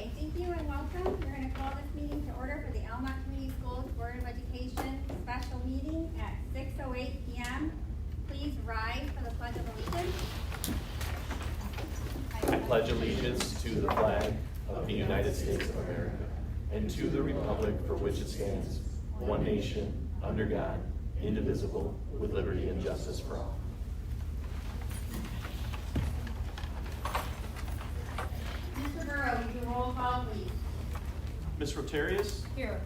Okay, thank you and welcome. We're going to call this meeting to order for the Almont Community Schools Board of Education special meeting at 6:08 p.m. Please rise for the Pledge of Allegiance. I pledge allegiance to the flag of the United States of America and to the republic for which it stands, one nation, under God, indivisible, with liberty and justice for all. Mr. Burrow, will you do roll call, please? Ms. Rotarius? Here.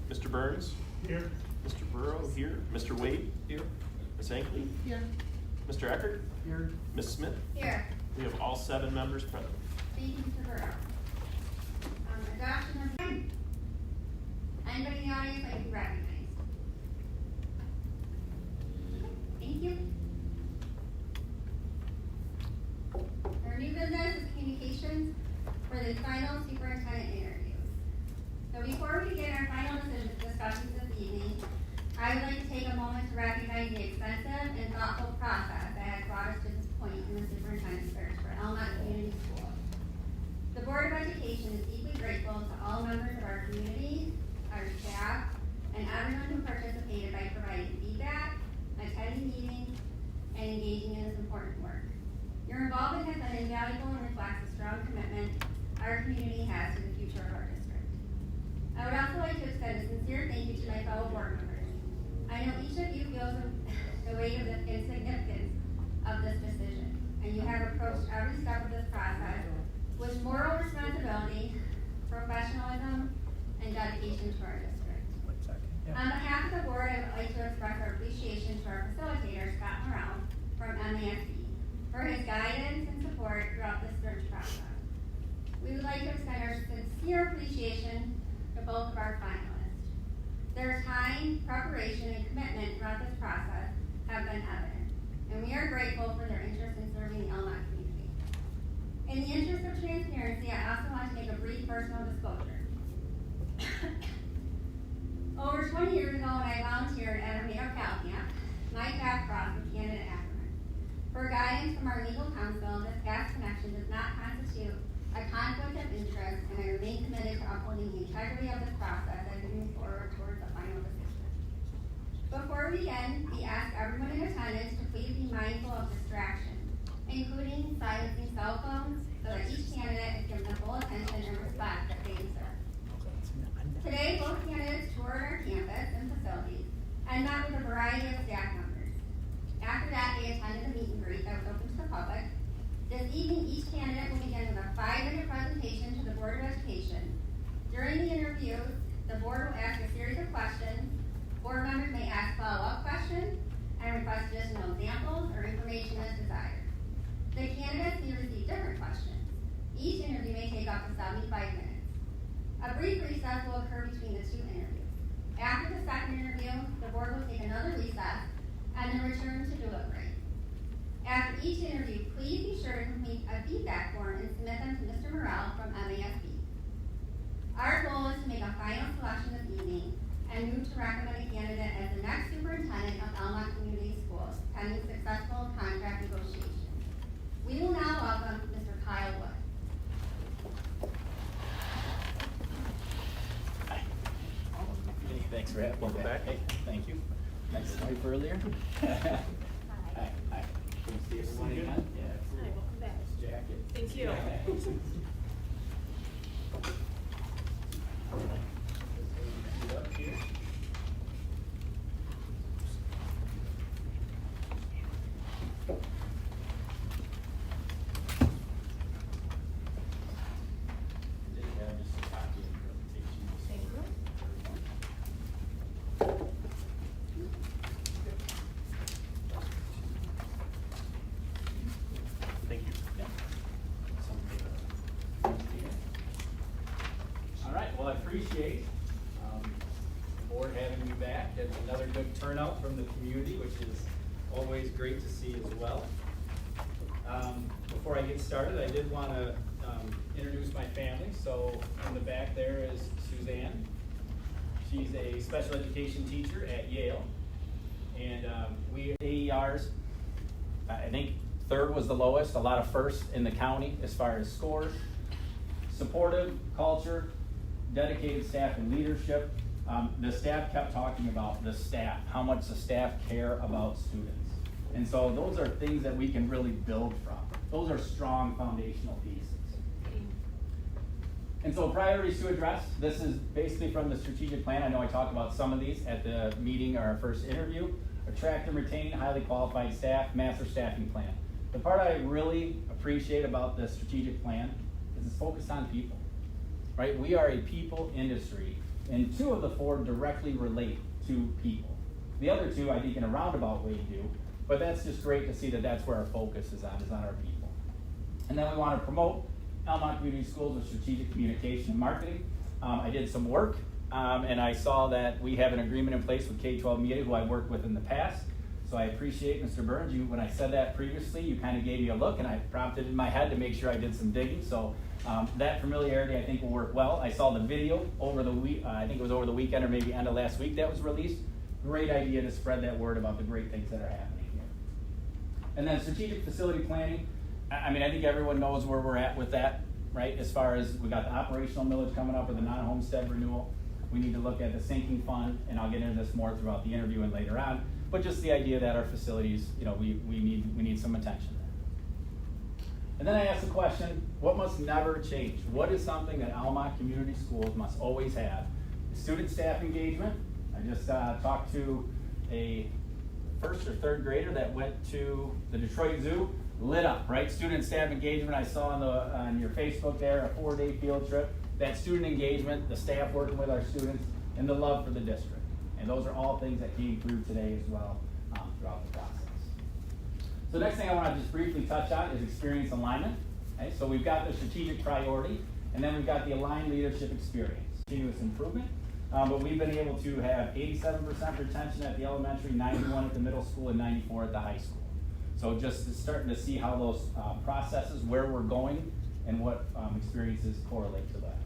Mr. Burns? Here. Mr. Burrow here. Mr. Wade? Here. Ms. Ankley? Here. Mr. Eckert? Here. Ms. Smith? Here. We have all 7 members present. Thank you, Mr. Burrow. Adoption of anybody in the audience like to be recognized? Thank you. Our new business is communications for the final superintendent interviews. So before we begin our final discussions this evening, I would like to take a moment to recognize the extensive and thoughtful process that has brought us to this point in the superintendent search for Almont Community Schools. The Board of Education is deeply grateful to all members of our community, our staff, and everyone who participated by providing feedback, attending meetings, and engaging in this important work. Your involvement has been invaluable and reflects the strong commitment our community has to the future of our district. I would also like to extend a sincere thank you to my fellow board members. I know each of you feels the weight of the significance of this decision, and you have approached every step of this process with moral responsibility, professionalism, and dedication to our district. On behalf of the board, I would like to express our appreciation to our facilitator, Scott Morrell, from MASC, for his guidance and support throughout this search process. We would like to extend our sincere appreciation to both of our finalists. Their time, preparation, and commitment throughout this process have been evident, and we are grateful for their interest in serving the Almont community. In the interest of transparency, I also want to make a brief personal disclosure. Over 20 years ago, when I volunteered at a Mayo Cal camp, my path crossed with candidate Ackerman. For guidance from our legal counsel, this past connection does not constitute a conflict of interest, and I remain committed to upholding the integrity of this process as we move forward towards a final decision. Before we begin, we ask everyone in attendance to please be mindful of distraction, including silencing cell phones, so that each candidate is given the full attention and respect that they deserve. Today, both candidates toured our campus and facilities and met with a variety of staff members. After that, they attended a meet and greet that was open to the public. This evening, each candidate will begin with a 5-minute presentation to the Board of Education. During the interviews, the board will ask a series of questions. Board members may ask follow-up questions and request additional examples or information as desired. The candidates may receive different questions. Each interview may take up to 75 minutes. A brief recess will occur between the 2 interviews. After the second interview, the board will take another recess and then return to deliberate. After each interview, please be sure to complete a feedback form and submit them to Mr. Morrell from MASC. Our goal is to make a final selection this evening and move to recommend a candidate as the next superintendent of Almont Community Schools, pending successful contract negotiations. We will now welcome Mr. Kyle Wood. Thanks for having me Welcome back. Hey, thank you. Nice to meet you earlier. Hi. Hi. Can you see everyone again? Yeah. Hi, welcome back. Nice jacket. Thank you. Up here. Did have just a copy of the presentation. Thank you. Thank you. Yeah. All right, well, I appreciate the board having me back. It's another good turnout from the community, which is always great to see as well. Before I get started, I did want to introduce my family. So in the back there is Suzanne. She's a special education teacher at Yale. And we AERs, I think third was the lowest, a lot of firsts in the county as far as scores. Supportive culture, dedicated staff and leadership. The staff kept talking about the staff, how much the staff care about students. And so those are things that we can really build from. Those are strong foundational pieces. And so priorities to address, this is basically from the strategic plan. I know I talked about some of these at the meeting or our first interview. Attract and retain highly qualified staff, master staffing plan. The part I really appreciate about the strategic plan is it's focused on people, right? We are a people industry, and 2 of the 4 directly relate to people. The other 2, I think, in a roundabout way do, but that's just great to see that that's where our focus is on our people. And then we want to promote Almont Community Schools with strategic communication and marketing. I did some work, and I saw that we have an agreement in place with K-12 Media, who I worked with in the past. So I appreciate, Mr. Burns, when I said that previously, you kind of gave me a look, and I prompted in my head to make sure I did some digging. So that familiarity, I think, will work well. I saw the video over the week, I think it was over the weekend or maybe end of last week that was released. Great idea to spread that word about the great things that are happening here. And then strategic facility planning. I think everyone knows where we're at with that, right? As far as we got the operational millage coming up with the non-homestead renewal. We need to look at the sinking fund, and I'll get into this more throughout the interview and later on. But just the idea that our facilities, we need some attention there. And then I asked the question, what must never change? What is something that Almont Community Schools must always have? Student staff engagement. I just talked to a 1st or 3rd grader that went to the Detroit Zoo. Lit up, right? Student staff engagement. I saw on your Facebook there, a 4-day field trip. That student engagement, the staff working with our students, and the love for the district. And those are all things that came through today as well throughout the process. So the next thing I want to just briefly touch on is experience alignment. Okay? So we've got the strategic priority, and then we've got the aligned leadership experience. Continuous improvement. But we've been able to have 87% retention at the elementary, 91 at the middle school, and 94 at the high school. So just starting to see how those processes, where we're going, and what experiences correlate to that.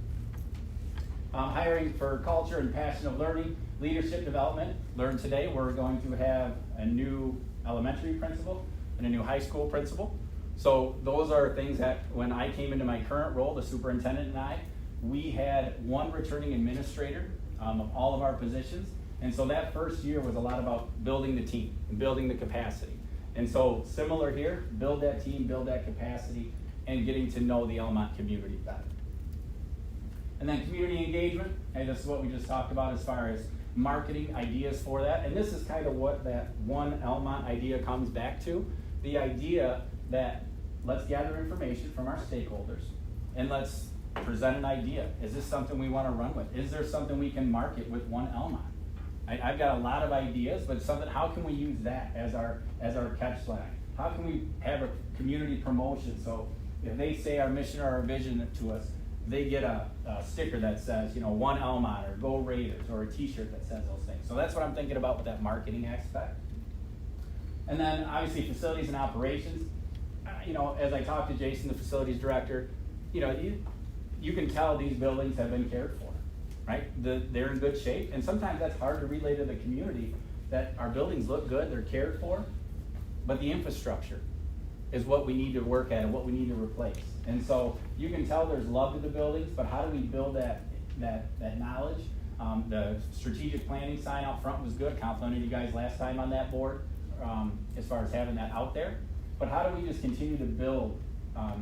Hiring for culture and passion of learning, leadership development. Learn today, we're going to have a new elementary principal and a new high school principal. So those are things that when I came into my current role, the superintendent and I, we had 1 returning administrator of all of our positions. And so that first year was a lot about building the team and building the capacity. And so similar here, build that team, build that capacity, and getting to know the Almont community better. And then community engagement, and this is what we just talked about as far as marketing ideas for that. And this is kind of what that one Almont idea comes back to. The idea that let's gather information from our stakeholders and let's present an idea. Is this something we want to run with? Is there something we can market with one Almont? I've got a lot of ideas, but how can we use that as our catch line? How can we have a community promotion? So if they say our mission or our vision to us, they get a sticker that says, one Almont or Go Raiders, or a t-shirt that says those things. So that's what I'm thinking about with that marketing aspect. And then obviously facilities and operations. As I talked to Jason, the facilities director, you can tell these buildings have been cared for, right? They're in good shape, and sometimes that's hard to relay to the community that our buildings look good, they're cared for, but the infrastructure is what we need to work at and what we need to replace. And so you can tell there's love to the buildings, but how do we build that knowledge? The strategic planning sign out front was good. Complimented you guys last time on that board as far as having that out there. But how do we just continue to build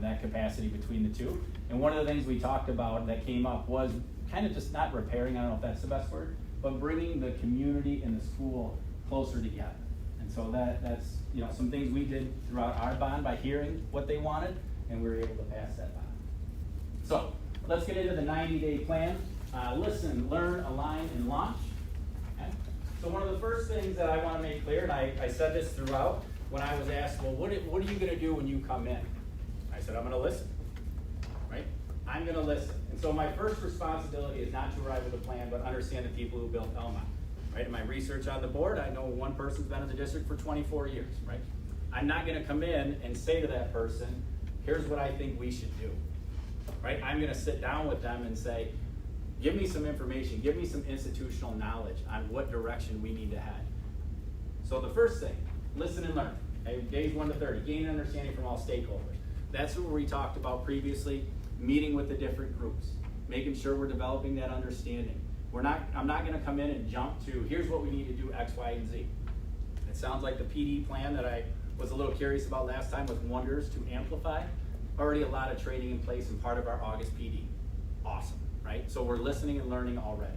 that capacity between the two? And one of the things we talked about that came up was kind of just not repairing, I don't know if that's the best word, but bringing the community and the school closer together. And so that's some things we did throughout our bond by hearing what they wanted, and we were able to pass that bond. So let's get into the 90-day plan. Listen, learn, align, and launch. Okay? So one of the first things that I want to make clear, and I said this throughout, when I was asked, well, what are you going to do when you come in? I said, I'm going to listen, right? I'm going to listen. And so my first responsibility is not to arrive with a plan, but understand the people who built Almont. Right? In my research on the board, I know one person's been in the district for 24 years, right? I'm not going to come in and say to that person, here's what I think we should do, right? I'm going to sit down with them and say, give me some information, give me some institutional knowledge on what direction we need to head. So the first thing, listen and learn. Okay? Days 1 to 30, gain an understanding from all stakeholders. That's what we talked about previously. meeting with the different groups, making sure we're developing that understanding. I'm not gonna come in and jump to, here's what we need to do, X, Y, and Z. It sounds like the PD plan that I was a little curious about last time with Wonders to Amplify. Already a lot of training in place and part of our August PD. Awesome, right? So we're listening and learning already.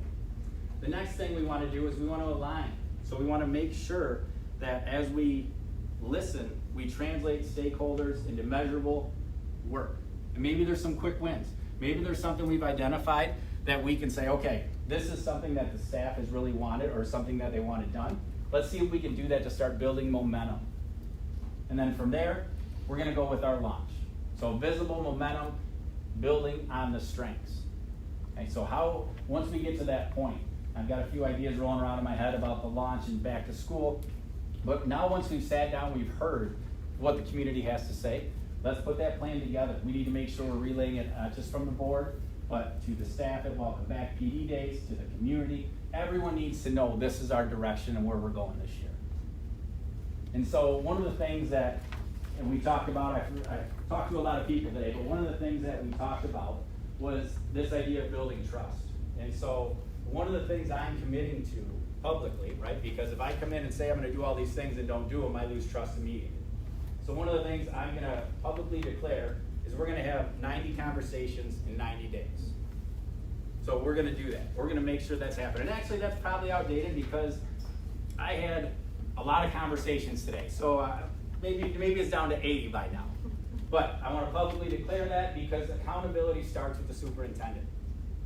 The next thing we wanna do is we wanna align. So we wanna make sure that as we listen, we translate stakeholders into measurable work. And maybe there's some quick wins. Maybe there's something we've identified that we can say, okay, this is something that the staff has really wanted or something that they wanted done. Let's see if we can do that to start building momentum. And then from there, we're gonna go with our launch. So visible momentum, building on the strengths. Okay, so how, once we get to that point, I've got a few ideas rolling around in my head about the launch and back to school. But now once we've sat down, we've heard what the community has to say, let's put that plan together. We need to make sure we're relaying it not just from the board, but to the staff at Welcome Back PD Days, to the community. Everyone needs to know this is our direction and where we're going this year. And so one of the things that, and we talked about, I talked to a lot of people today, but one of the things that we talked about was this idea of building trust. And so one of the things I'm committing to publicly, right, because if I come in and say I'm gonna do all these things and don't do them, I lose trust immediately. So one of the things I'm gonna publicly declare is we're gonna have 90 conversations in 90 days. So we're gonna do that. We're gonna make sure that's happening. And actually that's probably outdated because I had a lot of conversations today. So maybe it's down to 80 by now. But I wanna publicly declare that because accountability starts with the superintendent.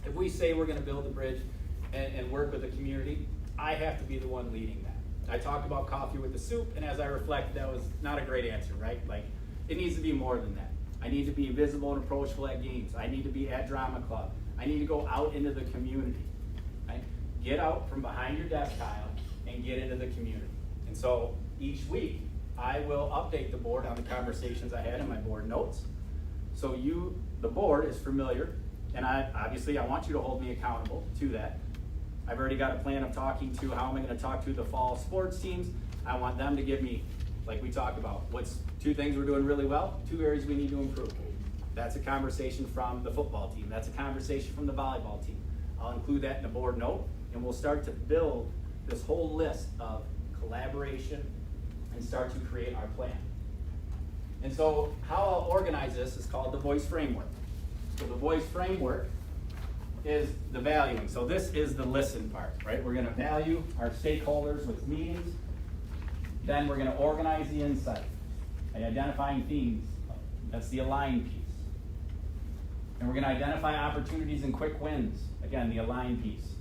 If we say we're gonna build a bridge and work with the community, I have to be the one leading that. I talked about coffee with the soup, and as I reflect, that was not a great answer, right? Like, it needs to be more than that. I need to be visible and approachable at games. I need to be at drama club. I need to go out into the community, right? Get out from behind your desk, Kyle, and get into the community. And so each week, I will update the board on the conversations I had in my board notes. So you, the board, is familiar, and obviously I want you to hold me accountable to that. I've already got a plan of talking to how am I gonna talk to the fall sports teams. I want them to give me, like we talked about, what's 2 things we're doing really well, 2 areas we need to improve. That's a conversation from the football team. That's a conversation from the volleyball team. I'll include that in the board note, and we'll start to build this whole list of collaboration and start to create our plan. And so how I'll organize this is called the voice framework. So the voice framework is the valuing. So this is the listen part, right? We're gonna value our stakeholders with meetings. Then we're gonna organize the insight by identifying themes. That's the align piece. And we're gonna identify opportunities and quick wins. Again, the align piece.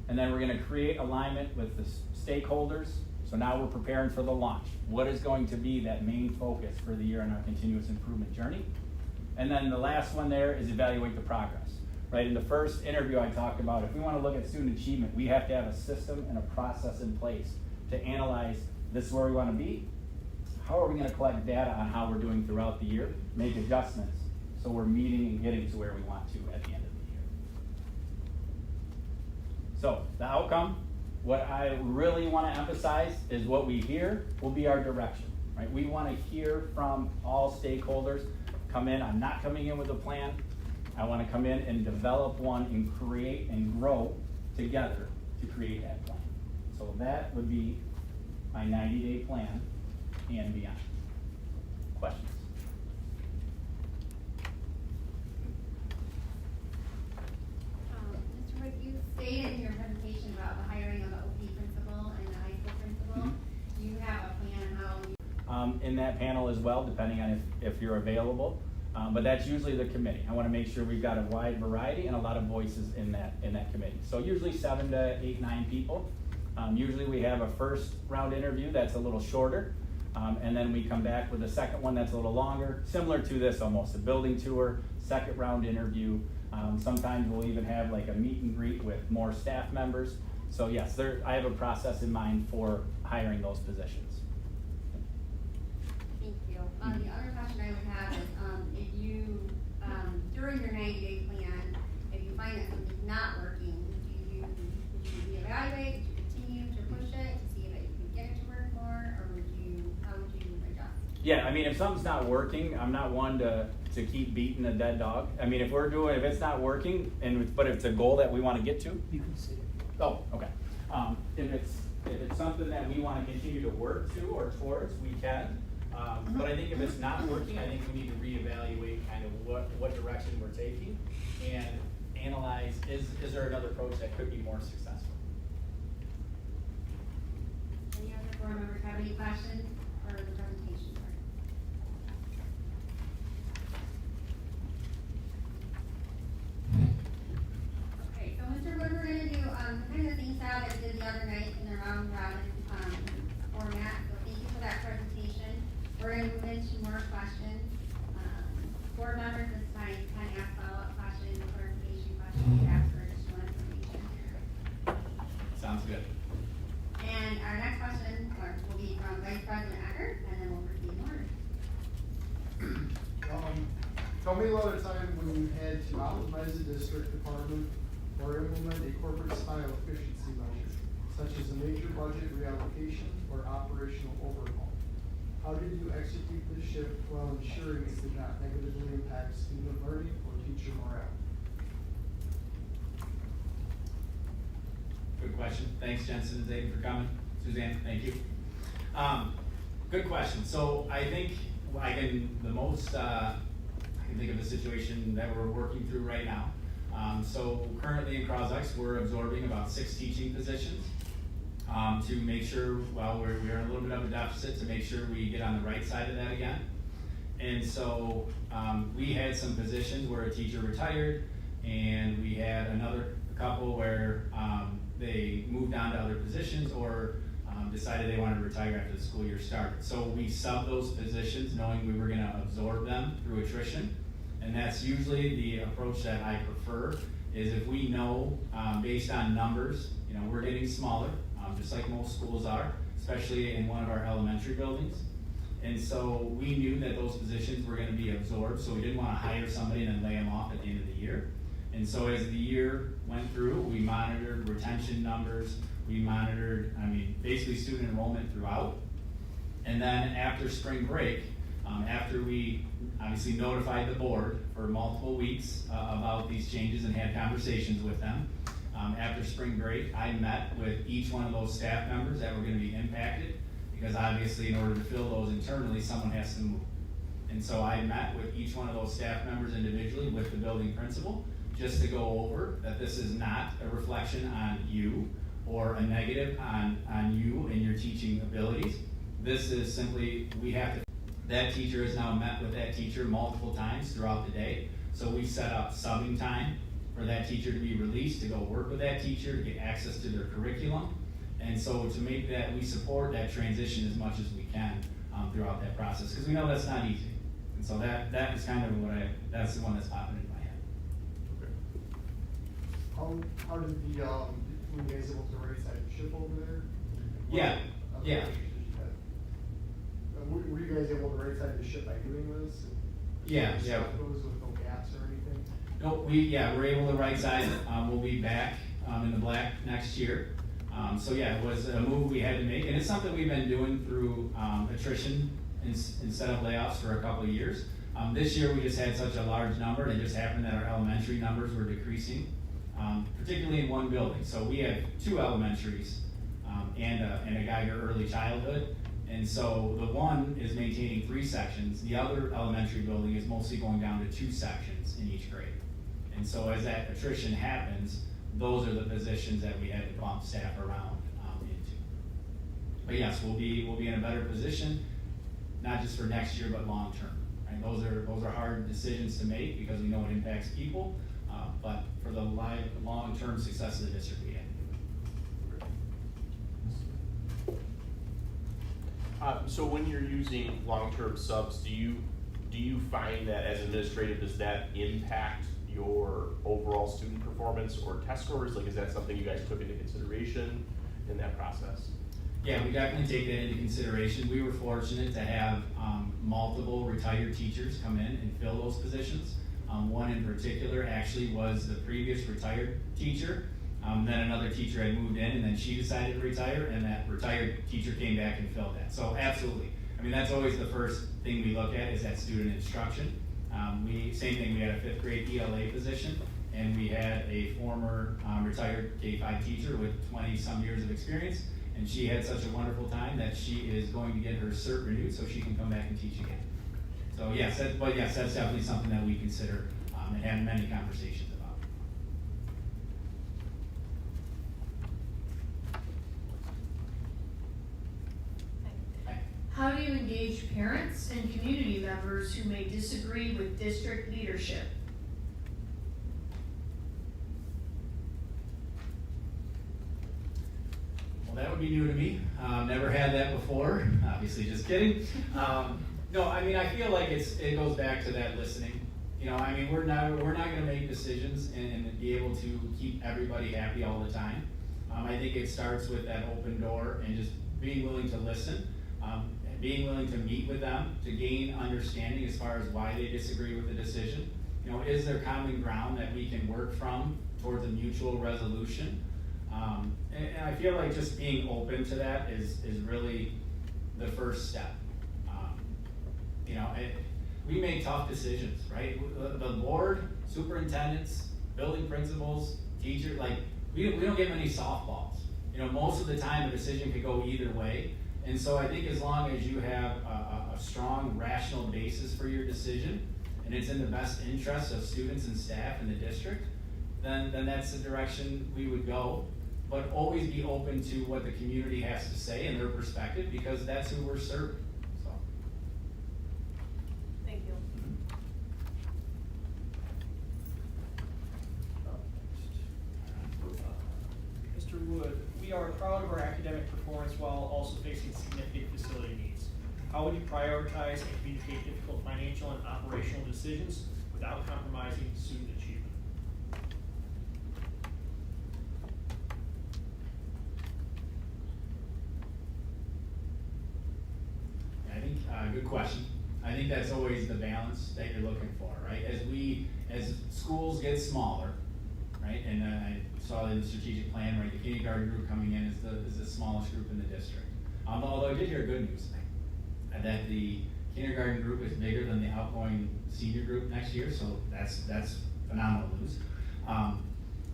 And then we're gonna create alignment with the stakeholders. So now we're preparing for the launch. What is going to be that main focus for the year in our continuous improvement journey? And then the last one there is evaluate the progress, right? In the first interview I talked about, if we want to look at student achievement, we have to have a system and a process in place to analyze this is where we want to be. How are we going to collect data on how we're doing throughout the year, make adjustments so we're meeting and getting to where we want to at the end of the year. So the outcome, what I really want to emphasize is what we hear will be our direction, right? We want to hear from all stakeholders. Come in, I'm not coming in with a plan. I want to come in and develop one and create and grow together to create that plan. So that would be my 90-day plan and beyond. Questions? Mr. Wick, you stated in your presentation about the hiring of the OP principal and the high school principal. Mm-hmm. Do you have a plan on how you in that panel as well, depending on if you're available. But that's usually the committee. I want to make sure we've got a wide variety and a lot of voices in that committee. So usually 7 to 8, 9 people. Usually we have a first round interview that's a little shorter, and then we come back with a second one that's a little longer, similar to this almost, a building tour, second round interview. Sometimes we'll even have like a meet and greet with more staff members. So yes, I have a process in mind for hiring those positions. Thank you. The other question I would have is, if you, during your 90-day plan, if you find that something's not working, would you reevaluate? Would you continue to push it to see that you can get it to work more, or how would you adjust? Yeah, I mean, if something's not working, I'm not one to keep beating a dead dog. I mean, if it's not working, but it's a goal that we want to get to. You can see it. Oh, okay. If it's something that we want to continue to work to or towards, we can. But I think if it's not working, I think we need to reevaluate kind of what direction we're taking and analyze, is there another approach that could be more successful? Any other board members have any questions for the presentation? Okay, so Mr. Wood, we're gonna do, kind of the same style that we did the other night in the round robin, format, so thank you for that presentation. We're gonna move into more questions. Board members this time can ask follow-up questions, clarification questions, ask for additional information. Sounds good. And our next question will be from Vice President Eckert, and then we'll proceed in order. Tell me about a time when you had to optimize a district department or implement a corporate style efficiency measure, such as a major budget reallocation or operational overhaul. How did you execute this shift while ensuring it did not negatively impact student learning or teacher morale? Good question. Thanks, Jensen and Zayden, for coming. Suzanne, thank you. Good question. So I think I can think of a situation that we're working through right now. So currently in Crossix, we're absorbing about 6 teaching positions to make sure, we're in a little bit of a deficit to make sure we get on the right side of that again. And so we had some positions where a teacher retired, and we had another couple where they moved on to other positions or decided they wanted to retire after the school year started. So we subbed those positions knowing we were going to absorb them through attrition. And that's usually the approach that I prefer, is if we know based on numbers, we're getting smaller, just like most schools are, especially in one of our elementary buildings. And so we knew that those positions were going to be absorbed, so we didn't want to hire somebody and then lay them off at the end of the year. And so as the year went through, we monitored retention numbers, we monitored, basically student enrollment throughout. And then after spring break, after we obviously notified the board for multiple weeks about these changes and had conversations with them, after spring break, I met with each one of those staff members that were going to be impacted, because obviously in order to fill those internally, someone has to move. And so I met with each one of those staff members individually with the building principal, just to go over that this is not a reflection on you or a negative on you and your teaching abilities. This is simply, that teacher has now met with that teacher multiple times throughout the day. So we set up subbing time for that teacher to be released, to go work with that teacher, to get access to their curriculum. And so to make that, we support that transition as much as we can throughout that process, because we know that's not easy. And so that is kind of that's the one that's popping in my head. How did were you guys able to right side the ship over there? Yeah. Were you guys able to right side the ship by doing this? Yeah. Those with no gaps or anything? No, we're able to right size it. We'll be back in the black next year. So yeah, it was a move we had to make, and it's something we've been doing through attrition instead of layoffs for a couple of years. This year we just had such a large number, and it just happened that our elementary numbers were decreasing, particularly in one building. So we have 2 elementaries and a Geiger early childhood. And so the one is maintaining 3 sections. The other elementary building is mostly going down to 2 sections in each grade. And so as that attrition happens, those are the positions that we had to bump staff around into. But yes, we'll be in a better position, not just for next year, but long term. Right? Those are hard decisions to make because we know it impacts people. But for the long term success of the district, we had to do it. So when you're using long-term subs, do you find that as administrative, does that impact your overall student performance or test scores? Like, is that something you guys took into consideration in that process? Yeah, we definitely take that into consideration. We were fortunate to have multiple retired teachers come in and fill those positions. One in particular actually was the previous retired teacher. Then another teacher had moved in, and then she decided to retire, and that retired teacher came back and filled that. So absolutely, I mean, that's always the first thing we look at is that student instruction. Same thing, we had a 5th grade ELA position, and we had a former retired K-5 teacher with 20-some years of experience, and she had such a wonderful time that she is going to get her cert renewed so she can come back and teach again. So yes, that's definitely something that we consider and have many conversations about. How do you engage parents and community members who may disagree with district leadership? Well, that would be new to me. Never had that before. Obviously, just kidding. No, I mean, I feel like it goes back to that listening. You know, I mean, we're not going to make decisions and be able to keep everybody happy all the time. I think it starts with that open door and just being willing to listen. Being willing to meet with them to gain understanding as far as why they disagree with the decision. You know, is there common ground that we can work from towards a mutual resolution? And I feel like just being open to that is really the first step. You know, we make tough decisions, right? The board, superintendents, building principals, teachers, like we don't get many softballs. You know, most of the time a decision could go either way. And so I think as long as you have a strong, rational basis for your decision, and it's in the best interest of students and staff in the district, then that's the direction we would go. But always be open to what the community has to say and their perspective, because that's who we're serving. So. Thank you. Mr. Wood, we are proud of our academic performance while also facing significant facility needs. How would you prioritize and communicate difficult financial and operational decisions without compromising student achievement? I think, good question. I think that's always the balance that you're looking for, right? As schools get smaller, right? And I saw in the strategic plan, right, the kindergarten group coming in is the smallest group in the district. Although I did hear good news tonight, that the kindergarten group is bigger than the outgoing senior group next year, so that's phenomenal news.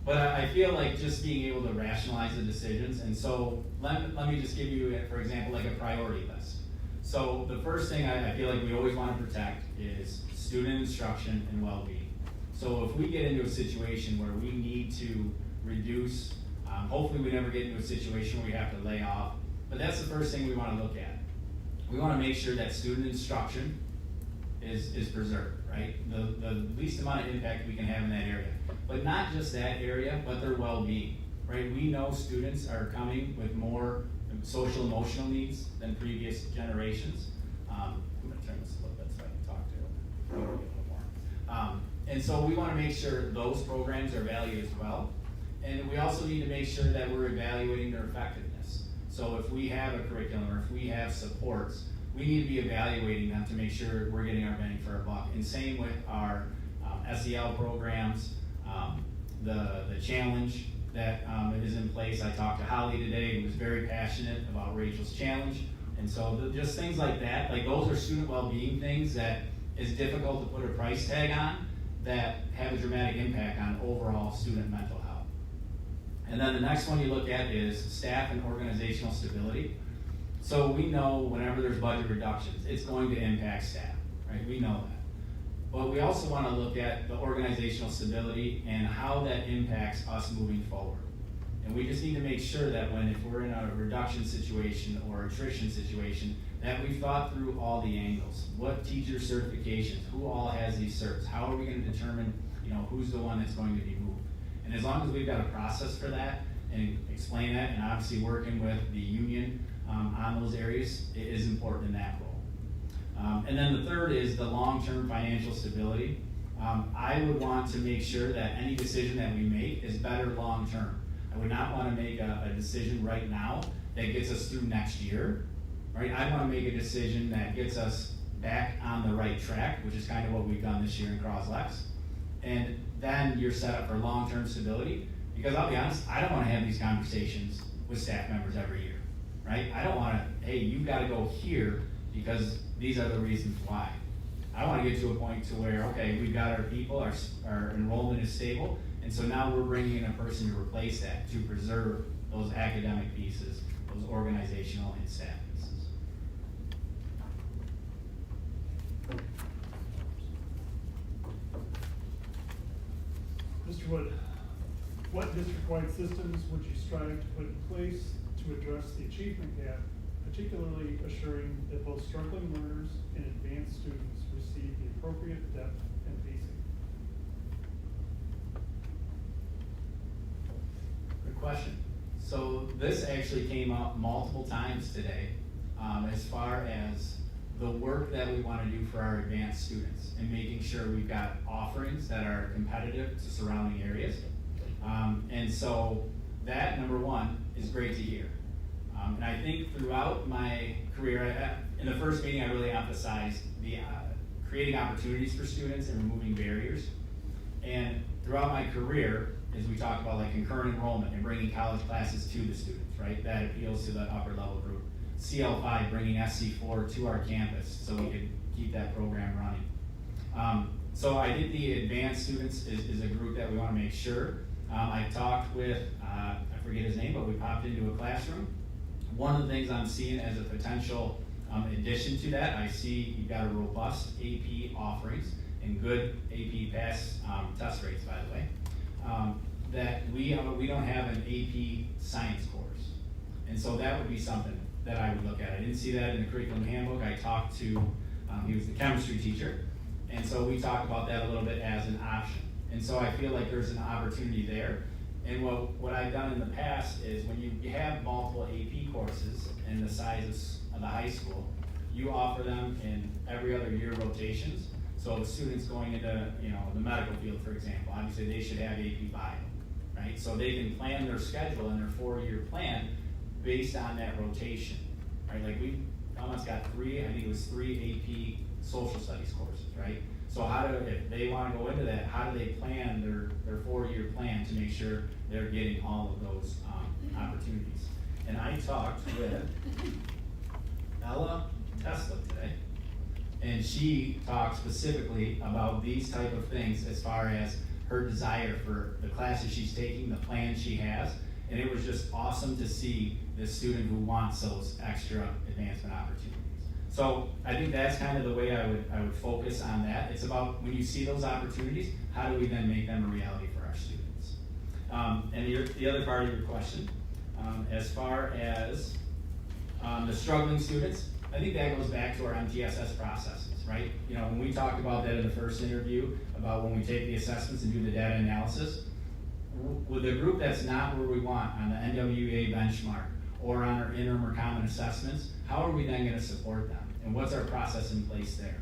But I feel like just being able to rationalize the decisions, and so let me just give you, for example, like a priority list. So the first thing I feel like we always want to protect is student instruction and well-being. So if we get into a situation where we need to reduce, hopefully we never get into a situation where we have to lay off, but that's the first thing we want to look at. We want to make sure that student instruction is preserved, right? The least amount of impact we can have in that area. But not just that area, but their well-being, right? We know students are coming with more social emotional needs than previous generations. I'm going to turn this a little bit so I can talk to it a little more. And so we want to make sure those programs are valued as well. And we also need to make sure that we're evaluating their effectiveness. So if we have a curriculum or if we have supports, we need to be evaluating them to make sure we're getting our bang for our buck. And same with our SEL programs, the challenge that is in place. I talked to Holly today, who was very passionate about Rachel's challenge. And so just things like that, like those are student well-being things that is difficult to put a price tag on, that have a dramatic impact on overall student mental health. And then the next one you look at is staff and organizational stability. So we know whenever there's budget reductions, it's going to impact staff, right? We know that. But we also want to look at the organizational stability and how that impacts us moving forward. And we just need to make sure that if we're in a reduction situation or attrition situation, that we've thought through all the angles. What teacher certifications, who all has these certs? How are we going to determine, who's the one that's going to be moved? And as long as we've got a process for that and explain that, and obviously working with the union on those areas, it is important in that role. And then the third is the long-term financial stability. I would want to make sure that any decision that we make is better long-term. I would not want to make a decision right now that gets us through next year, right? I want to make a decision that gets us back on the right track, which is kind of what we've done this year in Croslex. And then you're set up for long-term stability, because I'll be honest, I don't want to have these conversations with staff members every year, right? I don't want to, hey, you've got to go here because these are the reasons why. I want to get to a point to where, okay, we've got our people, our enrollment is stable, and so now we're bringing in a person to replace that, to preserve those academic pieces, those organizational and staff pieces. Mr. Wood, what district-wide systems would you strive to put in place to address the achievement gap, particularly assuring that both struggling learners and advanced students receive the appropriate depth and pacing? Good question. So this actually came up multiple times today, as far as the work that we want to do for our advanced students and making sure we've got offerings that are competitive to surrounding areas. And so that, number one, is great to hear. And I think throughout my career, in the first meeting, I really emphasized the creating opportunities for students and removing barriers. And throughout my career, as we talk about like concurrent enrollment and bringing college classes to the students, right? That appeals to the upper level group. CL5, bringing SC4 to our campus so we could keep that program running. So I think the advanced students is a group that we want to make sure. I talked with, I forget his name, but we popped into a classroom. One of the things I'm seeing as a potential addition to that, I see you've got a robust AP offerings and good AP pass test rates, by the way. That we don't have an AP science course. And so that would be something that I would look at. I didn't see that in the curriculum handbook. I talked to, he was the chemistry teacher. And so we talked about that a little bit as an option. And so I feel like there's an opportunity there. And what I've done in the past is when you have multiple AP courses in the sizes of the high school, you offer them in every other year rotations. So if students going into the medical field, for example, obviously they should have AP Bio, right? So they can plan their schedule and their 4-year plan based on that rotation, right? Like we almost got 3 AP social studies courses, right? So if they want to go into that, how do they plan their 4-year plan to make sure they're getting all of those opportunities? And I talked with Ella Tesla today, and she talked specifically about these type of things as far as her desire for the classes she's taking, the plan she has, and it was just awesome to see this student who wants those extra advancement opportunities. So I think that's kind of the way I would focus on that. It's about when you see those opportunities, how do we then make them a reality for our students? And the other part of your question, as far as the struggling students, I think that goes back to our MTSS processes, right? When we talked about that in the first interview, about when we take the assessments and do the data analysis, with a group that's not where we want on the NWA benchmark or on our interim or common assessments, how are we then going to support them? And what's our process in place there?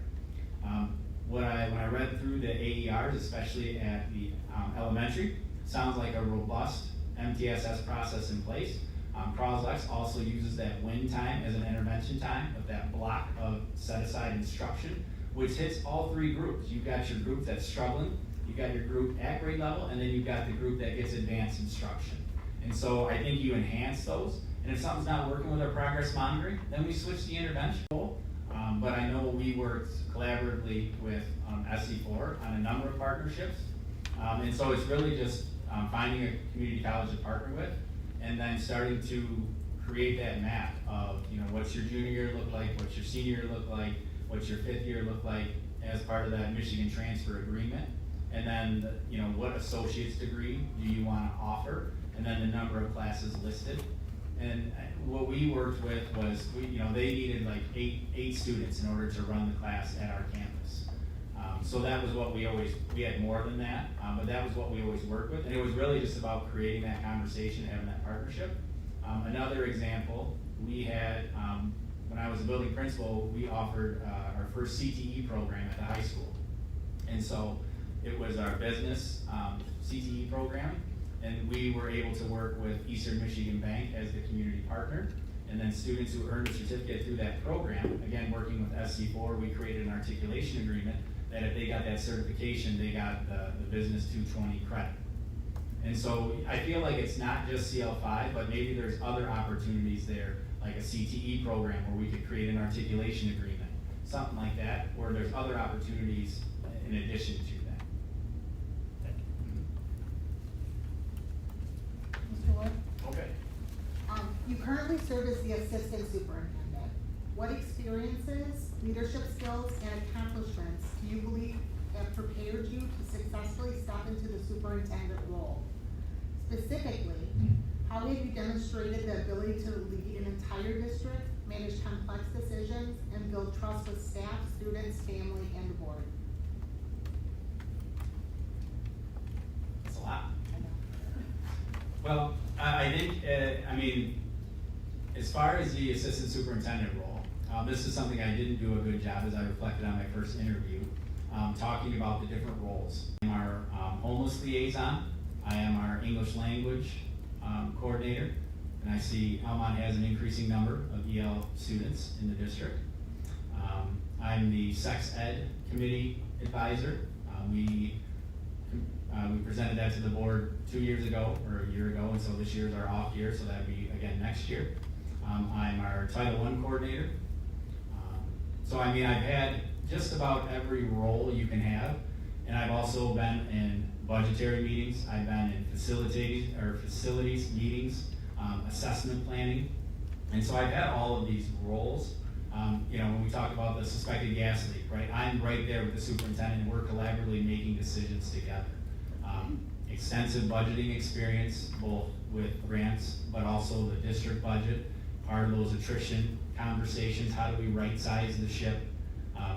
When I read through the AERs, especially at the elementary, sounds like a robust MTSS process in place. Croslex also uses that win time as an intervention time with that block of set-aside instruction, which hits all 3 groups. You've got your group that's struggling, you've got your group at grade level, and then you've got the group that gets advanced instruction. And so I think you enhance those, and if something's not working with our progress monitoring, then we switch the intervention. But I know we worked collaboratively with SC4 on a number of partnerships, and so it's really just finding a community college to partner with, and then starting to create that map of, what's your junior year look like, what's your senior year look like, what's your 5th year look like as part of that Michigan transfer agreement, and then, what associate's degree do you want to offer, and then the number of classes listed. And what we worked with was, they needed like eight students in order to run the class at our campus. So that was what we had more than that, but that was what we always worked with. And it was really just about creating that conversation, having that partnership. Another example, we had, when I was a building principal, we offered our first CTE program at the high school. And so it was our business CTE program. And we were able to work with Eastern Michigan Bank as the community partner. And then students who earned a certificate through that program, again, working with SC4, we created an articulation agreement that if they got that certification, they got the Business 220 credit. And so I feel like it's not just CL5, but maybe there's other opportunities there like a CTE program where we could create an articulation agreement, something like that, where there's other opportunities in addition to that. Mr. Wood? Okay. You currently serve as the assistant superintendent. What experiences, leadership skills, and accomplishments do you believe have prepared you to successfully step into the superintendent role? Specifically, how have you demonstrated the ability to lead an entire district, manage complex decisions, and build trust with staff, students, family, and the board? That's a lot. Well, I think, I mean, as far as the assistant superintendent role, this is something I didn't do a good job, as I reflected on my first interview, talking about the different roles. I'm our homeless liaison. I am our English language coordinator, and I see Almont has an increasing number of EL students in the district. I'm the sex ed committee advisor. We presented that to the board 2 years ago, or a year ago, and so this year is our off year, so that'll be again next year. I'm our Title I coordinator. So I mean, I've had just about every role you can have, and I've also been in budgetary meetings, I've been in facilities meetings, assessment planning, and so I've had all of these roles. You know, when we talk about the suspected gas leak, right? I'm right there with the superintendent, and we're collaboratively making decisions together. Extensive budgeting experience, both with grants, but also the district budget, part of those attrition conversations, how do we right-size the ship?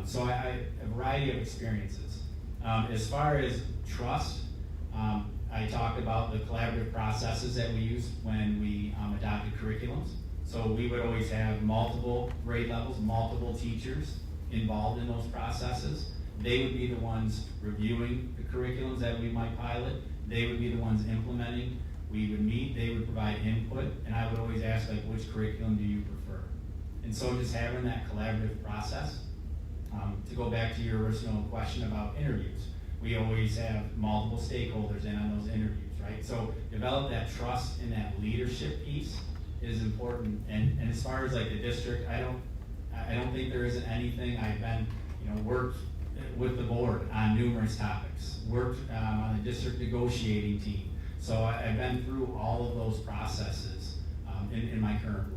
So I a variety of experiences. As far as trust, I talked about the collaborative processes that we use when we adopted curriculums. So we would always have multiple grade levels, multiple teachers involved in those processes. They would be the ones reviewing the curriculums that we might pilot. They would be the ones implementing. We would meet, they would provide input, and I would always ask, like, which curriculum do you prefer? And so just having that collaborative process. To go back to your original question about interviews, we always have multiple stakeholders in on those interviews, right? So develop that trust and that leadership piece is important. And as far as like the district, I don't think there isn't anything. I've been, worked with the board on numerous topics, worked on the district negotiating team. So I've been through all of those processes in my current role.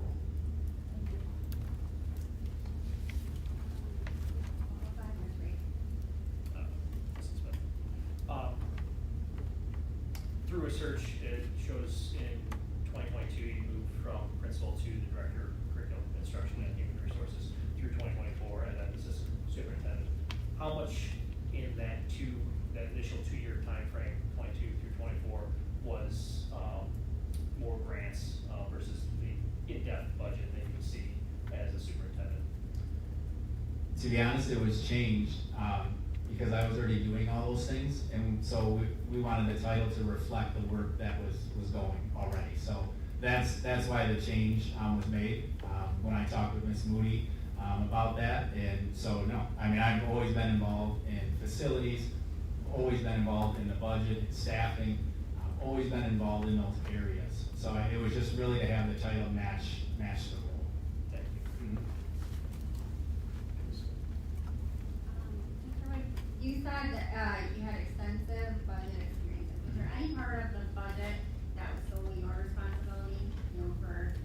Through research, it shows in 2022 you moved from principal to the director of curriculum instruction and human resources through 2024, and then assistant superintendent. How much in that initial 2-year time frame, 22 through 24, was more grants versus the in-depth budget that you would see as a superintendent? To be honest, it was changed because I was already doing all those things, and so we wanted the title to reflect the work that was going already. So that's why the change was made when I talked with Ms. Moody about that. And so no, I mean, I've always been involved in facilities, always been involved in the budget, staffing, always been involved in those areas. So it was just really to have the title match the role. Thank you. Mr. White, you said that you had extensive budget experiences. Was there any part of the budget that was solely your responsibility, for,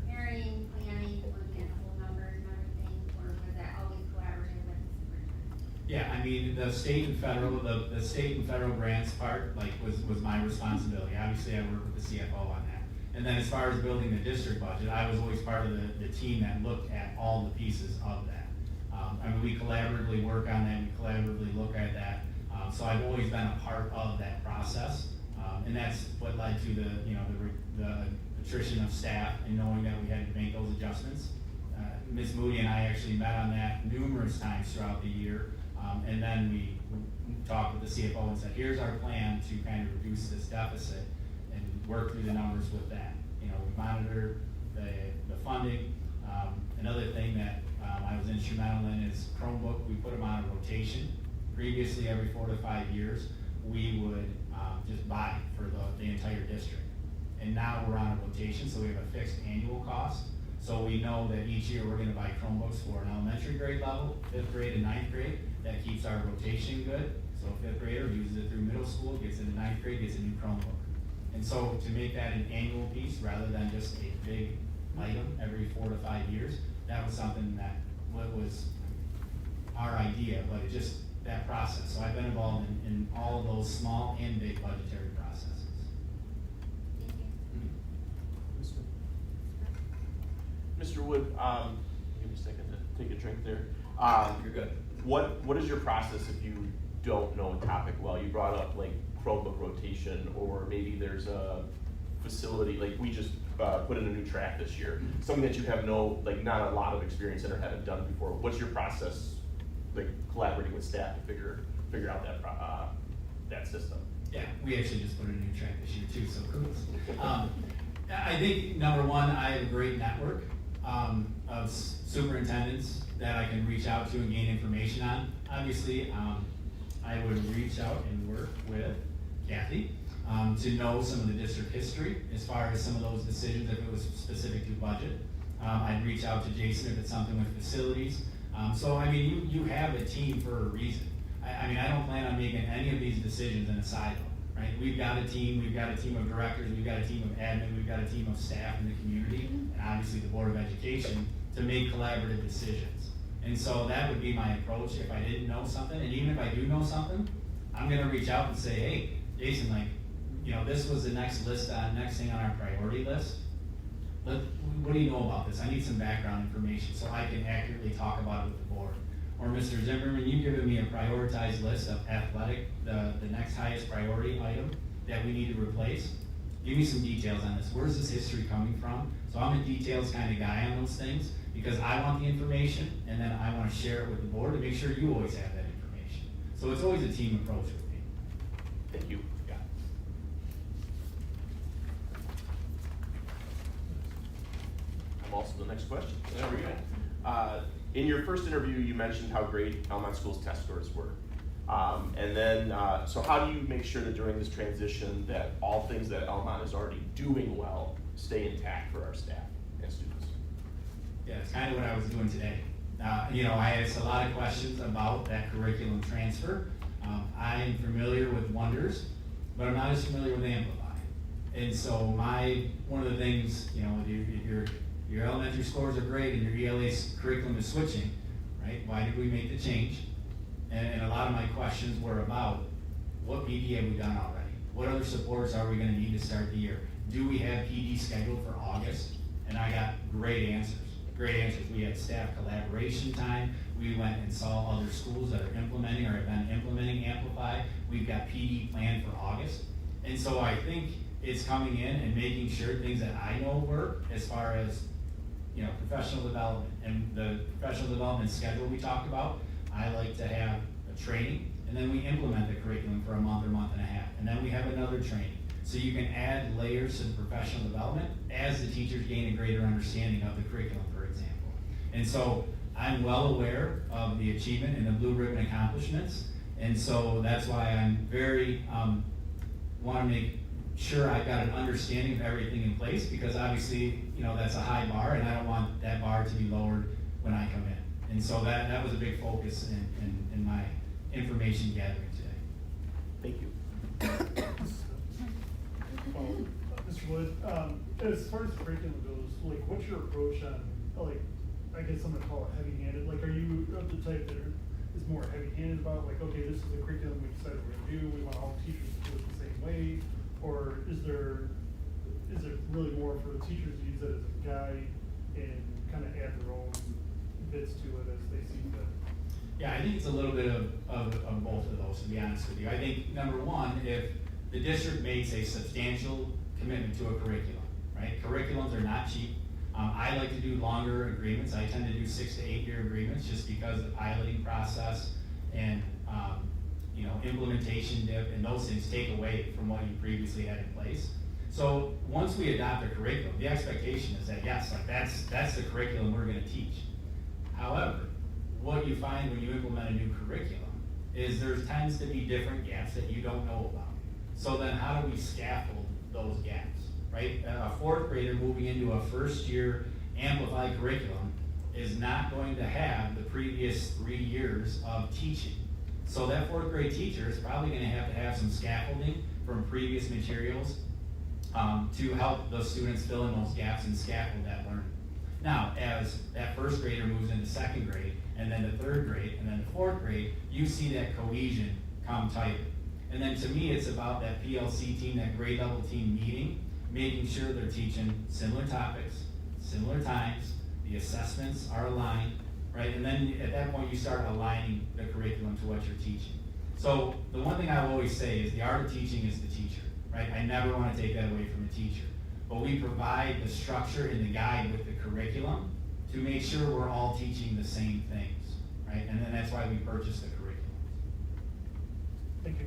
preparing, planning, looking at the whole numbers and everything, or was that always collaborative with the superintendent? Yeah, I mean, the state and federal grants part, was my responsibility. Obviously, I worked with the CFO on that. And then as far as building the district budget, I was always part of the team that looked at all the pieces of that. I mean, we collaboratively work on that, we collaboratively look at that. So I've always been a part of that process. And that's what led to the attrition of staff and knowing that we had to make those adjustments. Ms. Moody and I actually met on that numerous times throughout the year. And then we talked with the CFO and said, here's our plan to kind of reduce this deficit and work through the numbers with that. We monitor the funding. Another thing that I was instrumental in is Chromebook. We put them on a rotation. Previously, every 4 to 5 years, we would just buy for the entire district. And now we're on a rotation, so we have a fixed annual cost. So we know that each year we're gonna buy Chromebooks for an elementary grade level, 5th grade and 9th grade. That keeps our rotation good. So a 5th grader uses it through middle school, gets into 9th grade, gets a new Chromebook. And so to make that an annual piece rather than just a big item every 4 to 5 years, that was something that was our idea, but it just, that process. So I've been involved in all of those small and big budgetary processes. Thank you. Mr. Wood, give me a second to take a drink there. You're good. What is your process if you don't know a topic well? You brought up like Chromebook rotation, or maybe there's a facility, like we just put in a new track this year, something that you have not a lot of experience in or haven't done before. What's your process, like collaborating with staff to figure out that system? Yeah, we actually just put in a new track this year too, so kudos. I think number one, I have a great network of superintendents that I can reach out to and gain information on. Obviously, I would reach out and work with Kathy to know some of the district history as far as some of those decisions if it was specific to budget. I'd reach out to Jason if it's something with facilities. So I mean, you have a team for a reason. I mean, I don't plan on making any of these decisions in a silo, right? We've got a team of directors, we've got a team of admin, we've got a team of staff in the community, and obviously the Board of Education to make collaborative decisions. And so that would be my approach if I didn't know something, and even if I do know something, I'm gonna reach out and say, hey, Jason, like, you know, this was the next thing on our priority list. What do you know about this? I need some background information so I can accurately talk about it with the board. Or Mr. Zimmerman, you've given me a prioritized list of athletic, the next highest priority item that we need to replace. Give me some details on this. Where's this history coming from? So I'm a details kind of guy on those things because I want the information and then I want to share it with the board to make sure you always have that information. So it's always a team approach with me. Thank you. Yeah. I'm also the next question. There we go. In your first interview, you mentioned how great Almont School's test scores were. And then, so how do you make sure that during this transition that all things that Almont is already doing well stay intact for our staff and students? Yeah, it's kind of what I was doing today. You know, I asked a lot of questions about that curriculum transfer. I am familiar with Wonders, but I'm not as familiar with Amplify. And so one of the things, you know, your elementary scores are great and your ELA curriculum is switching, right? Why did we make the change? And a lot of my questions were about what PD have we done already? What other supports are we gonna need to start the year? Do we have PD scheduled for August? And I got great answers. We had staff collaboration time. We went and saw other schools that are implementing or have been implementing Amplify. We've got PD planned for August. And so I think it's coming in and making sure things that I know work as far as, you know, professional development and the professional development schedule we talked about. I like to have a training and then we implement the curriculum for a month or month and a half. And then we have another training. So you can add layers to the professional development as the teachers gain a greater understanding of the curriculum, for example. And so I'm well aware of the achievement and the blue ribbon accomplishments. And so that's why I'm very, want to make sure I've got an understanding of everything in place because obviously, you know, that's a high bar and I don't want that bar to be lowered when I come in. And so that was a big focus in my information gathering today. Thank you. Mr. Wood, as far as the curriculum goes, like, what's your approach on, like, I guess I'm gonna call it heavy-handed, like, are you of the type that is more heavy-handed about, like, okay, this is the curriculum we decided we're gonna do, we want all teachers to do it the same way, or is it really more for the teachers to use that as a guide and kind of add their own bits to it as they see fit? Yeah, I think it's a little bit of both of those, to be honest with you. I think, number one, if the district makes a substantial commitment to a curriculum, right? Curriculums are not cheap. I like to do longer agreements. I tend to do 6 to 8 year agreements just because the piloting process and you know, implementation dip and those things take away from what you previously had in place. So once we adopt a curriculum, the expectation is that yes, like that's the curriculum we're gonna teach. However, what you find when you implement a new curriculum is there tends to be different gaps that you don't know about. So then how do we scaffold those gaps, right? A fourth grader moving into a first year amplified curriculum is not going to have the previous 3 years of teaching. So that fourth grade teacher is probably going to have some scaffolding from previous materials to help those students fill in those gaps and scaffold that learning. Now, as that first grader moves into second grade, and then the third grade, and then the fourth grade, you see that cohesion come tighter. And then to me, it's about that PLC team, that grade level team meeting, making sure they're teaching similar topics, similar times, the assessments are aligned, right? And then at that point, you start aligning the curriculum to what you're teaching. So the one thing I always say is the art of teaching is the teacher, right? I never want to take that away from the teacher. But we provide the structure and the guide with the curriculum to make sure we're all teaching the same things, right? And then that's why we purchase the curriculum. Thank you.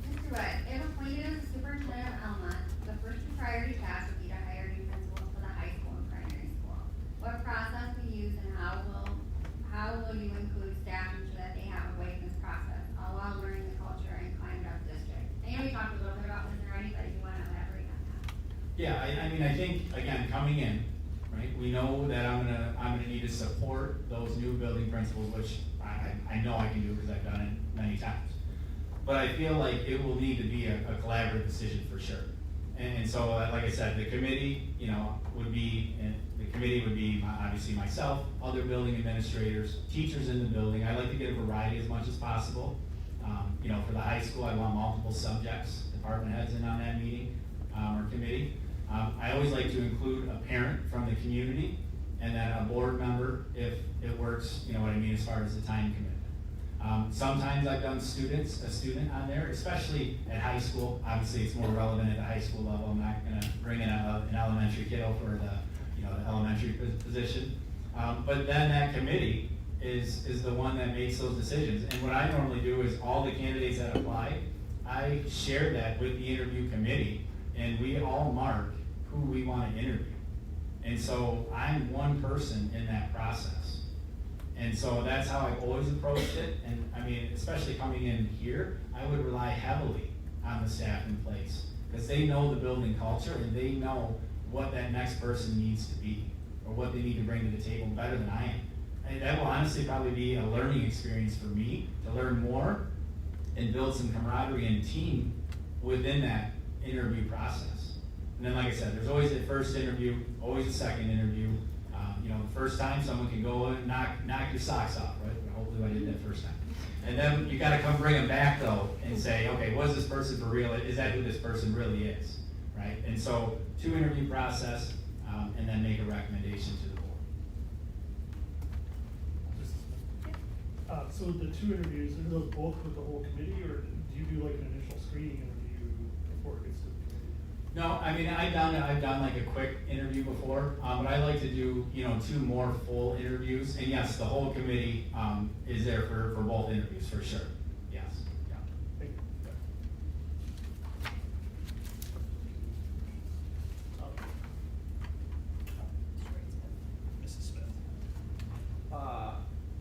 Mr. Wood, if appointed as the superintendent of Almont, the first priority task would be to hire new principals for the high school and primary school. What process will you use and how will you include staff to ensure that they have a voice in this process, all while learning the culture and climate of the district? I know we talked a little bit about this already, but if you want to elaborate on that. Yeah, I mean, I think, again, coming in, right, we know that I'm gonna need to support those new building principals, which I know I can do because I've done it many times. But I feel like it will need to be a collaborative decision for sure. And so, like I said, the committee, would be obviously myself, other building administrators, teachers in the building. I like to get a variety as much as possible. For the high school, I want multiple subjects, department heads in on that meeting or committee. I always like to include a parent from the community and then a board member if it works, you know what I mean, as far as the time commitment. Sometimes I've done a student on there, especially at high school. Obviously, it's more relevant at the high school level. I'm not gonna bring in an elementary kiddo for the elementary position. But then that committee is the one that makes those decisions. And what I normally do is all the candidates that apply, I share that with the interview committee, and we all mark who we want to interview. And so I'm one person in that process. And so that's how I've always approached it. And I mean, especially coming in here, I would rely heavily on the staff in place because they know the building culture and they know what that next person needs to be or what they need to bring to the table better than I am. And that will honestly probably be a learning experience for me to learn more and build some camaraderie and team within that interview process. And then, like I said, there's always a first interview, always a second interview. The first time someone can go and knock your socks off, right? Hopefully I did that first time. And then you gotta come bring them back though and say, okay, was this person for real? Is that who this person really is, right? And so 2 interview process, and then make a recommendation to the board. So the 2 interviews, are those both with the whole committee, or do you do like an initial screening interview before it gets to the committee? No, I mean, I've done like a quick interview before, but I like to do, 2 more full interviews. And yes, the whole committee, is there for both interviews, for sure. Yes, yeah. Thank you. Mrs. Smith.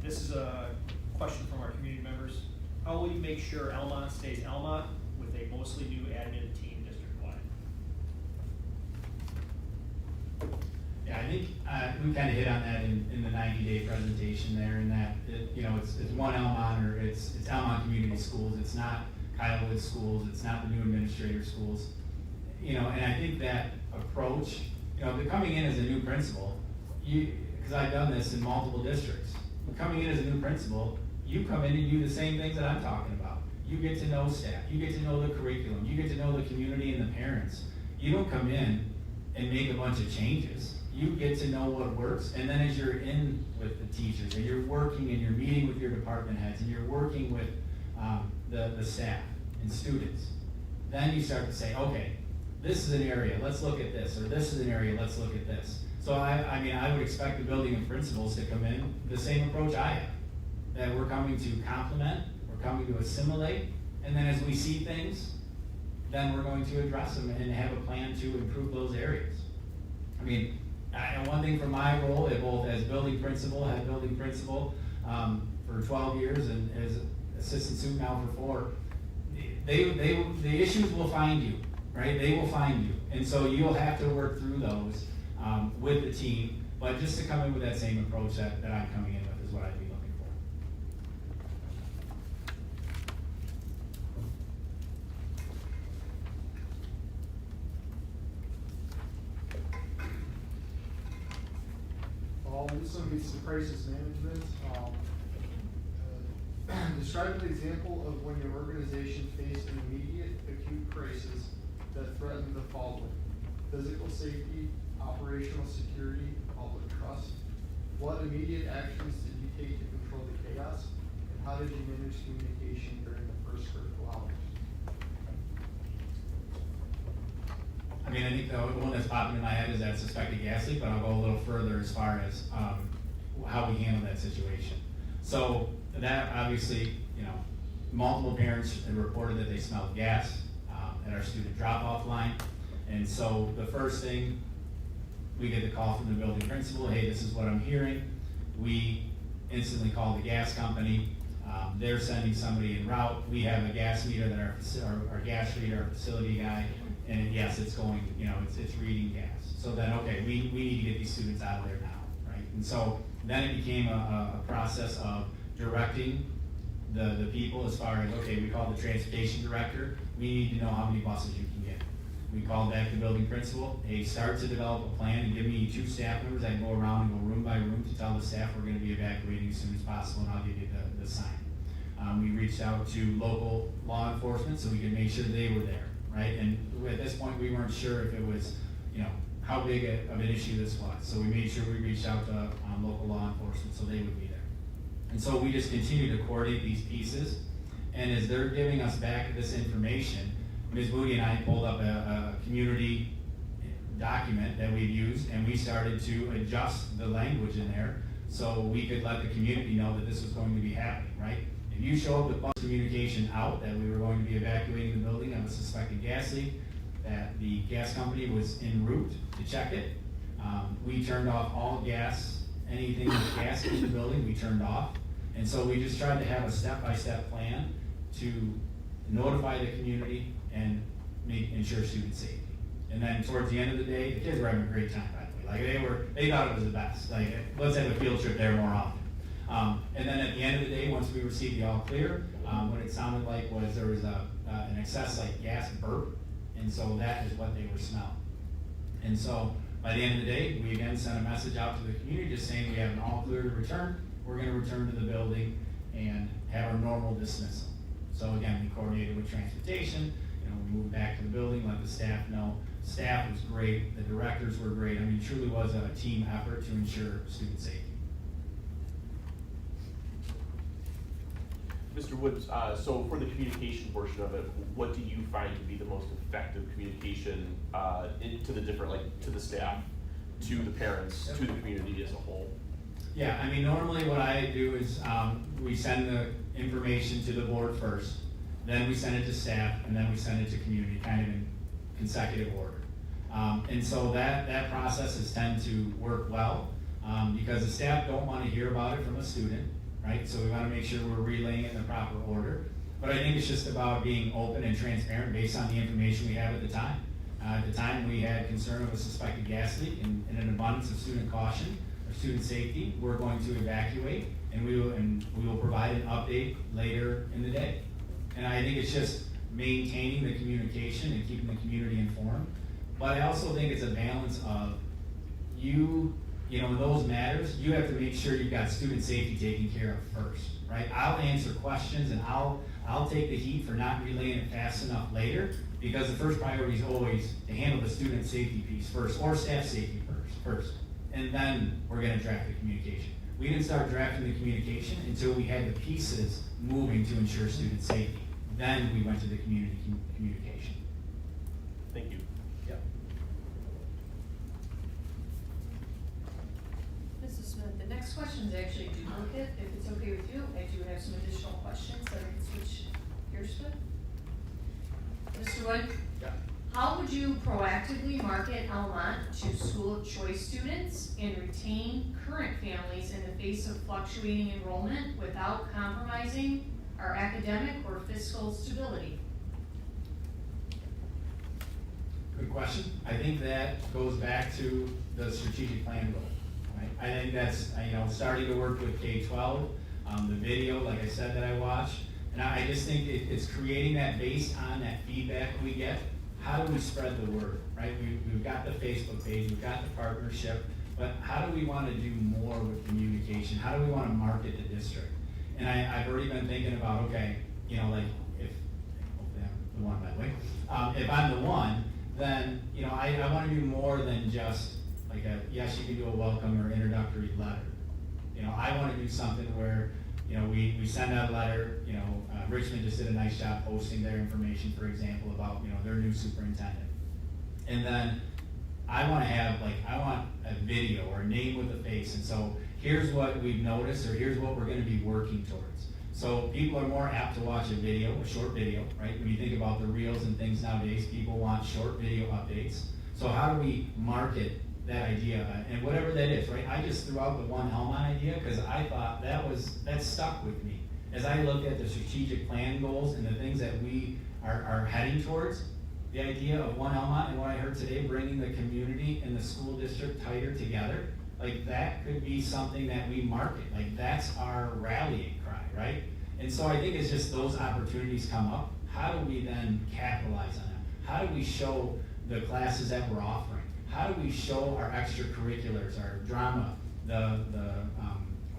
This is a question from our community members. How will you make sure Almont stays Almont with a mostly new admin team district-wide? Yeah, I think we kind of hit on that in the 90-day presentation there, in that it's one Almont, or it's Almont Community Schools. It's not Kylewood Schools. It's not the new administrator schools. And I think that approach, coming in as a new principal, because I've done this in multiple districts. Coming in as a new principal, you come in and do the same things that I'm talking about. You get to know staff. You get to know the curriculum. You get to know the community and the parents. You don't come in and make a bunch of changes. You get to know what works, and then as you're in with the teachers, and you're working and you're meeting with your department heads, and you're working with the staff and students, then you start to say, okay, this is an area, let's look at this, or this is an area, let's look at this. So I would expect the building and principals to come in the same approach I have, that we're coming to complement, we're coming to assimilate, and then as we see things, then we're going to address them and have a plan to improve those areas. And one thing from my role, both as building principal, head building principal, for 12 years, and as assistant sup now for 4, the issues will find you. right? They will find you. And so you'll have to work through those with the team, but just to come in with that same approach that I'm coming in with is what I'd be looking for. This one gets to crisis management. Describe an example of when your organization faced an immediate acute crisis that threatened the following: physical safety, operational security, public trust. What immediate actions did you take to control the chaos, and how did you manage communication during the first critical hours? I mean, I think the one that's popping in my head is that suspected gas leak, but I'll go a little further as far as how we handle that situation. So that obviously, multiple parents had reported that they smelled gas at our student drop-off line. And so the first thing, we get the call from the building principal, hey, this is what I'm hearing. We instantly call the gas company. They're sending somebody en route. We have a gas meter that our gas reader, our facility guy, and yes, it's going, it's reading gas. So then, okay, we need to get these students out of there now, right? And so then it became a process of directing the people as far as, okay, we called the transportation director. We need to know how many buses you can get. We called back the building principal, hey, start to develop a plan and give me 2 staff members that can go around and go room by room to tell the staff we're gonna be evacuating as soon as possible, and I'll give you the sign. We reached out to local law enforcement so we could make sure they were there, right? And at this point, we weren't sure if it was, how big of an issue this was. So we made sure we reached out to local law enforcement so they would be there. And so we just continue to coordinate these pieces. And as they're giving us back this information, Ms. Moody and I pulled up a community document that we've used, and we started to adjust the language in there so we could let the community know that this was going to be happening, right? If you show up with bus communication out that we were going to be evacuating the building of a suspected gas leak, that the gas company was en route to check it, we turned off all gas, anything with gas in the building, we turned off. And so we just tried to have a step-by-step plan to notify the community and ensure student safety. And then towards the end of the day, the kids were having a great time, by the way. Like they thought it was the best. Like, let's have a field trip there more often. And then at the end of the day, once we received the all clear, what it sounded like was there was an excess like gas burp, and so that is what they were smelling. And so by the end of the day, we again sent a message out to the community just saying we have an all clear to return. We're going to return to the building and have our normal dismissal. So again, we coordinated with transportation. We moved back to the building, let the staff know. Staff was great. The directors were great. I mean, it truly was a team effort to ensure student safety. Mr. Woods, so for the communication portion of it, what do you find to be the most effective communication to the different, to the staff, to the parents, to the community as a whole? Yeah, I mean, normally what I do is we send the information to the board first, then we send it to staff, and then we send it to community, kind of in consecutive order. And so that process has tended to work well because the staff don't want to hear about it from a student, right? So we want to make sure we're relaying it in the proper order. But I think it's just about being open and transparent based on the information we have at the time. At the time, we had concern of a suspected gas leak, and in an abundance of student caution or student safety, we're going to evacuate, and we will provide an update later in the day. And I think it's just maintaining the communication and keeping the community informed. But I also think it's a balance of those matters, you have to make sure you've got student safety taken care of first, right? I'll answer questions and I'll take the heat for not relaying it fast enough later, because the first priority is always to handle the student safety piece first, or staff safety first. And then we're gonna draft the communication. We didn't start drafting the communication until we had the pieces moving to ensure student safety. Then we went to the community communication. Thank you. Yep. Mrs. Smith, the next question is actually duplicate. If it's okay with you, I do have some additional questions that I can switch gears with. Mr. Wood? Yeah. How would you proactively market Almont to school choice students and retain current families in the face of fluctuating enrollment without compromising our academic or fiscal stability? question. I think that goes back to the strategic plan goal, right? I think that's, starting to work with K-12, the video, like I said, that I watched. And I just think it's creating that based on that feedback we get. How do we spread the word, right? We've got the Facebook page, we've got the partnership, but how do we want to do more with communication? How do we want to market the district? And I've already been thinking about, okay, like if, hopefully I'm the one, by the way. If I'm the one, then, I want to do more than just like yes, you can do a welcome or introductory letter. I want to do something where, we send out a letter, Richmond just did a nice job posting their information, for example, about, their new superintendent. And then I want to have, I want a video or a name with a face. And so here's what we've noticed, or here's what we're going to be working towards. So people are more apt to watch a video, a short video, right? When you think about the reels and things nowadays, people want short video updates. So how do we market that idea, and whatever that is, right? I just threw out the one Almont idea because I thought that stuck with me. As I looked at the strategic plan goals and the things that we are heading towards, the idea of one Almont and what I heard today, bringing the community and the school district tighter together, that could be something that we market. That's our rallying cry, right? And so I think it's just those opportunities come up. How do we then capitalize on them? How do we show the classes that we're offering? How do we show our extracurriculars, our drama, the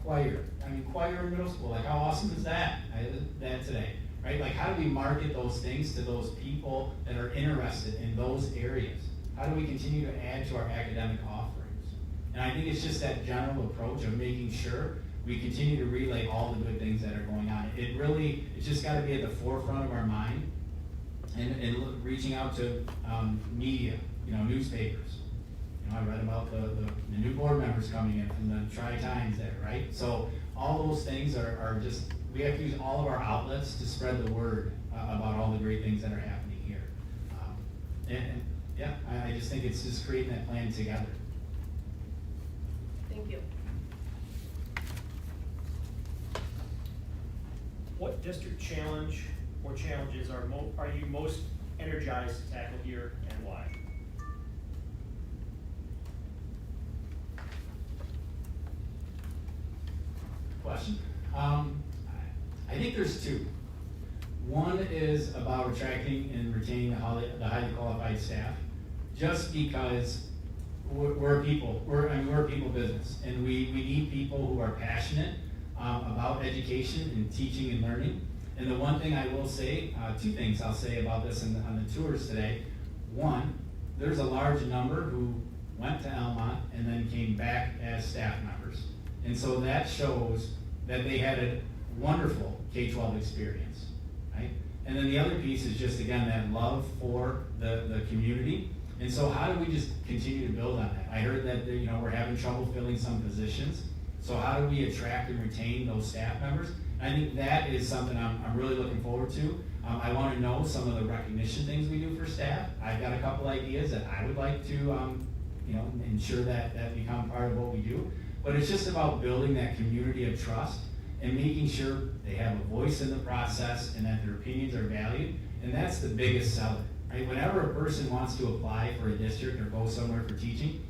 choir? Choir in middle school, how awesome is that? I did that today, right? How do we market those things to those people that are interested in those areas? How do we continue to add to our academic offerings? And I think it's just that general approach of making sure we continue to relay all the good things that are going on. It's just got to be at the forefront of our mind, and reaching out to media, newspapers. I read about the new board members coming in from the Tri-Times there, right? So all those things are just, we have to use all of our outlets to spread the word about all the great things that are happening here. I just think it's just creating that plan together. Thank you. What district challenge or challenges are you most energized to tackle here, and why? Question. I think there's two. One is about attracting and retaining the highly qualified staff, just because we're a people. We're a people business, and we need people who are passionate about education and teaching and learning. And the one thing I will say, two things I'll say about this on the tours today. One, there's a large number who went to Almont and then came back as staff members. And so that shows that they had a wonderful K-12 experience, right? And then the other piece is just, again, that love for the community. And so how do we just continue to build on that? I heard that we're having trouble filling some positions. So how do we attract and retain those staff members? And I think that is something I'm really looking forward to. I want to know some of the recognition things we do for staff. I've got a couple ideas that I would like to ensure that become part of what we do. But it's just about building that community of trust and making sure they have a voice in the process and that their opinions are valued. And that's the biggest seller, right? Whenever a person wants to apply for a district or go somewhere for teaching,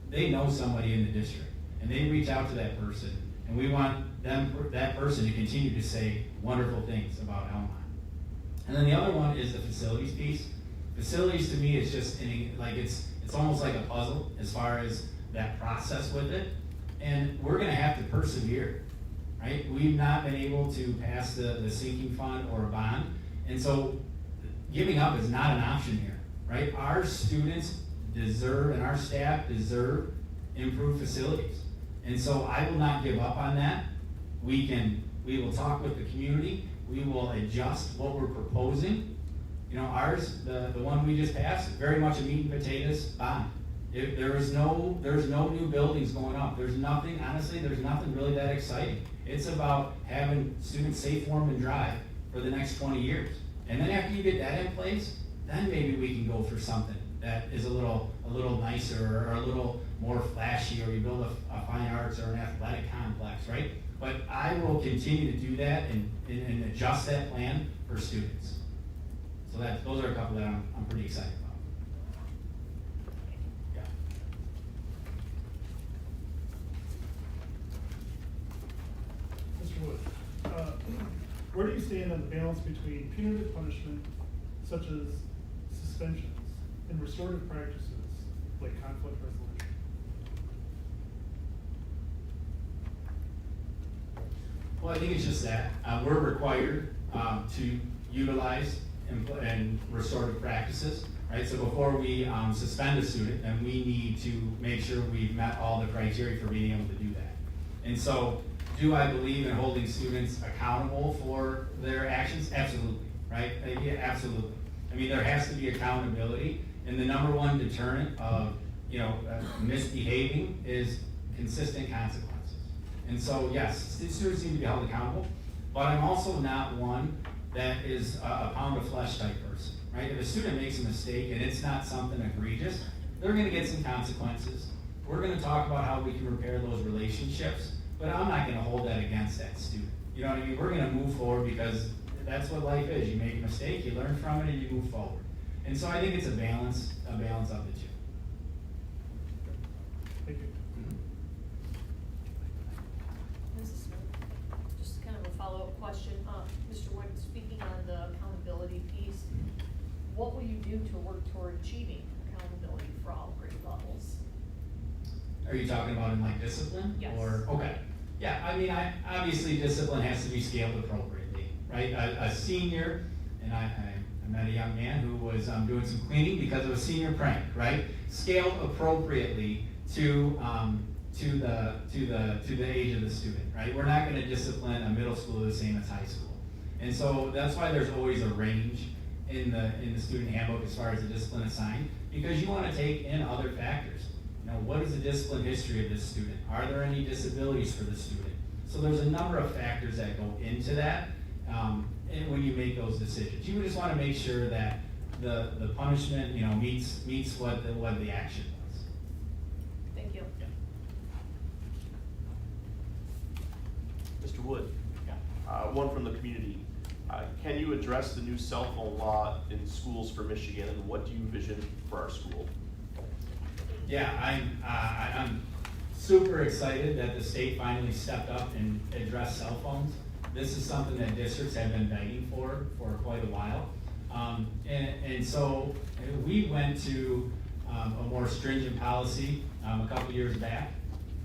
they know somebody in the district and they reach out to that person. And we want that person to continue to say wonderful things about Almont. And then the other one is the facilities piece. Facilities to me is just it's almost like a puzzle as far as that process with it. And we're going to have to persevere, right? We've not been able to pass the sinking fund or a bond. And so giving up is not an option here, right? Our students deserve and our staff deserve improved facilities. And so I will not give up on that. We will talk with the community. We will adjust what we're proposing. Ours, the one we just passed, very much a meat and potatoes bond. There's no new buildings going up. There's nothing really that exciting. It's about having students safe, warm, and dry for the next 20 years. And then after you get that in place, then maybe we can go for something that is a little nicer or a little more flashy, or you build a fine arts or an athletic complex, right? But I will continue to do that and adjust that plan for students. So those are a couple that I'm pretty excited about. Where do you stand on the balance between punitive punishment, such as suspensions, and restorative practices, like conflict resolution? Well, I think it's just that, we're required, to utilize and restorative practices, right? So before we, suspend a student, then we need to make sure we've met all the criteria for being able to do that. And so, do I believe in holding students accountable for their actions? Absolutely, right? Yeah, absolutely. I mean, there has to be accountability, and the number one deterrent of, misbehaving is consistent consequences. And so, yes, students need to be held accountable, but I'm also not one that is a pound of flesh type person, right? If a student makes a mistake and it's not something egregious, they're gonna get some consequences. We're gonna talk about how we can repair those relationships, but I'm not gonna hold that against that student. You know what I mean? We're gonna move forward because that's what life is. You make a mistake, you learn from it, and you move forward. And so I think it's a balance of the two. Thank you. Mrs. Smith, just kind of a follow-up question. Mr. Wood, speaking on the accountability piece, what will you do to work toward achieving accountability for all grade levels? Are you talking about in like discipline? Yes. Or, okay. Yeah, I mean, obviously discipline has to be scaled appropriately, right? A senior, and I met a young man who was doing some cleaning because of a senior prank, right? Scaled appropriately to the age of the student, right? We're not gonna discipline a middle schooler the same as high school. And so that's why there's always a range in the student handbook as far as the discipline assigned, because you wanna take in other factors. What is the discipline history of this student? Are there any disabilities for the student? So there's a number of factors that go into that, and when you make those decisions. You just wanna make sure that the punishment, meets what the action was. Thank you. Mr. Wood? One from the community. Can you address the new cell phone law in schools for Michigan, and what do you envision for our school? Yeah, I'm super excited that the state finally stepped up and addressed cell phones. This is something that districts have been begging for quite a while. And so we went to a more stringent policy a couple years back.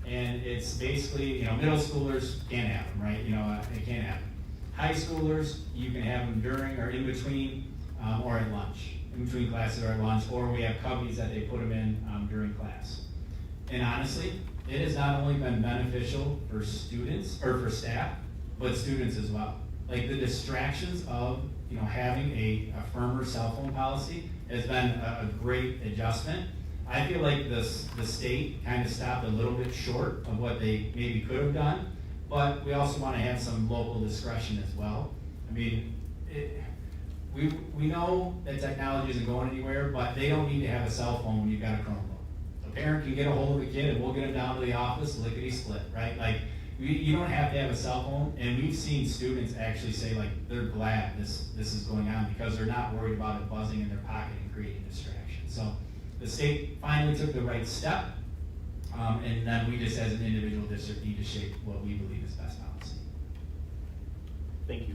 And it's basically, middle schoolers can't have them, right? They can't have them. High schoolers, you can have them during or in between or at lunch. In between classes or at lunch, or we have cubbies that they put them in during class. And honestly, it has not only been beneficial for students or for staff, but students as well. Like the distractions of having a firmer cell phone policy has been a great adjustment. I feel like the state kind of stopped a little bit short of what they maybe could have done, but we also want to have some local discretion as well. I mean, we know that technology isn't going anywhere, but they don't need to have a cell phone when you've got a Chromebook. A parent can get a hold of a kid and we'll get them down to the office, lickety-split, right? Like, you don't have to have a cell phone, and we've seen students actually say like they're glad this is going on because they're not worried about it buzzing in their pocket and creating distraction. So the state finally took the right step, and then we just as an individual district need to shape what we believe is best policy. Thank you.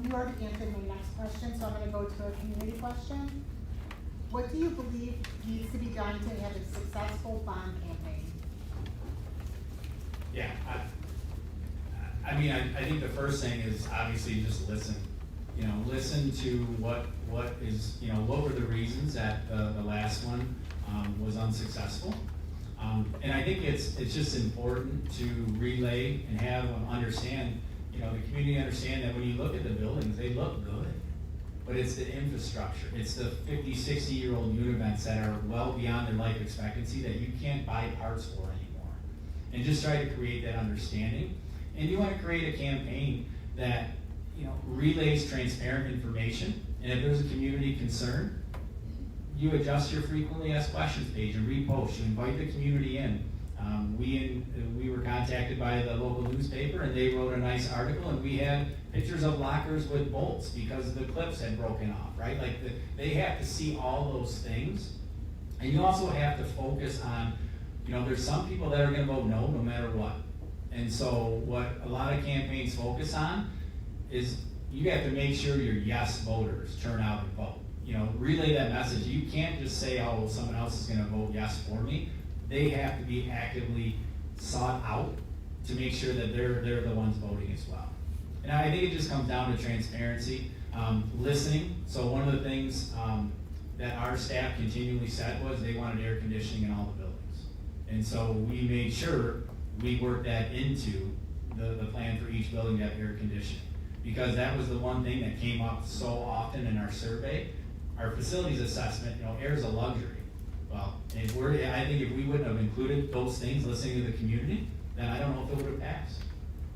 You already answered my next question, so I'm gonna go to a community question. What do you believe needs to be done to have a successful bond campaign? Yeah, I think the first thing is obviously just listen. Listen to what is, what were the reasons that the last one was unsuccessful. And I think it's just important to relay and have them understand, the community understand that when you look at the buildings, they look good. But it's the infrastructure. It's the 50, 60-year-old univents that are well beyond their life expectancy that you can't buy parts for anymore. And just try to create that understanding. And you want to create a campaign that relays transparent information. And if there's a community concern, you adjust your frequently asked questions page and repost. You invite the community in. We were contacted by the local newspaper, and they wrote a nice article, and we had pictures of lockers with bolts because the clips had broken off, right? Like they have to see all those things. And you also have to focus on, there's some people that are going to vote no matter what. And so what a lot of campaigns focus on is you have to make sure your yes voters turn out and vote. You know, relay that message. You can't just say, oh, well, someone else is gonna vote yes for me. They have to be actively sought out to make sure that they're the ones voting as well. And I think it just comes down to transparency, listening. So one of the things that our staff continually said was they wanted air conditioning in all the buildings. And so we made sure we worked that into the plan for each building to have air conditioning. Because that was the one thing that came up so often in our survey. Our facilities assessment, you know, air is a luxury. Well, I think if we wouldn't have included those things, listening to the community, then I don't know if it would have passed.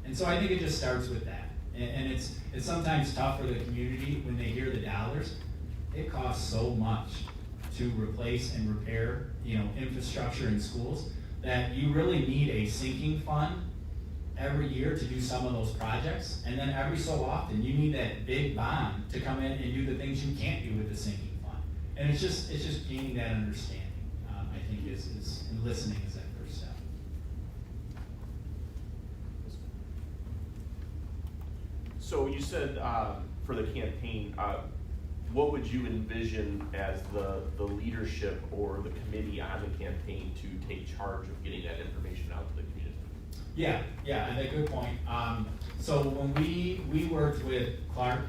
And so I think it just starts with that. And it's sometimes tough for the community when they hear the dollars. It costs so much to replace and repair, you know, infrastructure in schools that you really need a sinking fund every year to do some of those projects. And then every so often, you need that big bond to come in and do the things you can't do with the sinking fund. And it's just gaining that understanding, I think and listening is that first step. So you said for the campaign, what would you envision as the leadership or the committee on the campaign to take charge of getting that information out to the community? Yeah, and a good point. So when we worked with Clark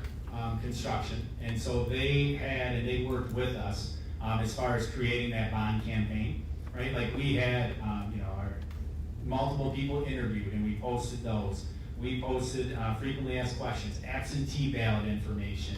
Construction, and so they worked with us as far as creating that bond campaign, right? Like we had, our multiple people interviewed, and we posted those. We posted frequently asked questions, absentee ballot information.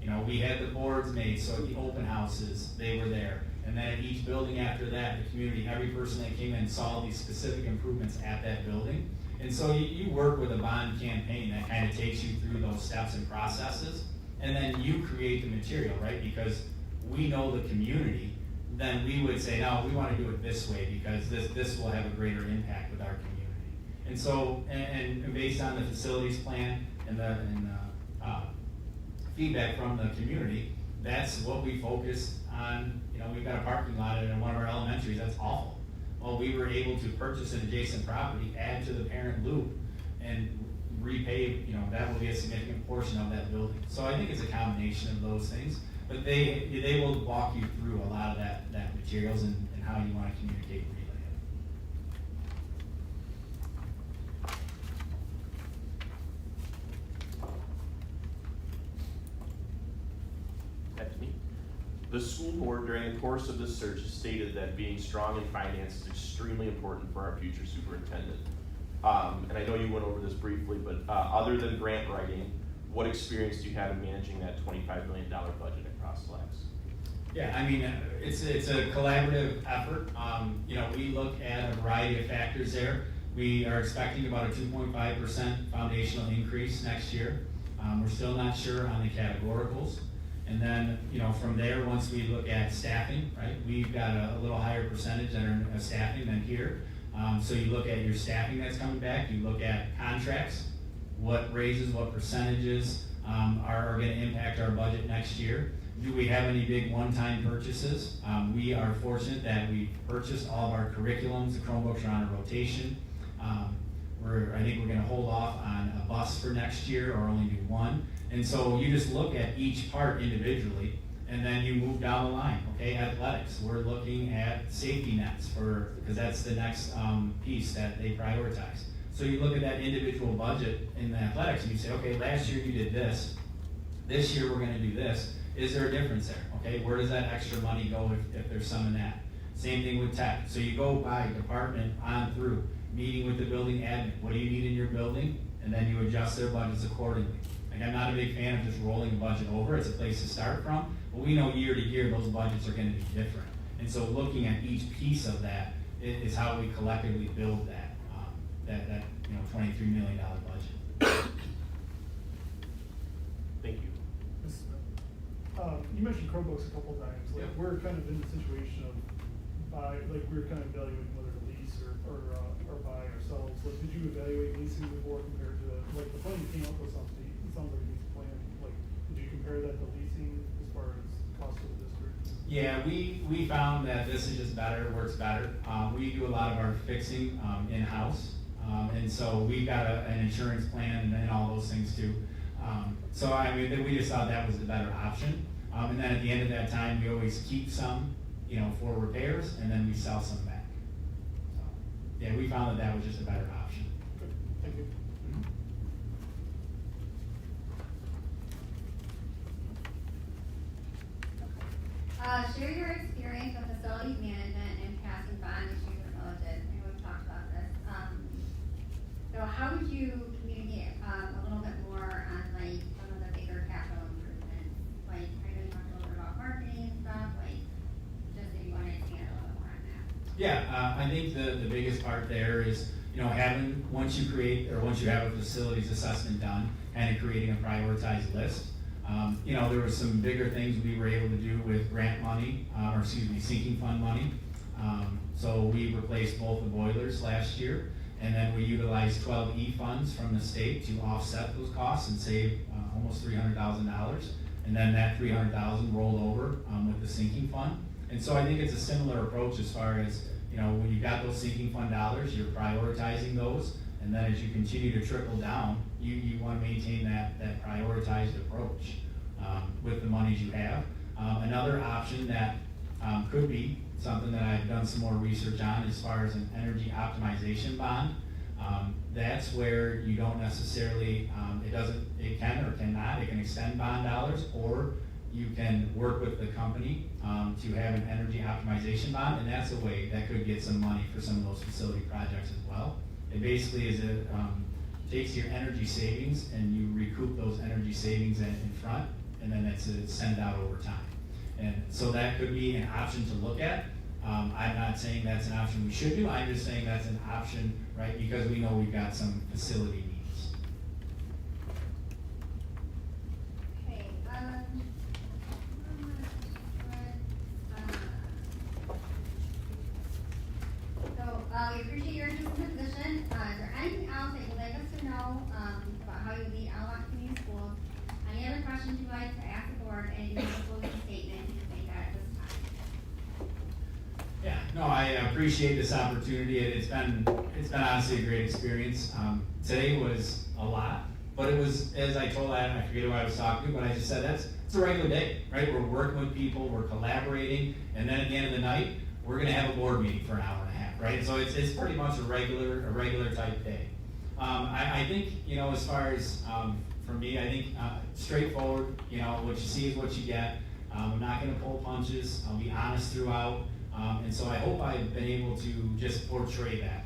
You know, we had the boards made, so the open houses, they were there. And then at each building after that, the community, every person that came in saw these specific improvements at that building. And so you work with a bond campaign that kind of takes you through those steps and processes, and then you create the material, right? Because we know the community, then we would say, no, we want to do it this way because this will have a greater impact with our community. And so, and based on the facilities plan and the feedback from the community, that's what we focused on. You know, we've got a parking lot in one of our elementaries that's awful. Well, we were able to purchase an adjacent property, add to the parent loop, and repay, you know, that will be a significant portion of that building. So I think it's a combination of those things, but they will walk you through a lot of that materials and how you want to communicate and relay it. Back to me. The school board during the course of this search has stated that being strong in finance is extremely important for our future superintendent. And I know you went over this briefly, but other than grant writing, what experience do you have in managing that $25 million budget across SLACs? Yeah, I mean, it's a collaborative effort. We look at a variety of factors there. We are expecting about a 2.5% foundational increase next year. We're still not sure on the categoricals. And then, from there, once we look at staffing, right, we've got a little higher percentage that are staffing than here. So you look at your staffing that's coming back, you look at contracts, what raises, what percentages are going to impact our budget next year. Do we have any big one-time purchases? We are fortunate that we purchased all of our curriculums. The Chromebooks are on a rotation. I think we're going to hold off on a bus for next year or only do one. And so you just look at each part individually, and then you move down the line. Okay, athletics, we're looking at safety nets because that's the next piece that they prioritize. So you look at that individual budget in the athletics, and you say, okay, last year you did this. This year we're going to do this. Is there a difference there? Okay, where does that extra money go if there's some in that? Same thing with tech. So you go by department on through, meeting with the building admin. What do you need in your building? And then you adjust their budgets accordingly. Like, I'm not a big fan of just rolling a budget over. It's a place to start from. But we know year to year those budgets are going to be different. And so looking at each piece of that is how we collectively build that $23 million budget. Thank you. You mentioned Chromebooks a couple of times. Like, we're kind of in the situation of we're kind of evaluating whether to lease or buy ourselves. Like, did you evaluate leasing before compared to the plan you came up with something? It sounds like a lease plan. Like, did you compare that to leasing as far as cost of the district? Yeah, we found that this is just better, works better. We do a lot of our fixing in-house. And so we've got an insurance plan and all those things too. So I mean, we just thought that was the better option. And then at the end of that time, we always keep some, for repairs, and then we sell some back. So, yeah, we found that was just a better option. Good, thank you. Share your experience with facilities management and passing bond issues or villages. I know we've talked about this. So how would you communicate a little bit more on like some of the bigger capital improvements? Like I know you talked a little bit about marketing and stuff. Like just if you want to expand a little bit more on that. Yeah, I think the biggest part there is, having, once you have a facilities assessment done, and creating a prioritized list. There were some bigger things we were able to do with grant money, sinking fund money. So we replaced both the boilers last year, and then we utilized 12E funds from the state to offset those costs and save almost $300,000. And then that $300,000 rolled over with the sinking fund. And so I think it's a similar approach as far as, when you've got those sinking fund dollars, you're prioritizing those. And then as you continue to trickle down, you want to maintain that prioritized approach with the monies you have. Another option that could be something that I've done some more research on as far as an energy optimization bond. That's where you don't necessarily, it can extend bond dollars, or you can work with the company to have an energy optimization bond, and that's a way that could get some money for some of those facility projects as well. It basically is takes your energy savings and you recoup those energy savings in front, and then it's sent out over time. And so that could be an option to look at. I'm not saying that's an option we should do, I'm just saying that's an option, right, because we know we've got some facility needs. Okay, we appreciate your interest in the position. Is there anything else that you'd like us to know about how you lead Almont Community Schools? Any other questions you'd like to ask the board, and your closing statement you can make that at this time? Yeah, no, I appreciate this opportunity. It's been honestly a great experience. Today was a lot, but it was, as I told Adam, I forget who I was talking to, but I just said it's a regular day, right? We're working with people, we're collaborating, and then at the end of the night, we're gonna have a board meeting for an hour and a half, right? So it's pretty much a regular type day. I think, as far as for me, I think straightforward, what you see is what you get. I'm not gonna pull punches, I'll be honest throughout. And so I hope I've been able to just portray that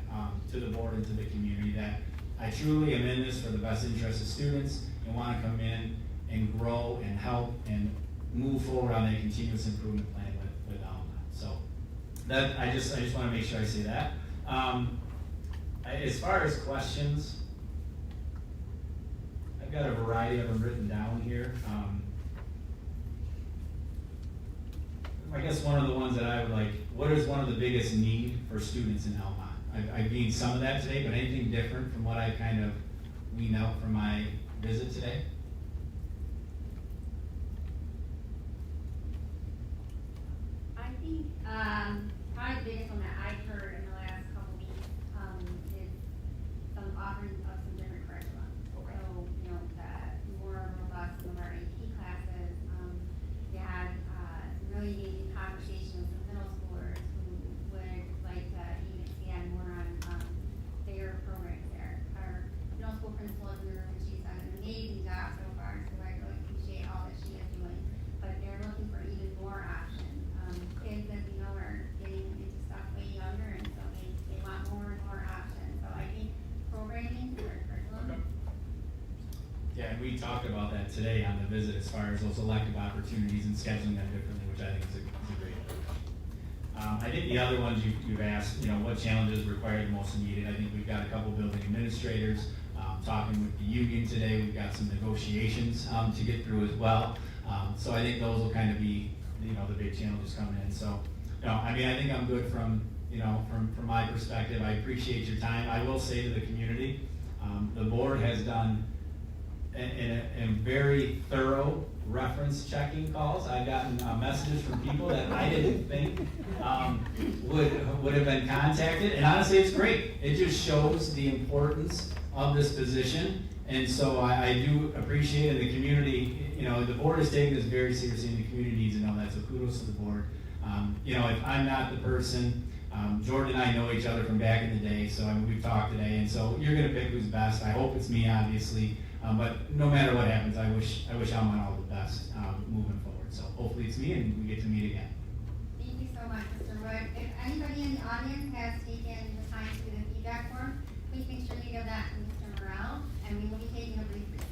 to the board and to the community, that I truly am in this for the best interest of students and want to come in and grow and help and move forward on a continuous improvement plan with Almont. So that I just want to make sure I say that. As far as questions, I've got a variety of them written down here. I guess one of the ones that I would like, what is one of the biggest need for students in Almont? I've gained some of that today, but anything different from what I kind of weaned out from my visit today? I think probably the biggest one that I've heard in the last couple weeks is some offering of some different curriculum. Okay. So, that more robust, some of our AP classes. We had some really amazing conversations with some middle schoolers who would like to even expand more on their programs there. Our middle school principal is in the room, and she's done an amazing job so far, so I really appreciate all that she is doing. But they're looking for even more options. Kids, as you know, are getting into stuff way younger, and so they want more and more options. So I think programming or curriculum. Yeah, and we talked about that today on the visit as far as those elective opportunities and scheduling them differently, which I think is a great approach. I think the other ones you've asked, what challenges require the most needed. I think we've got a couple building administrators talking with the union today. We've got some negotiations to get through as well. So I think those will kind of be, the big challenges coming in. So, I think I'm good from my perspective. I appreciate your time. I will say to the community, the board has done and very thorough reference checking calls. I've gotten messages from people that I didn't think would have been contacted, and honestly, it's great. It just shows the importance of this position, and so I do appreciate it. The community, you know, the board is taking this very seriously, and the community needs to know that. So kudos to the board. You know, if I'm not the person, Jordan and I know each other from back in the day, so I mean, we've talked today, and so you're going to pick who's best. I hope it's me, obviously, but no matter what happens, I wish Almont all the best moving forward. So hopefully it's me, and we get to meet again. Thank you so much, Mr. Wood. If anybody in the audience has taken the time to do the feedback form, please make sure you give that to Mr. Morrell, and we will be taking a brief recess.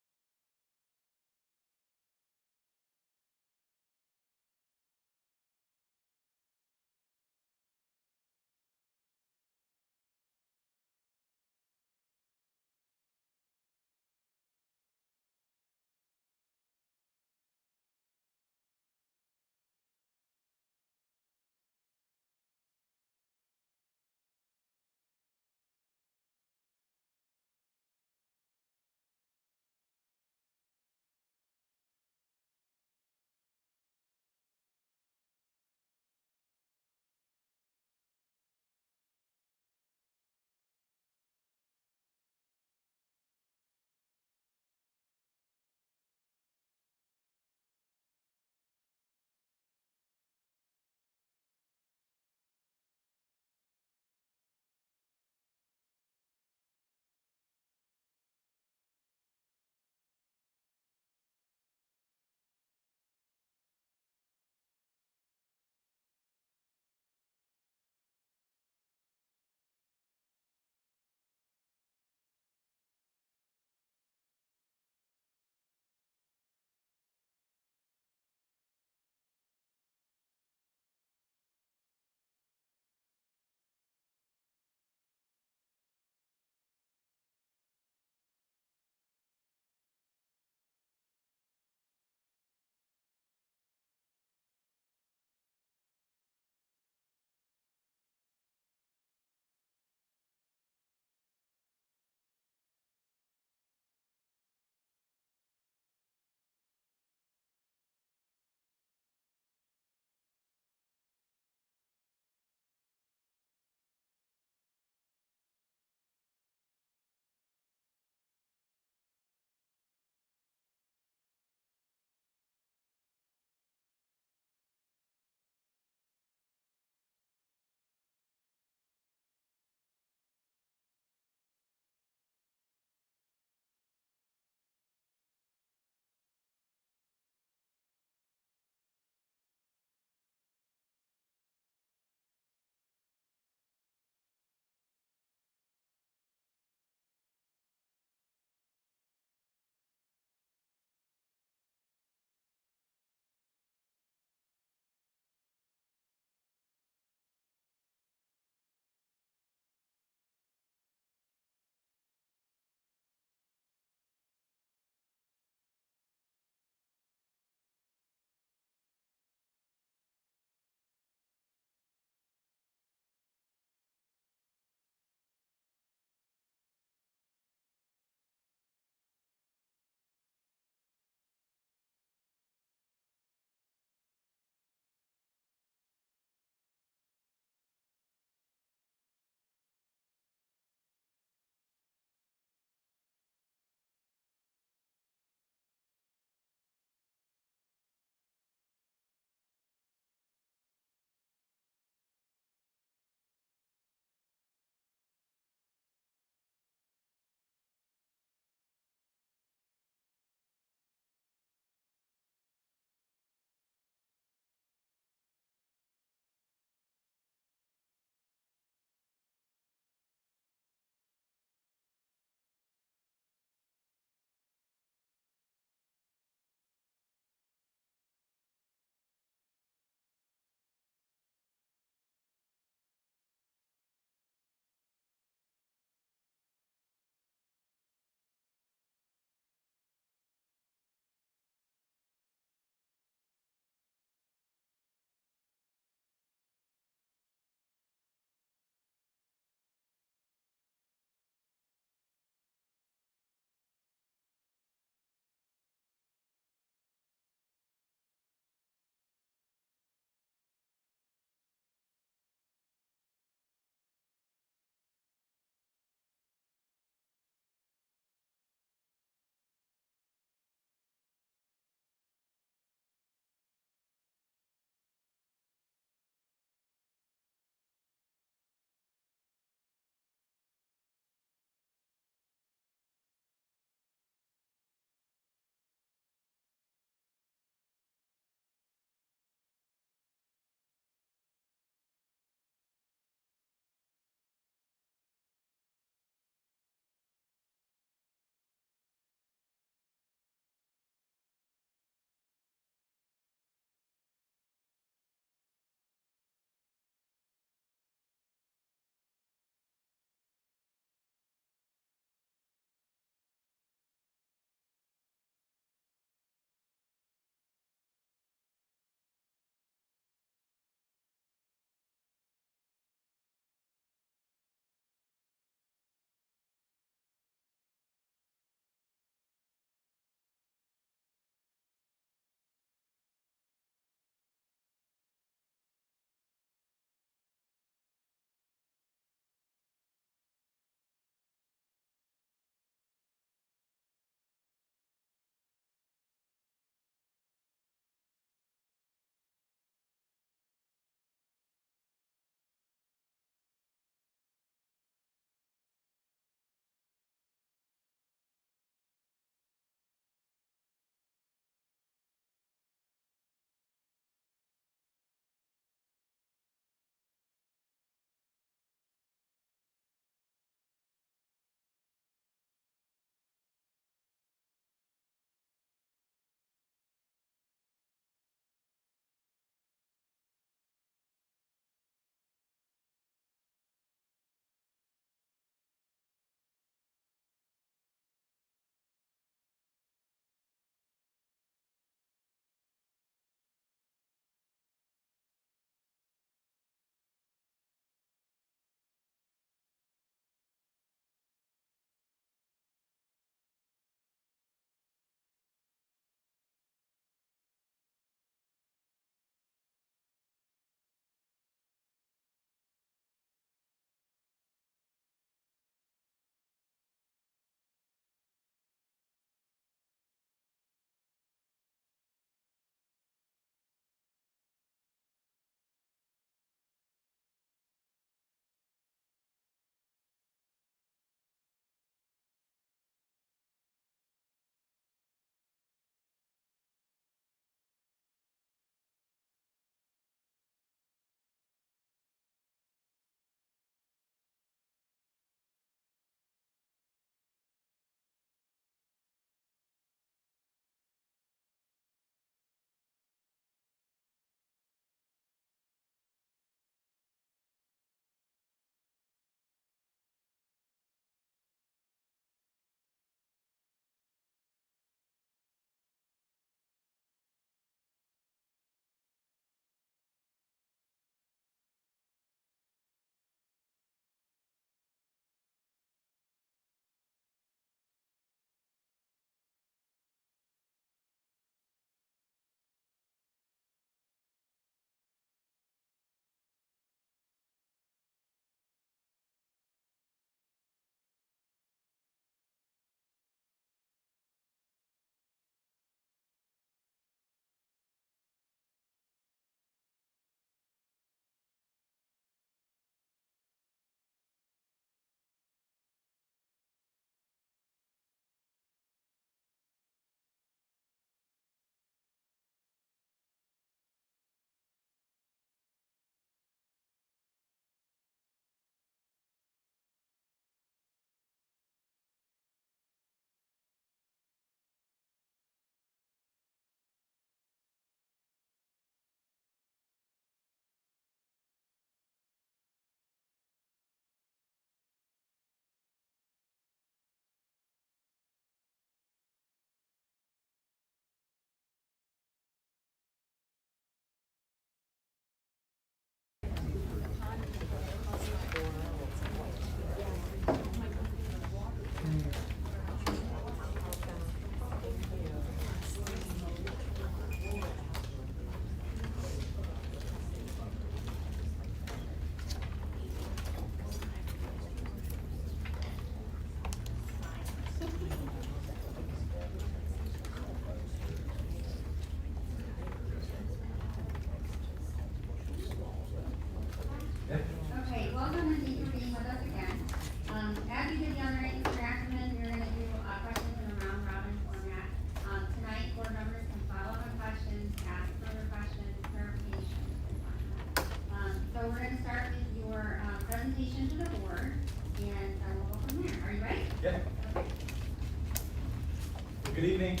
Good evening.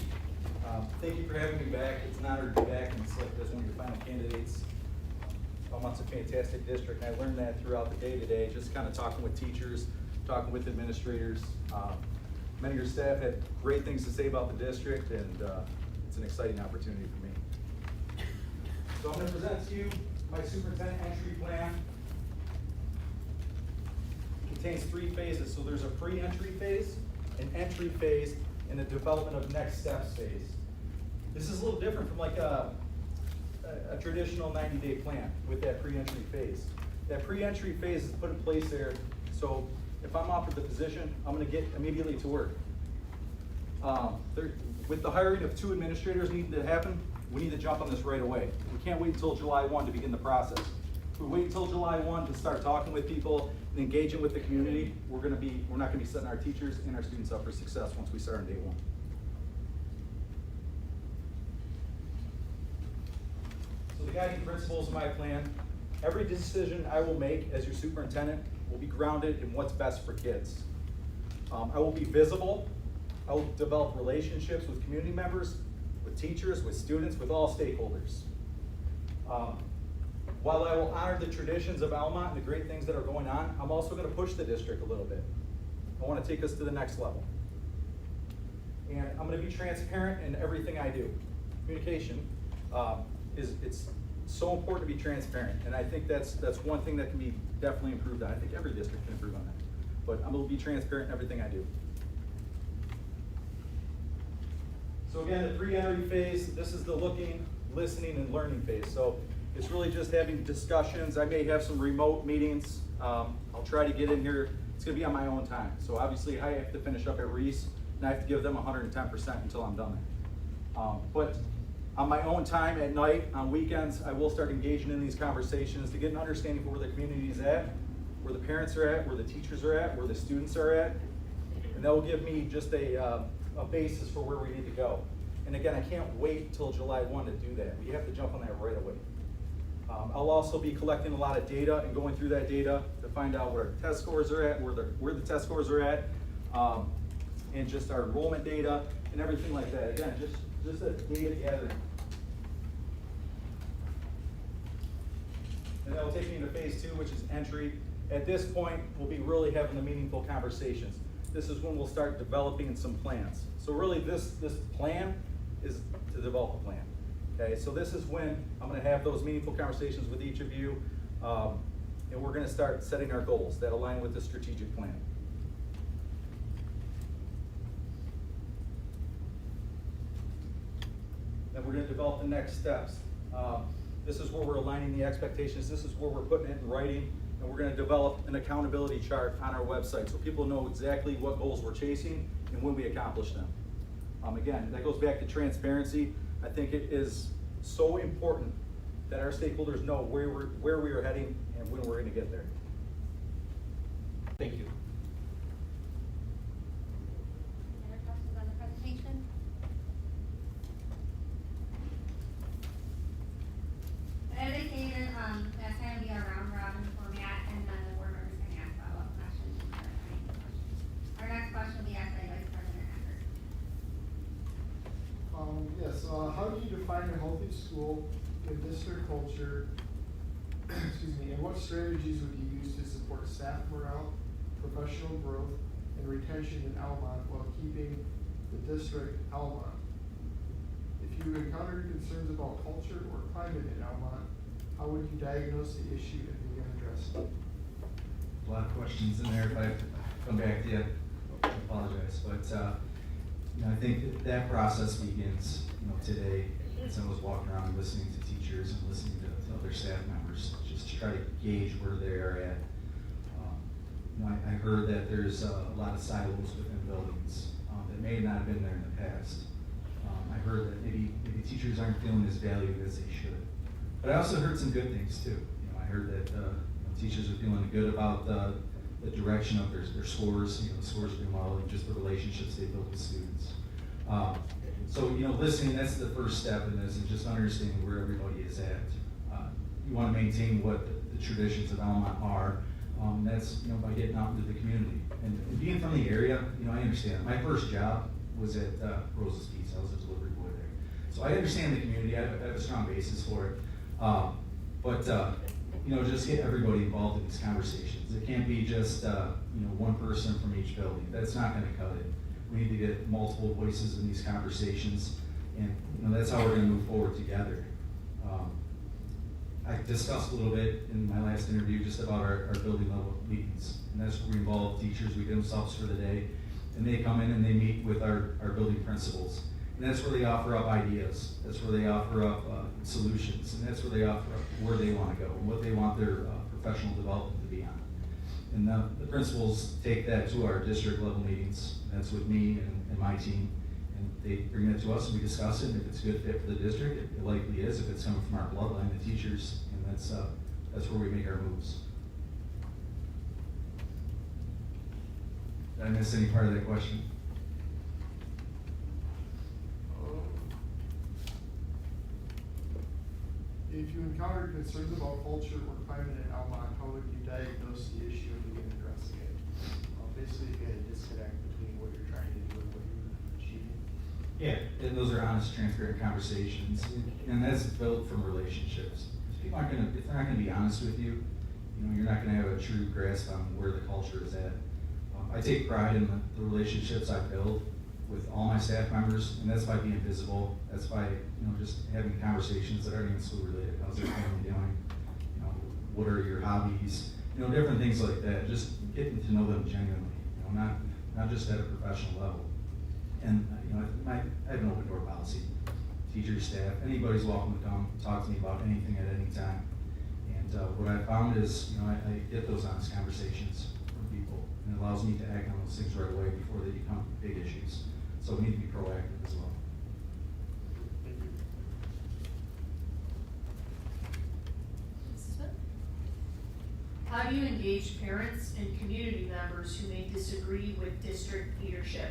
Thank you for having me back. It's an honor to be back and selected as one of your final candidates. Almont's a fantastic district, and I learned that throughout the day today, just kind of talking with teachers, talking with administrators. Many of your staff had great things to say about the district, and it's an exciting opportunity for me. So I'm going to present to you my superintendent entry plan. It contains 3 phases. So there's a pre-entry phase, an entry phase, and a development of next steps phase. This is a little different from like a traditional 90-day plan with that pre-entry phase. That pre-entry phase is put in place there, so if I'm offered the position, I'm gonna get immediately to work. With the hiring of 2 administrators needing to happen, we need to jump on this right away. We can't wait until July 1 to begin the process. If we wait until July 1 to start talking with people and engaging with the community, we're not gonna be setting our teachers and our students up for success once we start on day 1. So the guiding principles of my plan: every decision I will make as your superintendent will be grounded in what's best for kids. I will be visible. I will develop relationships with community members, with teachers, with students, with all stakeholders. While I will honor the traditions of Almont and the great things that are going on, I'm also going to push the district a little bit. I want to take us to the next level. And I'm going to be transparent in everything I do. Communication it's so important to be transparent, and I think that's one thing that can be definitely improved on. I think every district can improve on that. But I'm going to be transparent in everything I do. So again, the pre-entry phase, this is the looking, listening, and learning phase. So it's really just having discussions. I may have some remote meetings. I'll try to get in here. It's gonna be on my own time. So obviously I have to finish up at Reese, and I have to give them 110% until I'm done there. But on my own time at night, on weekends, I will start engaging in these conversations to get an understanding of where the community is at, where the parents are at, where the teachers are at, where the students are at. And that will give me just a basis for where we need to go. And again, I can't wait till July 1 to do that. We have to jump on that right away. I'll also be collecting a lot of data and going through that data to find out where test scores are at, where the test scores are at, and just our enrollment data and everything like that. Again, just a data gathering. And that'll take me into phase 2, which is entry. At this point, we'll be really having the meaningful conversations. This is when we'll start developing some plans. So really this plan is to develop a plan. Okay, so this is when I'm gonna have those meaningful conversations with each of you, and we're gonna start setting our goals that align with the strategic plan. Then we're gonna develop the next steps. This is where we're aligning the expectations. This is where we're putting it in writing, and we're gonna develop an accountability chart on our website so people know exactly what goals we're chasing and when we accomplish them. Again, that goes back to transparency. I think it is so important that our stakeholders know where we are heading and when we're gonna get there. Thank you. Any other questions on the presentation? As I stated, that's going to be a round robin format, and then the board members can ask follow-up questions and clarifying questions. Our next question will be asked by Vice President Eckert. Yes, how do you define a healthy school in district culture, excuse me, and what strategies would you use to support staff morale, professional growth, and retention in Almont while keeping the district Almont? If you encounter concerns about culture or climate in Almont, how would you diagnose the issue and begin addressing it? A lot of questions in there. If I come back to you, I apologize. But I think that process begins, today, as I was walking around listening to teachers and listening to other staff members, just to try to gauge where they are at. I heard that there's a lot of silos within buildings that may not have been there in the past. I heard that maybe teachers aren't feeling as valued as they should. But I also heard some good things too. I heard that teachers are feeling good about the direction of their scores. The scores are doing well, and just the relationships they build with students. So listening, that's the first step in this, and just understanding where everybody is at. You want to maintain what the traditions of Almont are. That's by getting out into the community and being from the area. I understand. My first job was at Rose's Pizza. I was a delivery boy there. So I understand the community. I have a strong basis for it. Just get everybody involved in these conversations. It can't be just one person from each building. That's not going to cut it. We need to get multiple voices in these conversations, and that's how we're going to move forward together. I discussed a little bit in my last interview just about our building level meetings, and that's where we involve teachers. We get them subs for the day, and they come in and they meet with our building principals. And that's where they offer up ideas. That's where they offer up solutions. And that's where they offer up where they want to go and what they want their professional development to be on. And the principals take that to our district level meetings. That's with me and my team. And they bring that to us and we discuss it. And if it's a good fit for the district, it likely is. If it's coming from our bloodline, the teachers, and that's where we make our moves. Did I miss any part of that question? If you encountered concerns about culture or climate in Almont, how would you diagnose the issue and begin addressing it? Basically, if you had a disconnect between what you're trying to do and what you're achieving. Yeah, and those are honest, transparent conversations, and that's built from relationships. If they're not gonna be honest with you, you're not gonna have a true grasp on where the culture is at. I take pride in the relationships I build with all my staff members, and that's by being visible. That's by just having conversations that aren't even school related. How's your family doing? What are your hobbies? Different things like that. Just getting to know them genuinely. Not just at a professional level. And I have an open door policy. Teachers, staff, anybody's welcome to come talk to me about anything at any time. And what I found is I get those honest conversations from people, and it allows me to act on those things right away before they become big issues. So we need to be proactive as well. Thank you. Mrs. Smith? How do you engage parents and community members who may disagree with district leadership?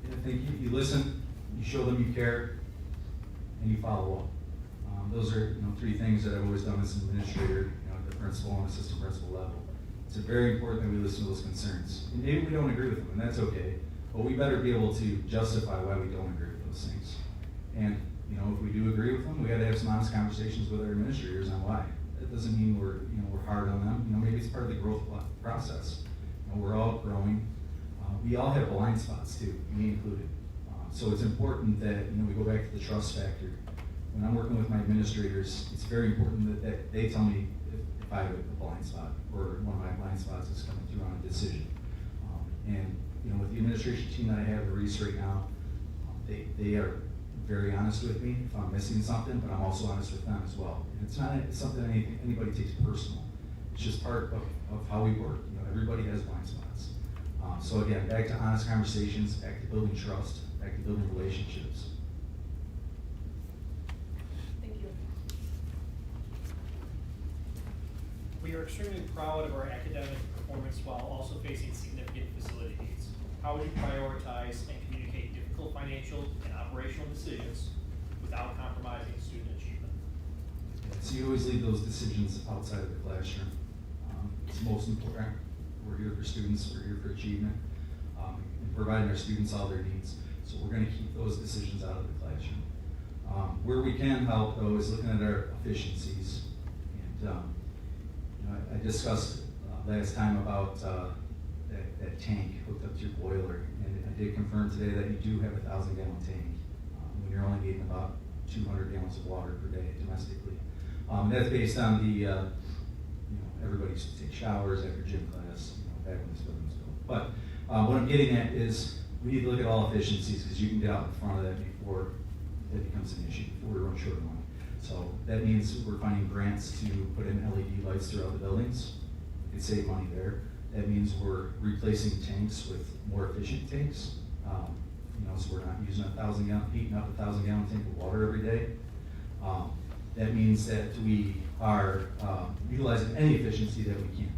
I think you listen, you show them you care, and you follow up. Those are three things that I've always done as an administrator, at the principal and assistant principal level. It's very important that we listen to those concerns. And maybe we don't agree with them, and that's okay. But we better be able to justify why we don't agree with those things. And if we do agree with them, we got to have some honest conversations with our administrators on why. That doesn't mean we're hard on them. Maybe it's part of the growth process. We're all growing. We all have blind spots too, me included. So it's important that we go back to the trust factor. When I'm working with my administrators, it's very important that they tell me if I have a blind spot or one of my blind spots is coming through on a decision. And with the administration team that I have at Reese right now, they are very honest with me if I'm missing something, but I'm also honest with them as well. And it's not something anybody takes personal. It's just part of how we work. Everybody has blind spots. So again, back to honest conversations, back to building trust, back to building relationships. Thank you. We are extremely proud of our academic performance while also facing significant facility needs. How would you prioritize and communicate difficult financial and operational decisions without compromising student achievement? So you always leave those decisions outside of the classroom. It's most important. We're here for students, we're here for achievement, and providing our students all their needs. So we're going to keep those decisions out of the classroom. Where we can help, though, is looking at our efficiencies. And I discussed last time about that tank hooked up to your boiler, and I did confirm today that you do have a 1,000-gallon tank when you're only needing about 200 gallons of water per day domestically. That's based on the everybody used to take showers after gym class, back when this building was built. But what I'm getting at is we need to look at all efficiencies because you can get out in front of that before it becomes an issue, before we run short of money. So that means we're finding grants to put in LED lights throughout the buildings. We can save money there. That means we're replacing tanks with more efficient tanks. So we're not using heating up a 1,000-gallon tank of water every day. That means that we are utilizing any efficiency that we can.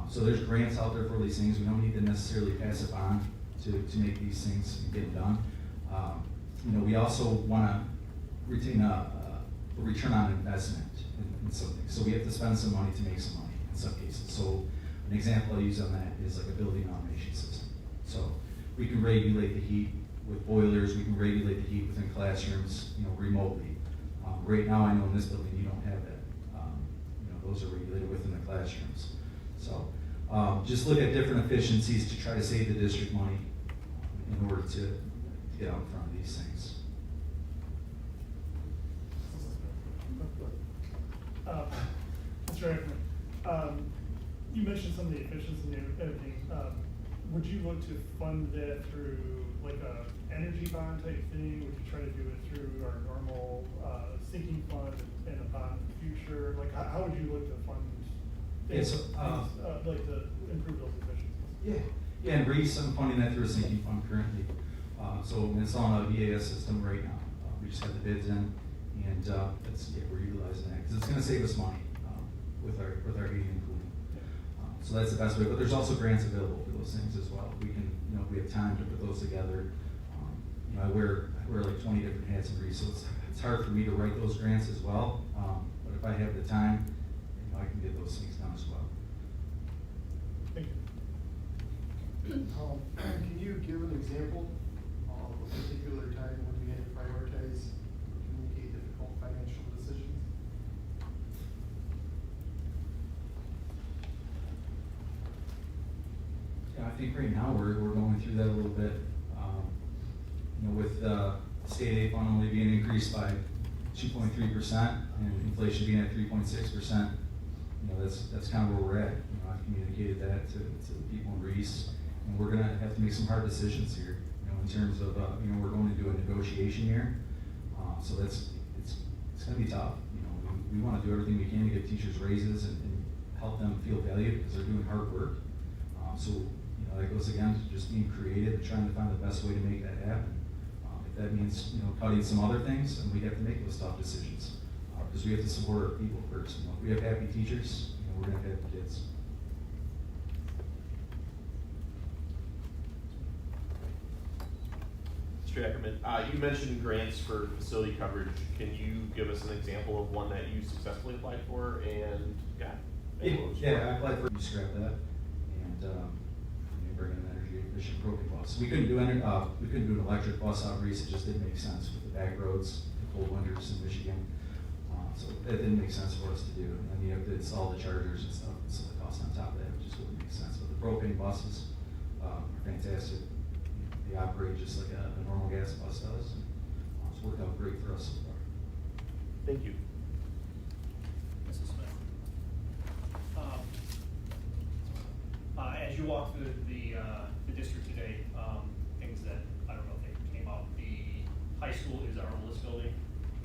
So there's grants out there for these things. We don't need to necessarily pass it on to make these things and get them done. We also want to retain a return on investment in some things. So we have to spend some money to make some money in some cases. So an example I use on that is like a building automation system. So we can regulate the heat with boilers, we can regulate the heat within classrooms, remotely. Right now, I know in this building, you don't have that. Those are regulated within the classrooms. So just look at different efficiencies to try to save the district money in order to get out in front of these things. Mr. Ackerman, you mentioned some of the efficiency and everything. Would you look to fund that through like a energy bond type thing? Would you try to do it through our normal sinking fund and a bond in the future? Like how would you look to fund things, like to improve those efficiencies? Yeah, and Reese, I'm funding that through a sinking fund currently. So it's on a VAS system right now. We just have the bids in, and we're utilizing that because it's going to save us money with our heating and cooling. So that's the best way. But there's also grants available for those things as well. We can, if we have time to put those together. I wear like 20 different hats in Reese, so it's hard for me to write those grants as well. But if I have the time, I can get those things done as well. Thank you. Can you give an example of a particular time when we had to prioritize or communicate difficult financial decisions? Yeah, I think right now we're going through that a little bit. With state aid fund only being increased by 2.3% and inflation being at 3.6%, that's kind of where we're at. I've communicated that to the people in Reese, and we're gonna have to make some hard decisions here. In terms of we're going to do a negotiation year, so it's gonna be tough. We want to do everything we can to give teachers raises and help them feel valued because they're doing hard work. So that goes again to just being creative and trying to find the best way to make that happen. If that means cutting some other things, then we have to make those tough decisions because we have to support our people first. If we have happy teachers, we're gonna have happy kids. Mr. Ackerman, you mentioned grants for facility coverage. Can you give us an example of one that you successfully applied for and got? Yeah, I applied for. You scrap that and bring in an energy efficient propane bus. We couldn't do an electric bus out in Reese. It just didn't make sense with the back roads, the cold winters in Michigan. So that didn't make sense for us to do. And then you have to install the chargers and stuff, so the cost on top of that just wouldn't make sense. But the propane buses are fantastic. They operate just like a normal gas bus does. And it's worked out great for us so far. Thank you. Mrs. Smith. As you walk through the district today, things that, I don't know if they came up, the high school is our oldest building,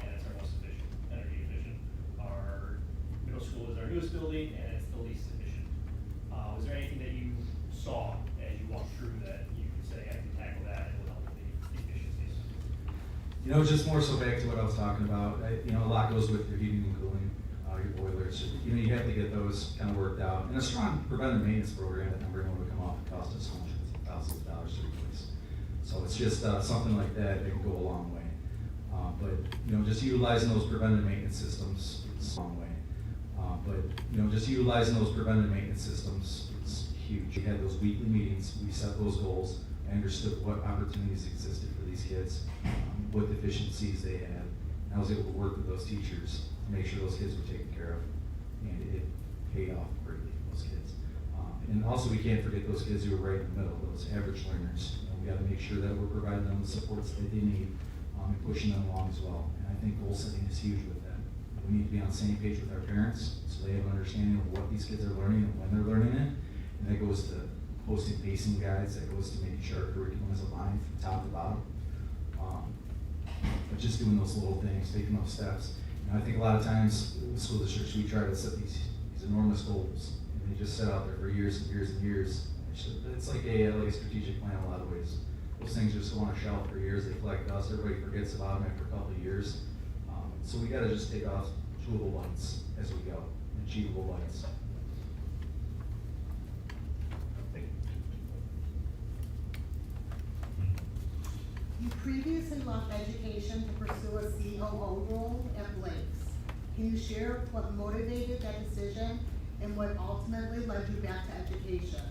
and it's our most efficient, energy efficient. Our middle school is our newest building, and it's the least efficient. Was there anything that you saw as you walked through that you could say, I can tackle that and will help with the efficiencies? Just more so back to what I was talking about. A lot goes with your heating and cooling, your boilers. You have to get those kind of worked out. And a strong preventive maintenance program that never going to come off and cost us hundreds of thousands of dollars to replace. So it's just something like that can go a long way. But just utilizing those preventive maintenance systems, it's a long way. But just utilizing those preventive maintenance systems, it's huge. We had those weekly meetings. We set those goals. I understood what opportunities existed for these kids, what deficiencies they had. And I was able to work with those teachers to make sure those kids were taken care of. And it paid off greatly for those kids. And also we can't forget those kids who are right in the middle, those average learners. We got to make sure that we're providing them the supports that they need and pushing them along as well. And I think goal setting is huge with that. We need to be on the same page with our parents so they have an understanding of what these kids are learning and when they're learning it. And that goes to posting pacing guides, that goes to making sure our curriculum is aligned from top to bottom. But just doing those little things, taking those steps. I think a lot of times in school districts we try to set these enormous goals, and they just set out there for years and years and years. It's like a strategic plan in a lot of ways. Those things just go on a shelf for years. They collect dust. Everybody forgets about them after a couple of years. So we got to just take off chewable bites as we go, achievable bites. You previously left education to pursue a COO role at Blake's. Can you share what motivated that decision and what ultimately led you back to education?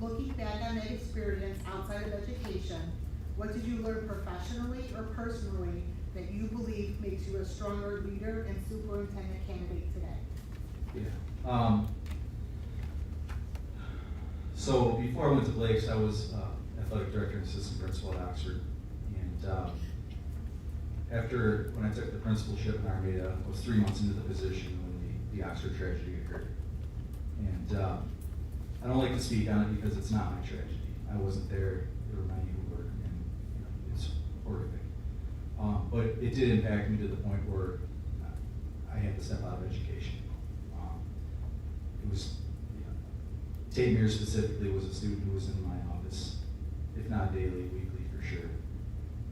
Looking back on that experience outside of education, what did you learn professionally or personally that you believe makes you a stronger leader and superintendent candidate today? Yeah. So before I went to Blake's, I was athletic director and assistant principal at Oxford. And when I took the principalship in Armada, I was 3 months into the position when the Oxford tragedy occurred. And I don't like to speak on it because it's not my tragedy. I wasn't there. There were many who were, and it's horrific. But it did impact me to the point where I had to step out of education. It was, Tate Mears specifically was a student who was in my office, if not daily, weekly for sure.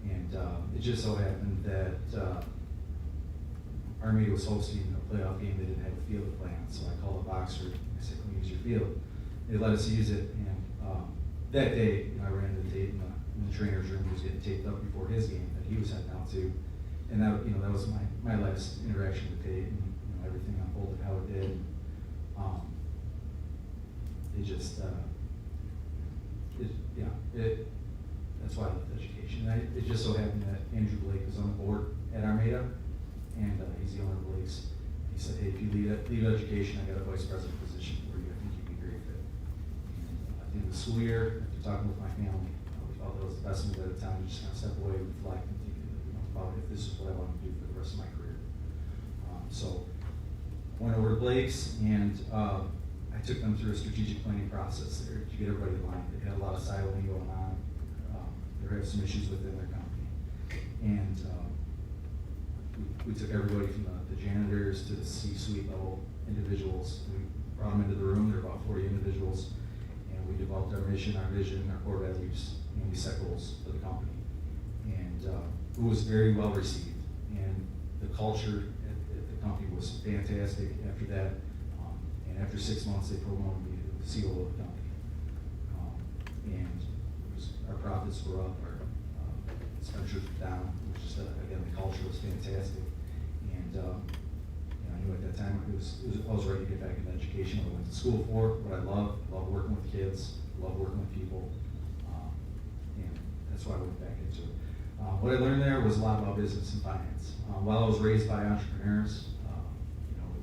And it just so happened that Armada was hosting a playoff game. They didn't have a field to play on, so I called up Oxford. I said, "Can we use your field?" They let us use it, and that day, I ran into Tate in the trainer's room. He was getting taped up before his game that he was heading out to, and that was my last interaction with Tate, and everything unfolded how it did. That's why I left education. It just so happened that Andrew Blake was on the board at Armada, and he's the owner of Blake's. He said, "Hey, if you leave education, I got a vice president position for you. I think you'd be a great fit." And at the end of the school year, after talking with my family, we felt that was the best move at the time to just kind of step away and reflect and think about if this is what I want to do for the rest of my career. So I went over to Blake's, and I took them through a strategic planning process there to get everybody aligned. They had a lot of siloing going on. They had some issues within their company. And we took everybody from the janitors to the C-suite level individuals. We brought them into the room. There were about 40 individuals. And we developed our mission, our vision, our core values, and we set goals for the company. And it was very well received. And the culture at the company was fantastic after that. And after 6 months, they promoted me to the CEO of the company. And our profits were up, our expenditures were down. It was just, again, the culture was fantastic. And I knew at that time I was ready to get back into education. What I went to school for, what I love working with kids, love working with people. And that's why I went back into it. What I learned there was a lot about business and finance. While I was raised by entrepreneurs,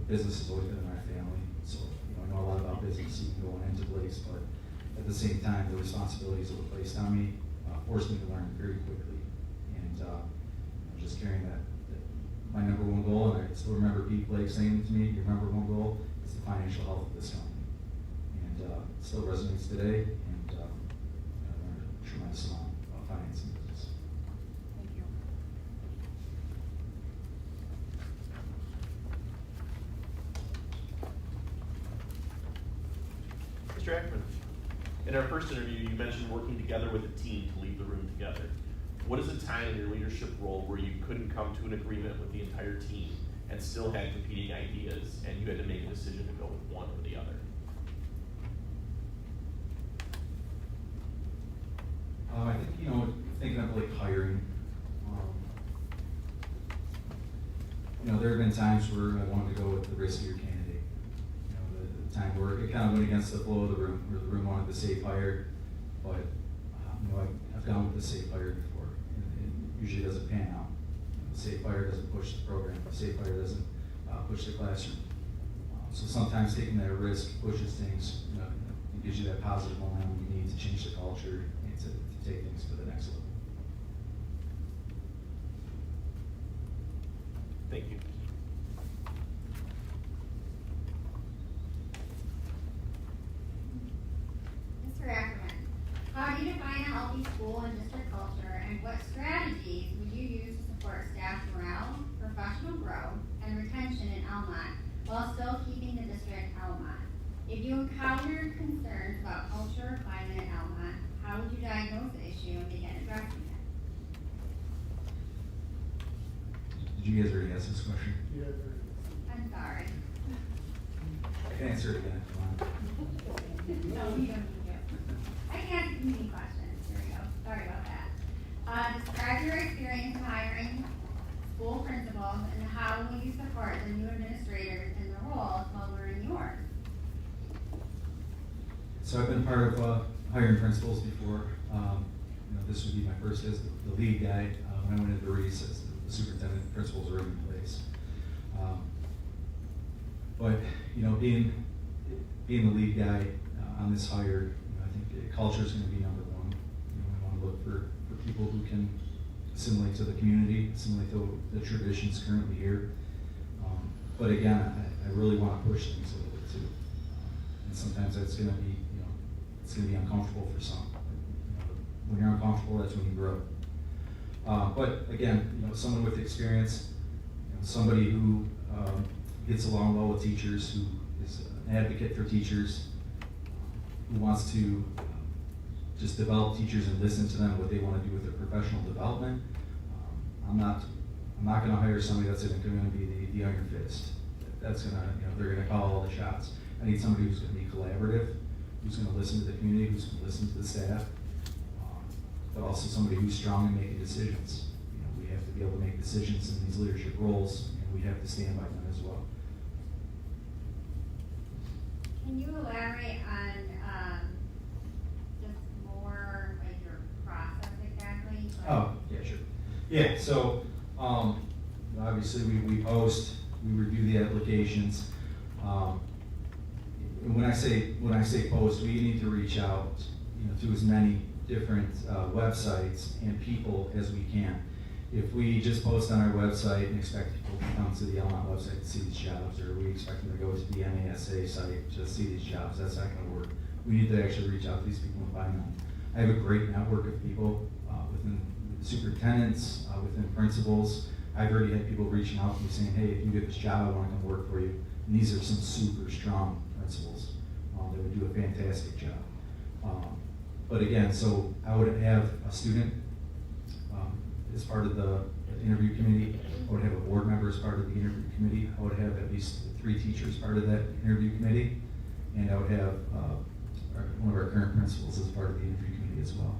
business has always been in my family. So I know a lot about business even going into Blake's, but at the same time, the responsibilities that were placed on me forced me to learn very quickly. And just carrying that my number one goal, and I still remember Pete Blake saying to me, "Your number one goal is the financial health of this company." And it still resonates today, and I learned a tremendous amount about finance and business. Thank you. Mr. Ackman, in our first interview, you mentioned working together with a team to leave the room together. What is a time in your leadership role where you couldn't come to an agreement with the entire team and still had competing ideas, and you had to make a decision to go with one or the other? I think, thinking of like hiring, there have been times where I wanted to go with the riskier candidate. The time where it kind of went against the flow of the room, where the room wanted the safe hire, but I've gone with the safe hire before, and it usually doesn't pan out. The safe hire doesn't push the program. The safe hire doesn't push the classroom. So sometimes taking that risk pushes things, it gives you that positive momentum you need to change the culture and to take things to the next level. Thank you. Mr. Ackerman, how do you define a healthy school and district culture, and what strategies would you use to support staff morale, professional growth, and retention in Almont while still keeping the district Almont? If you encountered concerns about culture or climate in Almont, how would you diagnose the issue and begin addressing it? Did you guys already ask this question? Yeah, I'm sorry. I can answer it again if you want. No, you don't need to. I can ask many questions. Here we go. Sorry about that. Describe your experience in hiring school principals, and how will you support the new administrators in their roles while learning yours? So I've been part of hiring principals before. This would be my first as the lead guy. When I went into Reese, as the superintendent, principals were in place. But being the lead guy on this hire, I think culture is going to be number one. We want to look for people who can assimilate to the community, assimilate to the traditions currently here. But again, I really want to push things a little bit too. And sometimes that's going to be, it's going to be uncomfortable for some. When you're uncomfortable, that's when you grow. But again, someone with experience, somebody who gets along well with teachers, who is an advocate for teachers, who wants to just develop teachers and listen to them, what they want to do with their professional development. I'm not going to hire somebody that's going to be the iron fist. That's going to, they're going to call all the shots. I need somebody who's going to be collaborative, who's going to listen to the community, who's going to listen to the staff, but also somebody who's strong in making decisions. We have to be able to make decisions in these leadership roles, and we have to stand by them as well. Can you elaborate on just more like your process exactly? Oh, yeah, sure. Yeah, so obviously we post, we review the applications. And when I say post, we need to reach out, to as many different websites and people as we can. If we just post on our website and expect people to come to the Almont website to see these jobs, or we expect them to go to the MASA site to see these jobs, that's not going to work. We need to actually reach out to these people and find them. I have a great network of people within superintendents, within principals. I've already had people reaching out to me saying, hey, if you get this job, I want to come work for you. And these are some super strong principals that would do a fantastic job. But again, so I would have a student as part of the interview committee. I would have a board member as part of the interview committee. I would have at least 3 teachers part of that interview committee. And I would have one of our current principals as part of the interview committee as well.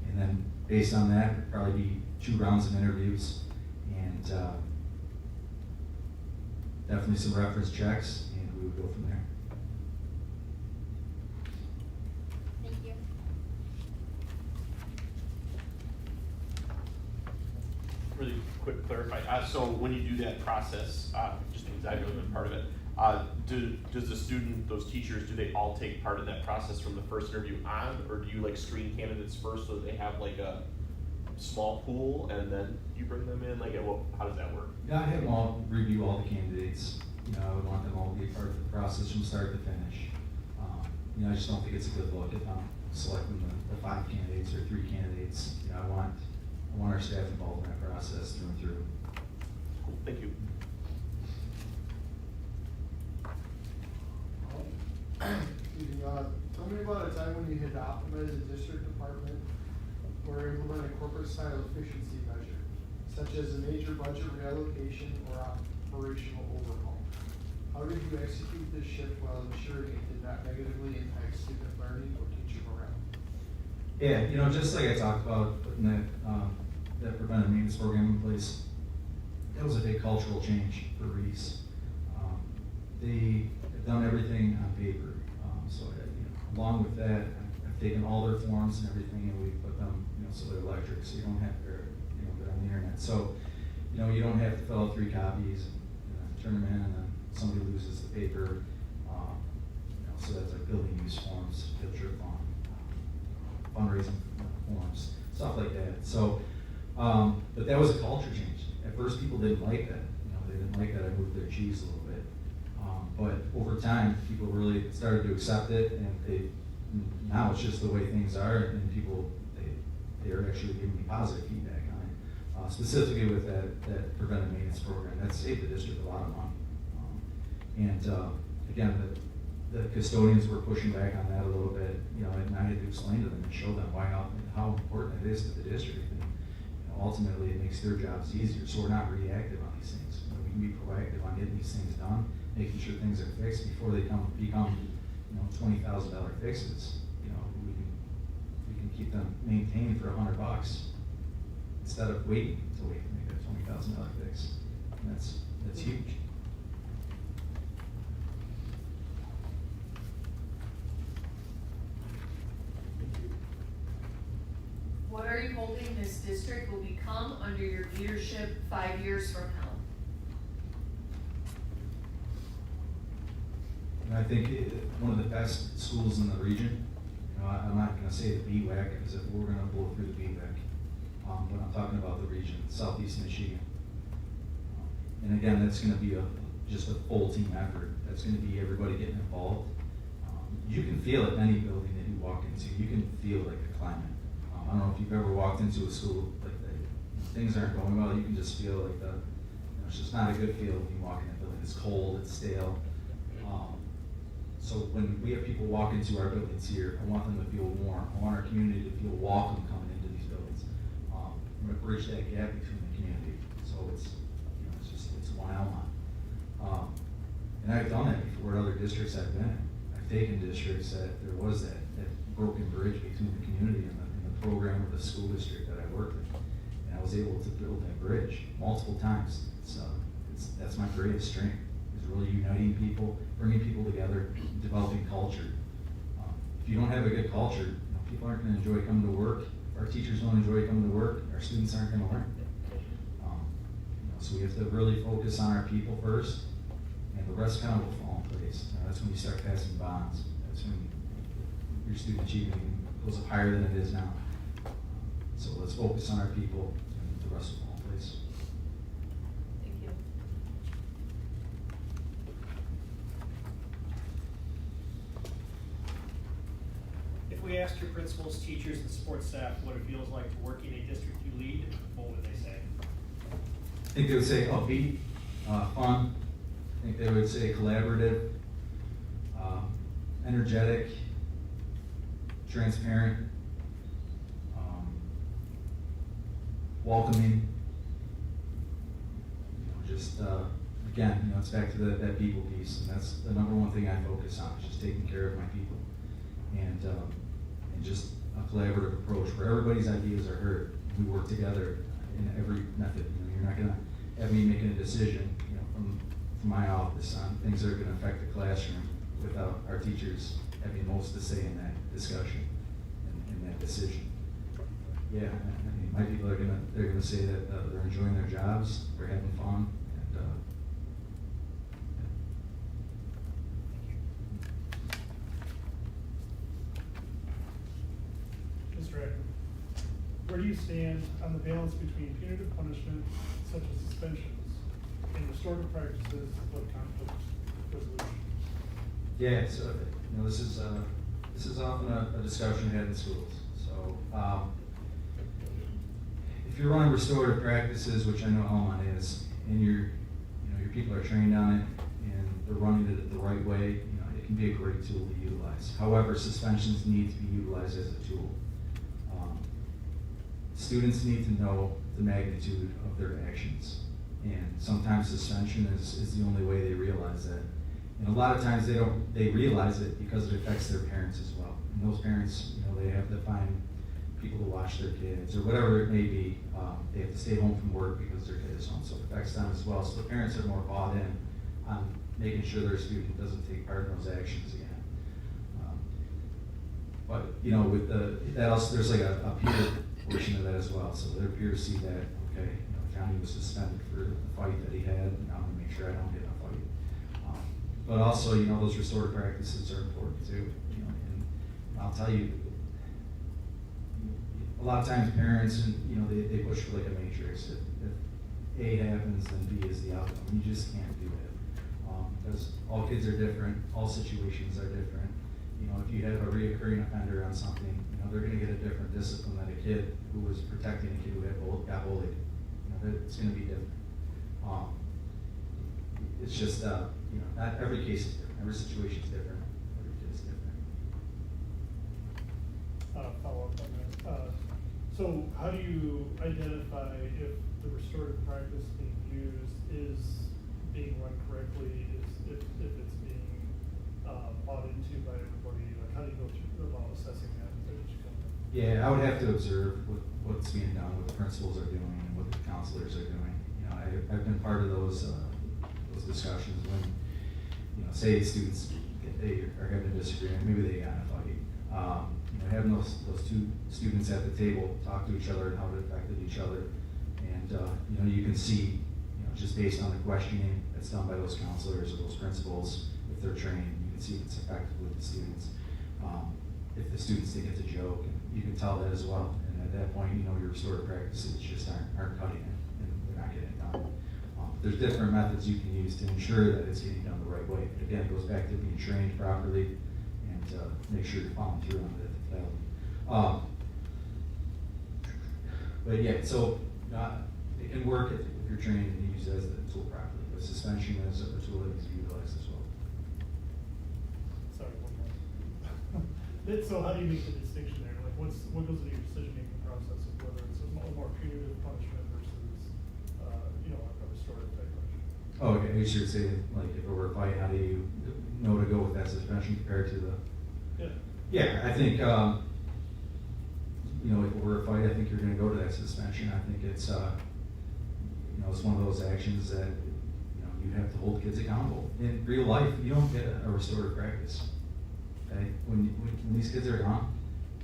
And then based on that, it'd probably be 2 rounds of interviews, and definitely some reference checks, and we would go from there. Thank you. Really quick clarify. So when you do that process, just because I've really been part of it, does the student, those teachers, do they all take part of that process from the first interview on, or do you like screen candidates first so they have like a small pool and then you bring them in? Like, how does that work? Yeah, I have them all review all the candidates. I would want them all to be part of the process from start to finish. I just don't think it's a good look if I'm selecting the 5 candidates or 3 candidates. I want our staff involved in that process through and through. Cool. Thank you. Tell me about a time when you had to optimize a district department or implement a corporate style efficiency measure, such as a major budget reallocation or operational overhaul. How did you execute this shift while ensuring it did not negatively impact student learning or teacher morale? Yeah, just like I talked about putting that preventive maintenance program in place, that was a big cultural change for Reese. They have done everything on paper. So along with that, I've taken all their forms and everything, and we put them, so they're electric, so you don't have to, they're on the internet. So, you don't have to fill out 3 copies and turn them in, and then somebody loses the paper. So that's like building use forms, field trip fundraising forms, stuff like that. So, but that was a culture change. At first, people didn't like that. They didn't like that I moved their cheese a little bit. But over time, people really started to accept it, and now it's just the way things are, and people, they are actually giving me positive feedback on it. Specifically with that preventive maintenance program, that saved the district a lot of money. Again, the custodians were pushing back on that a little bit, and I had to explain to them and show them how important it is to the district. And ultimately, it makes their jobs easier, so we're not reactive on these things. We can be proactive on getting these things done, making sure things are fixed before they become $20,000 fixes. We can keep them maintained for $100 instead of waiting until we can make a $20,000 fix. And that's huge. in this district will become under your leadership 5 years from now? And I think one of the best schools in the region, you know, I'm not gonna say the BWAC, because if we're gonna blow through the BWAC, but I'm talking about the region, Southeast Michigan. And again, that's gonna be just a full team effort. That's gonna be everybody getting involved. You can feel it in any building that you walk into. You can feel like the climate. I don't know if you've ever walked into a school like that. Things aren't going well. You can just feel like it's just not a good feel when you walk in a building. It's cold, it's stale. So when we have people walk into our buildings here, I want them to feel warm. I want our community to feel welcome coming into these buildings. I'm gonna bridge that gap between the community. So it's one Almont. And I've done that before at other districts I've been in. I've taken districts that there was that broken bridge between the community and the program or the school district that I worked in. And I was able to build that bridge multiple times. That's my greatest strength, is really uniting people, bringing people together, developing culture. If you don't have a good culture, people aren't gonna enjoy coming to work. If our teachers don't enjoy coming to work, our students aren't gonna learn. So we have to really focus on our people first, and the rest kind of will fall in place. That's when you start passing bonds. That's when your student achievement goes up higher than it is now. So let's focus on our people, and the rest will fall in place. Thank you. If we asked your principals, teachers, and support staff what it feels like to work in a district you lead, what would they say? I think they would say upbeat, fun. I think they would say collaborative, energetic, transparent, welcoming. Again, it's back to that people piece, and that's the number one thing I focus on, is just taking care of my people, and just a collaborative approach where everybody's ideas are heard. We work together in every method. You're not gonna have me making a decision, from my office on things that are gonna affect the classroom without our teachers having most to say in that discussion and that decision. Yeah, my people they're gonna say that they're enjoying their jobs, they're having fun, and Mr. Acker, where do you stand on the balance between punitive punishment, such as suspensions, and restorative practices of conflict resolution? Yeah, so this is often a discussion had in schools. So if you're running restorative practices, which I know Almont is, and your people are trained on it and they're running it the right way, it can be a great tool to utilize. However, suspensions need to be utilized as a tool. Students need to know the magnitude of their actions, and sometimes suspension is the only way they realize that. And a lot of times they realize it because it affects their parents as well. And those parents, they have to find people to watch their kids or whatever it may be. They have to stay home from work because their kid is home, so it affects them as well. So the parents are more bought in on making sure their student doesn't take part in those actions again. But with that also, there's like a peer portion of that as well. So their peers see that, okay, Johnny was suspended for the fight that he had, and I'm gonna make sure I don't get in a fight. But also, those restorative practices are important too. And I'll tell you, a lot of times parents, they push for like a matrix. If A happens, then B is the outcome. You just can't do it because all kids are different, all situations are different. If you have a reoccurring offender on something, they're going to get a different discipline than a kid who was protecting a kid who got bullied. It's going to be different. It's just not every case is different. Every situation is different. Every kid is different. Follow up on that. So how do you identify if the restorative practice being used is being run correctly, if it's being bought into by everybody? Like, how do you go through about assessing that? Yeah, I would have to observe what's being done, what the principals are doing, and what the counselors are doing. I've been part of those discussions when, say students they are having a disagreement, maybe they got in a fight. having those two students at the table talk to each other and how it affected each other. And, you can see, just based on the questioning that's done by those counselors or those principals, if they're trained, you can see if it's effective with the students. If the students think it's a joke, you can tell that as well. And at that point, your restorative practices just aren't cutting it, and they're not getting it done. There's different methods you can use to ensure that it's getting done the right way. But again, it goes back to being trained properly and make sure you're following through on it at the faculty. But yeah, so it can work if you're trained and use it as a tool properly. But suspension is a tool that needs to be utilized as well. Sorry, one more. So how do you make the distinction there? Like what goes into your decision-making process of whether it's a more punitive punishment versus, a restorative type punishment? Oh, okay, you should say, like, if it were a fight, how do you know to go with that suspension compared to the? Yeah. Yeah, I think, if it were a fight, I think you're gonna go to that suspension. I think it's, it's one of those actions that, you have to hold kids accountable. In real life, you don't get a restorative practice. Okay, when these kids are gone,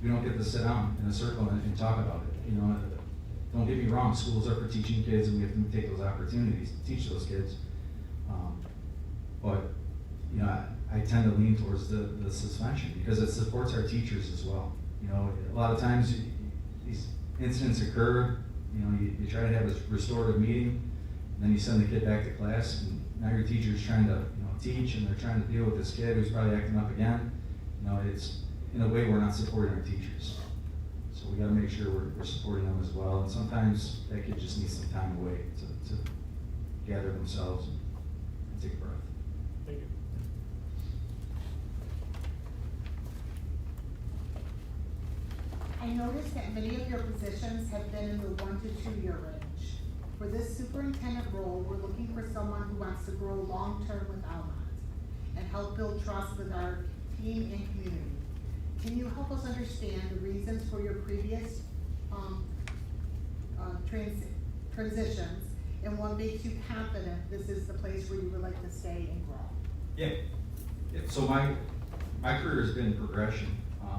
we don't get to sit down in a circle and talk about it. Don't get me wrong, schools are for teaching kids, and we have to take those opportunities to teach those kids. But I tend to lean towards the suspension because it supports our teachers as well. A lot of times these incidents occur. You try to have a restorative meeting, and then you send the kid back to class, and now your teacher's trying to teach, and they're trying to deal with this kid who's probably acting up again. It's in a way we're not supporting our teachers. So we got to make sure we're supporting them as well. And sometimes that kid just needs some time away to gather themselves and take a breath. Thank you. I noticed that many of your positions have been in the 1 to 2 year range. For this superintendent role, we're looking for someone who wants to grow long-term with Almont and help build trust with our team and community. Can you help us understand the reasons for your previous transitions and what makes you confident this is the place where you would like to stay and grow? Yeah. So my career has been progression.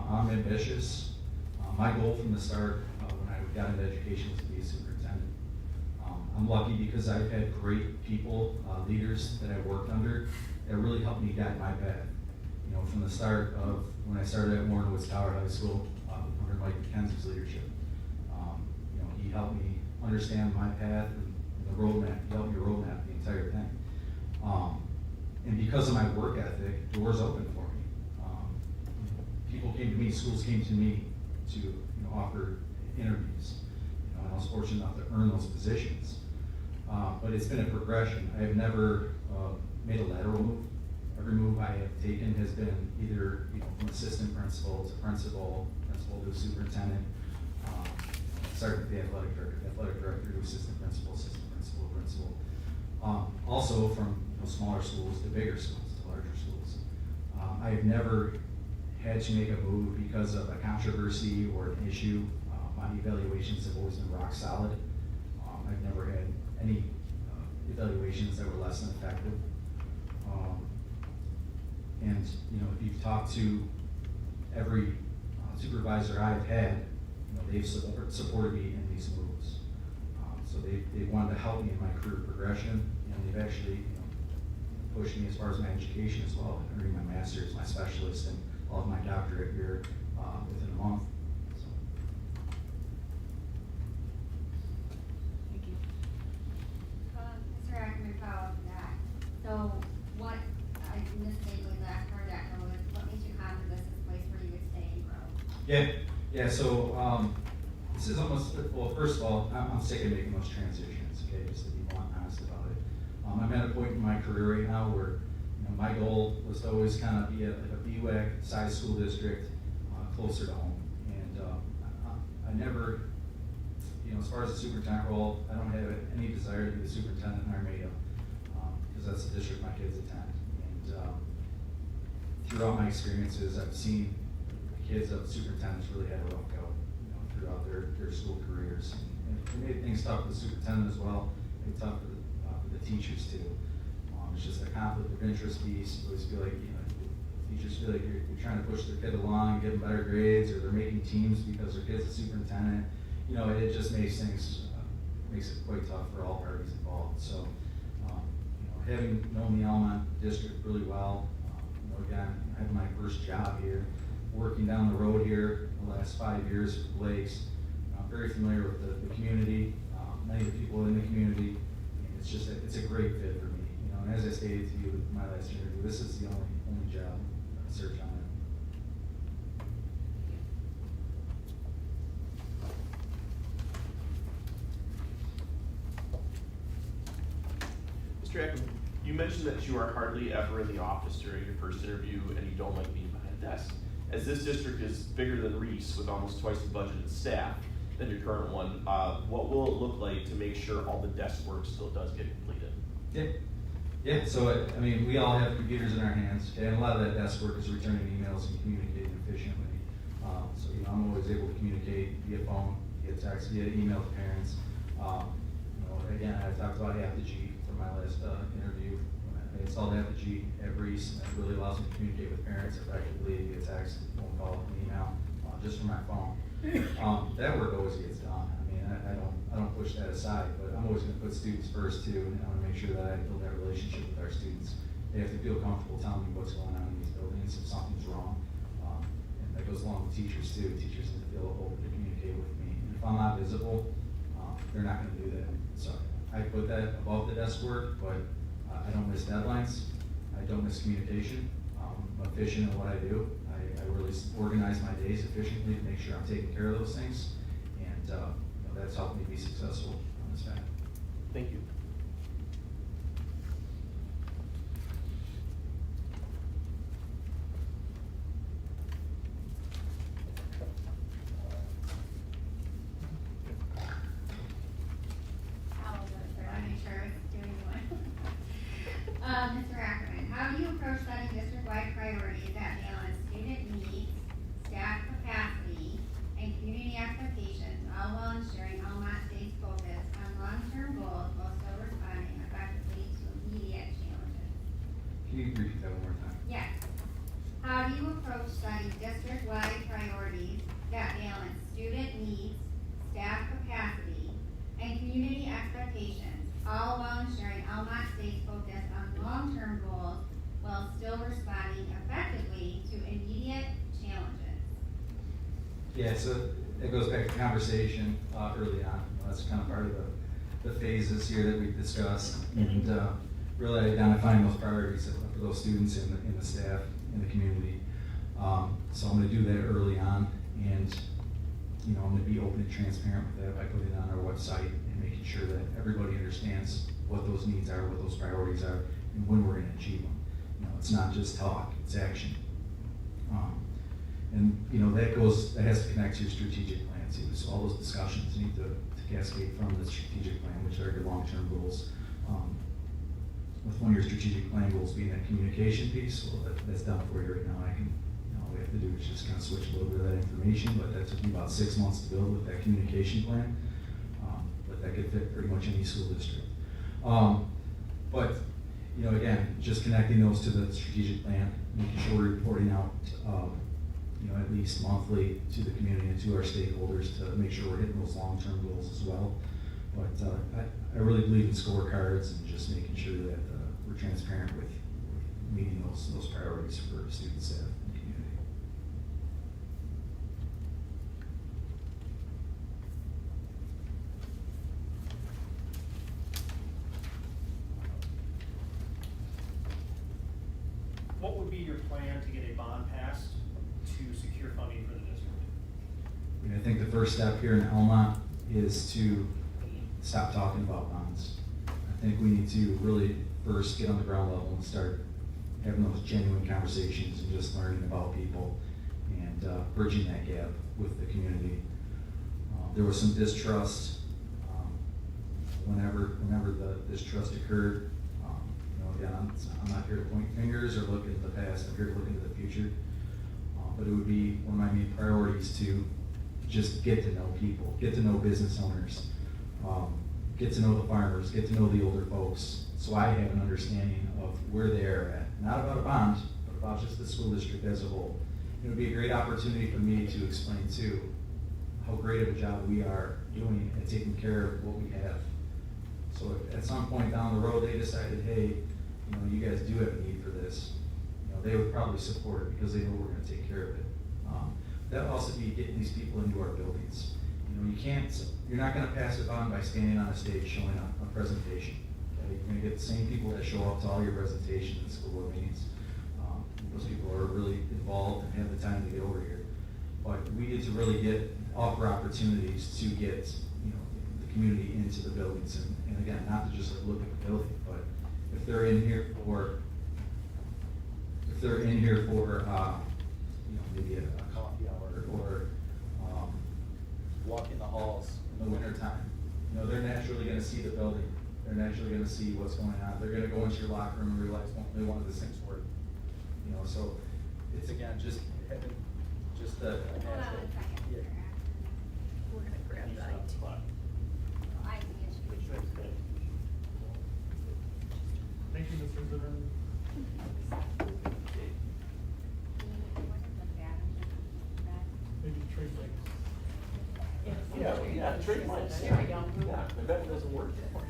I'm ambitious. My goal from the start, when I got into education, was to be a superintendent. I'm lucky because I've had great people, leaders that I worked under that really helped me guide my path. From the start of when I started at Warren Woods Tower High School under Mike McKenzie's leadership, he helped me understand my path and the roadmap. He helped me roadmap the entire thing. And because of my work ethic, doors opened for me. People came to me, schools came to me to offer interviews. And I was fortunate enough to earn those positions. But it's been a progression. I have never made a lateral move. Every move I have taken has been either from assistant principal to principal to superintendent. Started with the athletic director to assistant principal, principal. Also from smaller schools to bigger schools to larger schools. I have never had to make a move because of a controversy or an issue. My evaluations have always been rock solid. I've never had any evaluations that were less than effective. And if you've talked to every supervisor I've had, they've supported me in these moves. So they wanted to help me in my career progression, and they've actually pushed me as far as my education as well, earning my master's, my specialist, and all of my doctorate here within a month. So. Thank you. Mr. Ackerman, follow up to that. So what, I missed maybe the last part of that, was what makes you confident this is a place where you would stay and grow? Yeah, so this is almost, well, first of all, I'm sick of making those transitions, okay, just to be blunt and honest about it. I'm at a point in my career right now where my goal was to always kind of be a BWAC size school district closer to home. And I never, as far as the superintendent role, I don't have any desire to be the superintendent in Armada because that's the district my kids attend. And throughout my experiences, I've seen kids of superintendents really had a rough go, throughout their school careers. And it made things tough for the superintendent as well, and tough for the teachers too. It's just a conflict of interest piece. You always feel like, if teachers feel like you're trying to push their kid along, give them better grades, or they're making teams because their kid's a superintendent. You know, it just makes things, makes it quite tough for all parties involved. So, you know, having known the Almont district really well, you know, again, I had my first job here, working down the road here the last 5 years with Blake's. I'm very familiar with the community, many of the people in the community, and it's just, it's a great fit for me. You know, and as I stated to you in my last interview, this is the only job search on it. Mr. Ackerman, you mentioned that you are hardly ever in the office during your first interview and you don't like being behind a desk. As this district is bigger than Reese with almost twice the budgeted staff than your current one, what will it look like to make sure all the desk work still does get completed? Yeah, so I mean, we all have computers in our hands, and a lot of that desk work is returning emails and communicating efficiently. So, you know, I'm always able to communicate via phone, via text, via email to parents. You know, again, I talked about Apogee for my last interview. I installed Apogee at Reese, and that really allows me to communicate with parents effectively via text, phone call, and email, just from my phone. That work always gets done. I mean, I don't push that aside, but I'm always going to put students first too, and I want to make sure that I build that relationship with our students. They have to feel comfortable telling me what's going on in these buildings if something's wrong. And that goes along with teachers too. Teachers need to feel open to communicate with me. And if I'm not visible, they're not going to do that. So I put that above the desk work, but I don't miss deadlines. I don't miss communication. I'm efficient in what I do. I really organize my days efficiently to make sure I'm taking care of those things. And you know, that's helped me be successful on this path. Thank you. I'll go through, I'll make sure it's doing one. Mr. Ackerman, how do you approach setting district-wide priorities that balance student needs, staff capacity, and community expectations, all while ensuring Almont stays focused on long-term goals while still responding effectively to immediate challenges? Can you repeat that one more time? Yes. How do you approach setting district-wide priorities that balance student needs, staff capacity, and community expectations, all while ensuring Almont stays focused on long-term goals while still responding effectively to immediate challenges? Yeah, so it goes back to conversation early on. You know, that's kind of part of the phases here that we've discussed, and really identifying those priorities for those students and the staff and the community. So I'm going to do that early on, and you know, I'm going to be open and transparent with that by putting it on our website and making sure that everybody understands what those needs are, what those priorities are, and when we're going to achieve them. You know, it's not just talk; it's action. And you know, that has to connect to your strategic plan too. So all those discussions need to cascade from the strategic plan, which are your long-term goals. With one of your strategic plan goals being that communication piece, well, that's done for you right now. All we have to do is just kind of switch a little bit of that information, but that took me about 6 months to build with that communication plan. But that could fit pretty much any school district. But you know, again, just connecting those to the strategic plan, making sure we're reporting out, you know, at least monthly to the community and to our stakeholders to make sure we're hitting those long-term goals as well. But I really believe in scorecards and just making sure that we're transparent with meeting those priorities for students, staff, and community. What would be your plan to get a bond passed to secure funding for the district? I mean, I think the first step here in Almont is to stop talking about bonds. I think we need to really first get on the ground level and start having those genuine conversations and just learning about people and bridging that gap with the community. There was some distrust whenever the distrust occurred. You know, again, I'm not here to point fingers or look into the past. I'm here to look into the future. But it would be one of my main priorities to just get to know people, get to know business owners, get to know the farmers, get to know the older folks, so I have an understanding of where they're at. Not about a bond, but about just the school district as a whole. It would be a great opportunity for me to explain too how great of a job we are doing and taking care of what we have. So if at some point down the road they decided, hey, you guys do have a need for this, they would probably support it because they know we're going to take care of it. That would also be getting these people into our buildings. You're not going to pass it on by standing on a stage showing a presentation. Okay? You're going to get the same people that show up to all your presentations and school board meetings. Those people are really involved and have the time to get over here. But we get to offer opportunities to get the community into the buildings, and again, not to just look at the building, but if they're in here for maybe a coffee hour or walking the halls in the wintertime, they're naturally going to see the building. They're naturally going to see what's going on. They're going to go into your locker room and realize only one of these things work. So it's again just having just a. Hold on a second. Yeah. We're gonna grab the IT. I see issue. Thank you, Mr. Zimmerman. Maybe trade things. Yeah, trade mics. There we go. Yeah, I bet it doesn't work that much.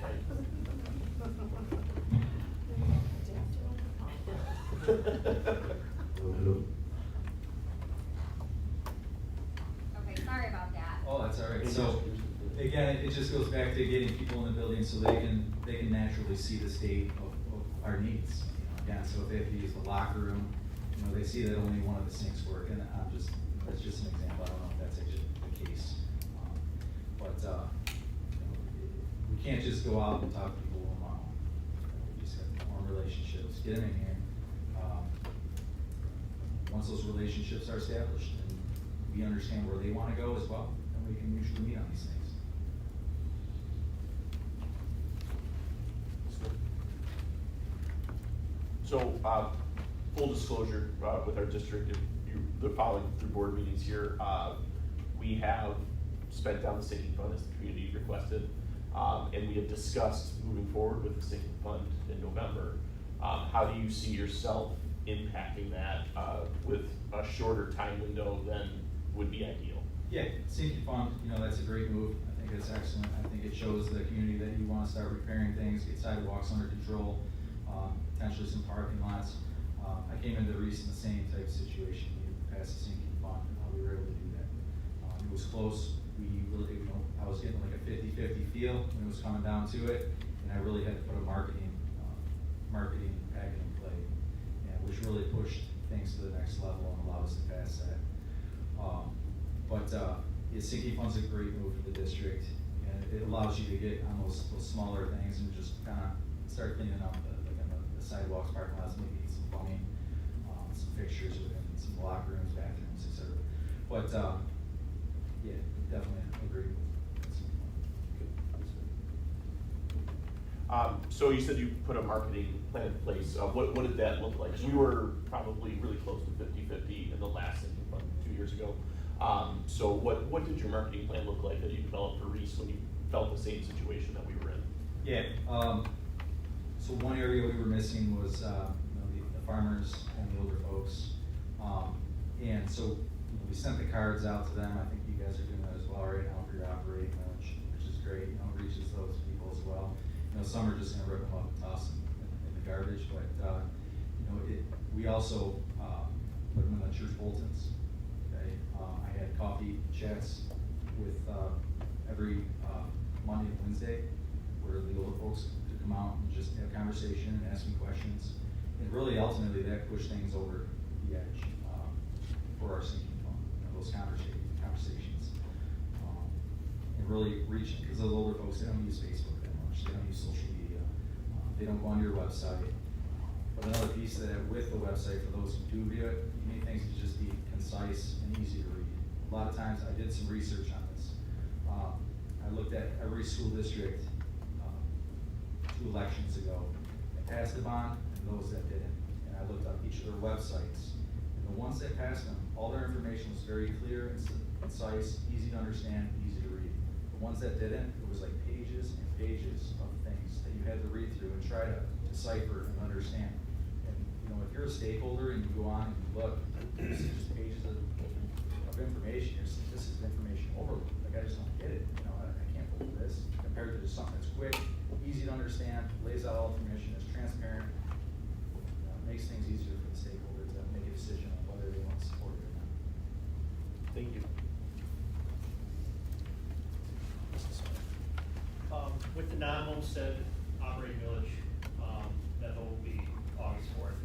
Okay, sorry about that. Oh, that's all right. So again, it just goes back to getting people in the building so they can naturally see the state of our needs. Again, so if they have to use the locker room, they see that only one of the sinks work, and that's just an example. I don't know if that's actually the case. We can't just go out and talk to people one-on-one. We just have to form relationships, get them in here. Once those relationships are established and we understand where they want to go as well, then we can usually meet on these things. So, full disclosure, with our district, if you're following through board meetings here, we have spent down the sinking fund as the community requested, and we have discussed moving forward with the sinking fund in November. How do you see yourself impacting that with a shorter time window than would be ideal? Yeah, sinking fund, that's a great move. I think it's excellent. I think it shows the community that you want to start repairing things, get sidewalks under control, potentially some parking lots. I came into Reese in the same type of situation. We passed the sinking fund, we were able to do that. It was close. We really, I was getting like a 50-50 feel when it was coming down to it, and I really had to put a marketing packet in play, which really pushed things to the next level and allowed us to pass that. Sinking fund's a great move for the district, and it allows you to get on those smaller things and just kind of start cleaning up the sidewalks, parking lots, maybe some plumbing, some fixtures within some locker rooms, bathrooms, etc. Yeah, definitely a great move. So you said you put a marketing plan in place. What did that look like? 'Cause we were probably really close to 50-50 in the last sinking fund 2 years ago. So what did your marketing plan look like that you developed for Reese when you felt the same situation that we were in? Yeah. So one area we were missing was the farmers and the older folks, and so we sent the cards out to them. I think you guys are doing that as well right now for your operating lunch, which is great. It reaches those people as well. Some are just going to rip them up and toss them in the garbage, but we also put them in the church bulletins. Okay, I had coffee chats with every Monday and Wednesday, where the older folks could come out and just have conversation and ask me questions, and really ultimately that pushed things over the edge for our sinking fund. Those conversations, and really reaching, because those older folks, they don't use Facebook that much, they don't use social media, they don't go on your website. But another piece of that with the website, for those who do view it, you need things to just be concise and easy to read. A lot of times, I did some research on this. I looked at every school district 2 elections ago that passed the bond and those that didn't. And I looked up each of their websites. And the ones that passed them, all their information was very clear and concise, easy to understand, easy to read. The ones that didn't, it was like pages and pages of things that you had to read through and try to decipher and understand. And you know, if you're a stakeholder and you go on and you look, you see just pages of information, you're saying, this is information overload, like I just don't get it, you know, I can't believe this, compared to just something that's quick, easy to understand, lays out all the information, is transparent, makes things easier for the stakeholder to make a decision on whether they want to support it or not. Thank you. With the non-homestead operating village, that will be August 4th,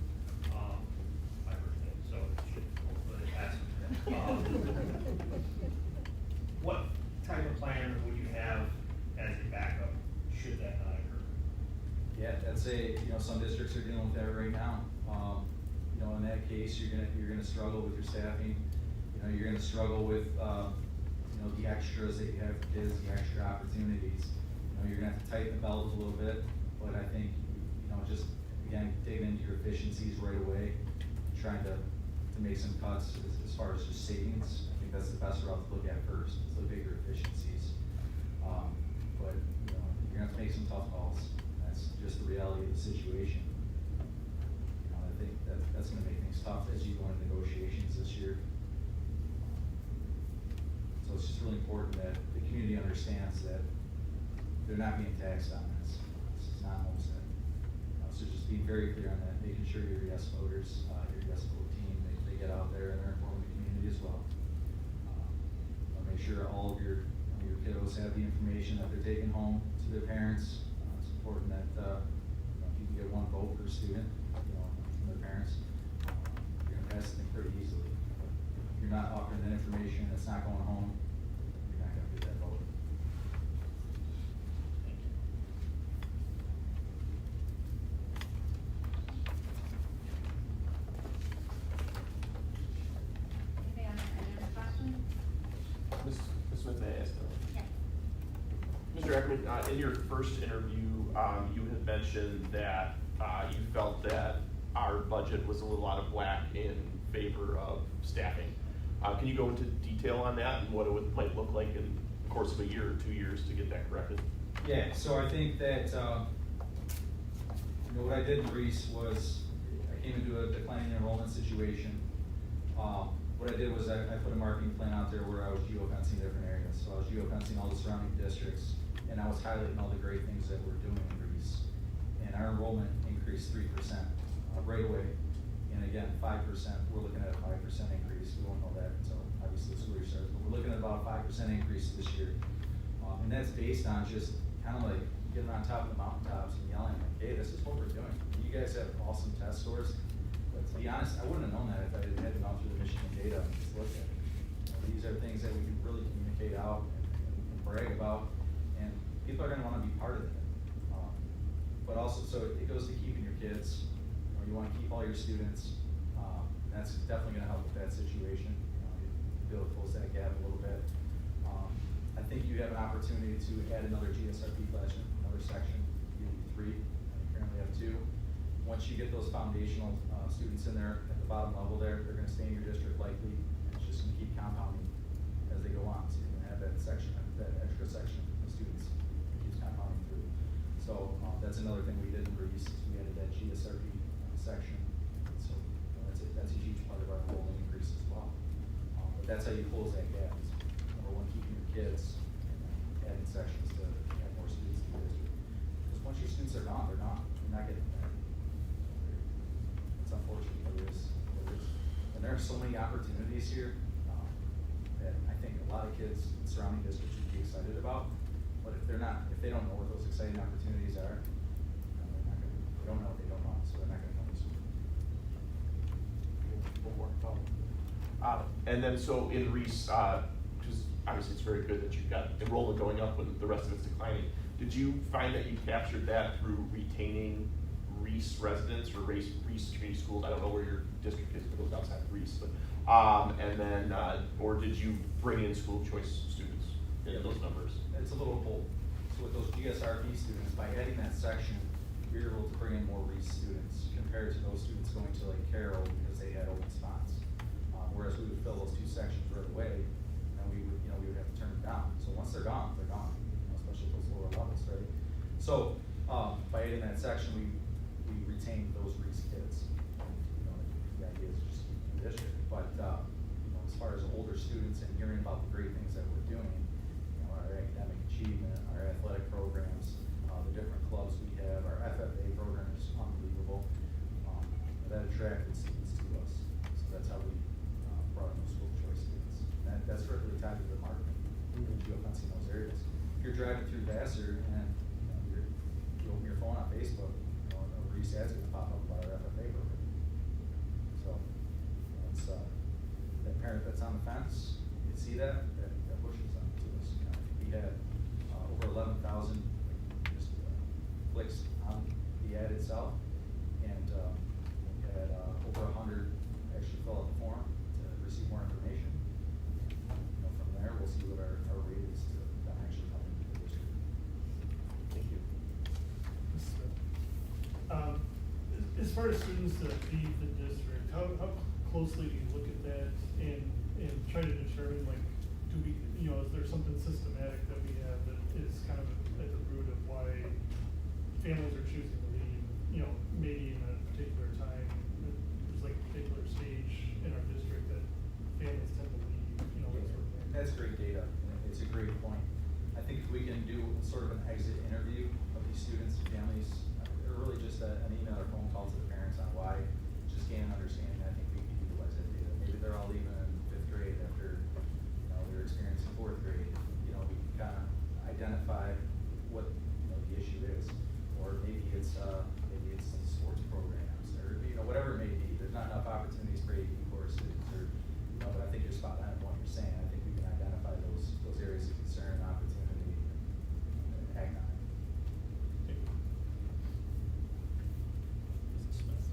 my birthday, so it should hopefully pass. What type of plan would you have as a backup, should that not occur? Yeah, that's some districts are dealing with that right now. You know, in that case, you're gonna struggle with your staffing. You know, you're gonna struggle with, you know, the extras that you have for kids, the extra opportunities. You know, you're gonna have to tighten the belt a little bit, but I think, you know, just, again, digging into your efficiencies right away, trying to make some cuts as far as just savings. I think that's the best route to look at first, is look at your efficiencies. But, you know, you're gonna have to make some tough calls. That's just the reality of the situation. You know, I think that's gonna make things tough as you go into negotiations this year. So it's just really important that the community understands that they're not being taxed on this. This is not homestead. So just being very clear on that, making sure your yes voters, your yes vote team, they get out there and they're informing the community as well. Make sure all of your kiddos have the information that they're taking home to their parents. It's important that you know, if you can get one vote per student, you know, from their parents, you're gonna pass the thing pretty easily. If you're not offering that information, it's not going home, you're not gonna get that vote. Anybody else have any other questions? Ms. Smith, may I ask? Yes. Mr. Ackerman, in your first interview, you had mentioned that you felt that our budget was a little out of whack in favor of staffing. Can you go into detail on that and what it might look like in the course of a year or 2 years to get that corrected? Yeah, so I think that, you know, what I did in Reese was, I came into a declining enrollment situation. What I did was I put a marketing plan out there where I was geofencing different areas. So I was geofencing all the surrounding districts, and I was highlighting all the great things that we're doing in Reese. And our enrollment increased 3% right away. And again, 5%, we're looking at a 5% increase. We won't know that until obviously the school year starts, but we're looking at about a 5% increase this year. And that's based on just kind of like getting on top of the mountaintops and yelling like, hey, this is what we're doing. You guys have awesome test scores. But to be honest, I wouldn't have known that if I hadn't gone through the Michigan data and just looked at it. You know, these are things that we can really communicate out and brag about, and people are gonna wanna be part of it. But also, so it goes to keeping your kids. You wanna keep all your students. That's definitely gonna help with that situation. You be able to close that gap a little bit. I think you have an opportunity to add another GSRP lesson, another section, you need 3, you currently have 2. Once you get those foundational students in there at the bottom level there, they're gonna stay in your district likely, and it's just gonna keep compounding as they go on. So you're gonna have that section, that extra section of students that keeps compounding through. So that's another thing we did in Reese, is we added that GSRP section. So that's a huge part of our enrollment increase as well. But that's how you close that gap. Is number 1, keeping your kids, and then adding sections to add more students to the district. Because once your students are gone, they're gone. You're not getting them back. It's unfortunate, but it is. And there are so many opportunities here that I think a lot of kids in surrounding districts would be excited about. But if they don't know what those exciting opportunities are, they're not gonna, they don't know what they don't know, so they're not gonna come to school. One more follow. And then so in Reese, because obviously it's very good that you've got enrollment going up when the rest of it's declining. Did you find that you captured that through retaining Reese residents or Reese community schools? I don't know where your district is, if it goes outside of Reese, but and then or did you bring in school choice students in those numbers? It's a little bold. So with those GSRP students, by adding that section, you're able to bring in more Reese students compared to those students going to like Carroll because they had open spots. Whereas we would fill those 2 sections right away, and we would have to turn them down. So once they're gone, especially those lower levels, right? So by adding that section, we retained those Reese kids. idea is just keeping the district. But, you know, as far as older students and hearing about the great things that we're doing, you know, our academic achievement, our athletic programs, the different clubs we have, our FFA program is unbelievable. That attracted students to us. So that's how we brought in those school choice students. And that's directly tied to the marketing. We do offense in those areas. If you're driving through Vassar and you open your phone on Facebook, you know, a Reese ad's gonna pop up about our FFA program. So it's that parent that's on the fence, you see that pushes them to us. You know, we had over 11,000 just clicks on the ad itself, and we had over 100 actually fill out the form to receive more information. You know, from there, we'll see what our rate is to them actually coming to the district. Thank you. As far as students that leave the district, how closely do you look at that and try to determine, like, do we, you know, is there something systematic that we have that is kind of at the root of why families are choosing to leave, you know, maybe in a particular time, there's like a particular stage in our district that families tend to leave, you know, that sort of thing. That's great data, and it's a great point. I think if we can do sort of an exit interview of these students and families, or really just an email or phone call to the parents on why, just gain an understanding, I think we can utilize that data. Maybe they're all leaving in 5th grade after, you know, their experience in 4th grade. You know, we can kind of identify what, you know, the issue is. Or maybe it's sports programs, or, you know, whatever it may be. There's not enough opportunities for AP courses, or, you know, but I think you're spot on in what you're saying. I think we can identify those areas of concern, opportunity, and act on it. Mrs. Smith.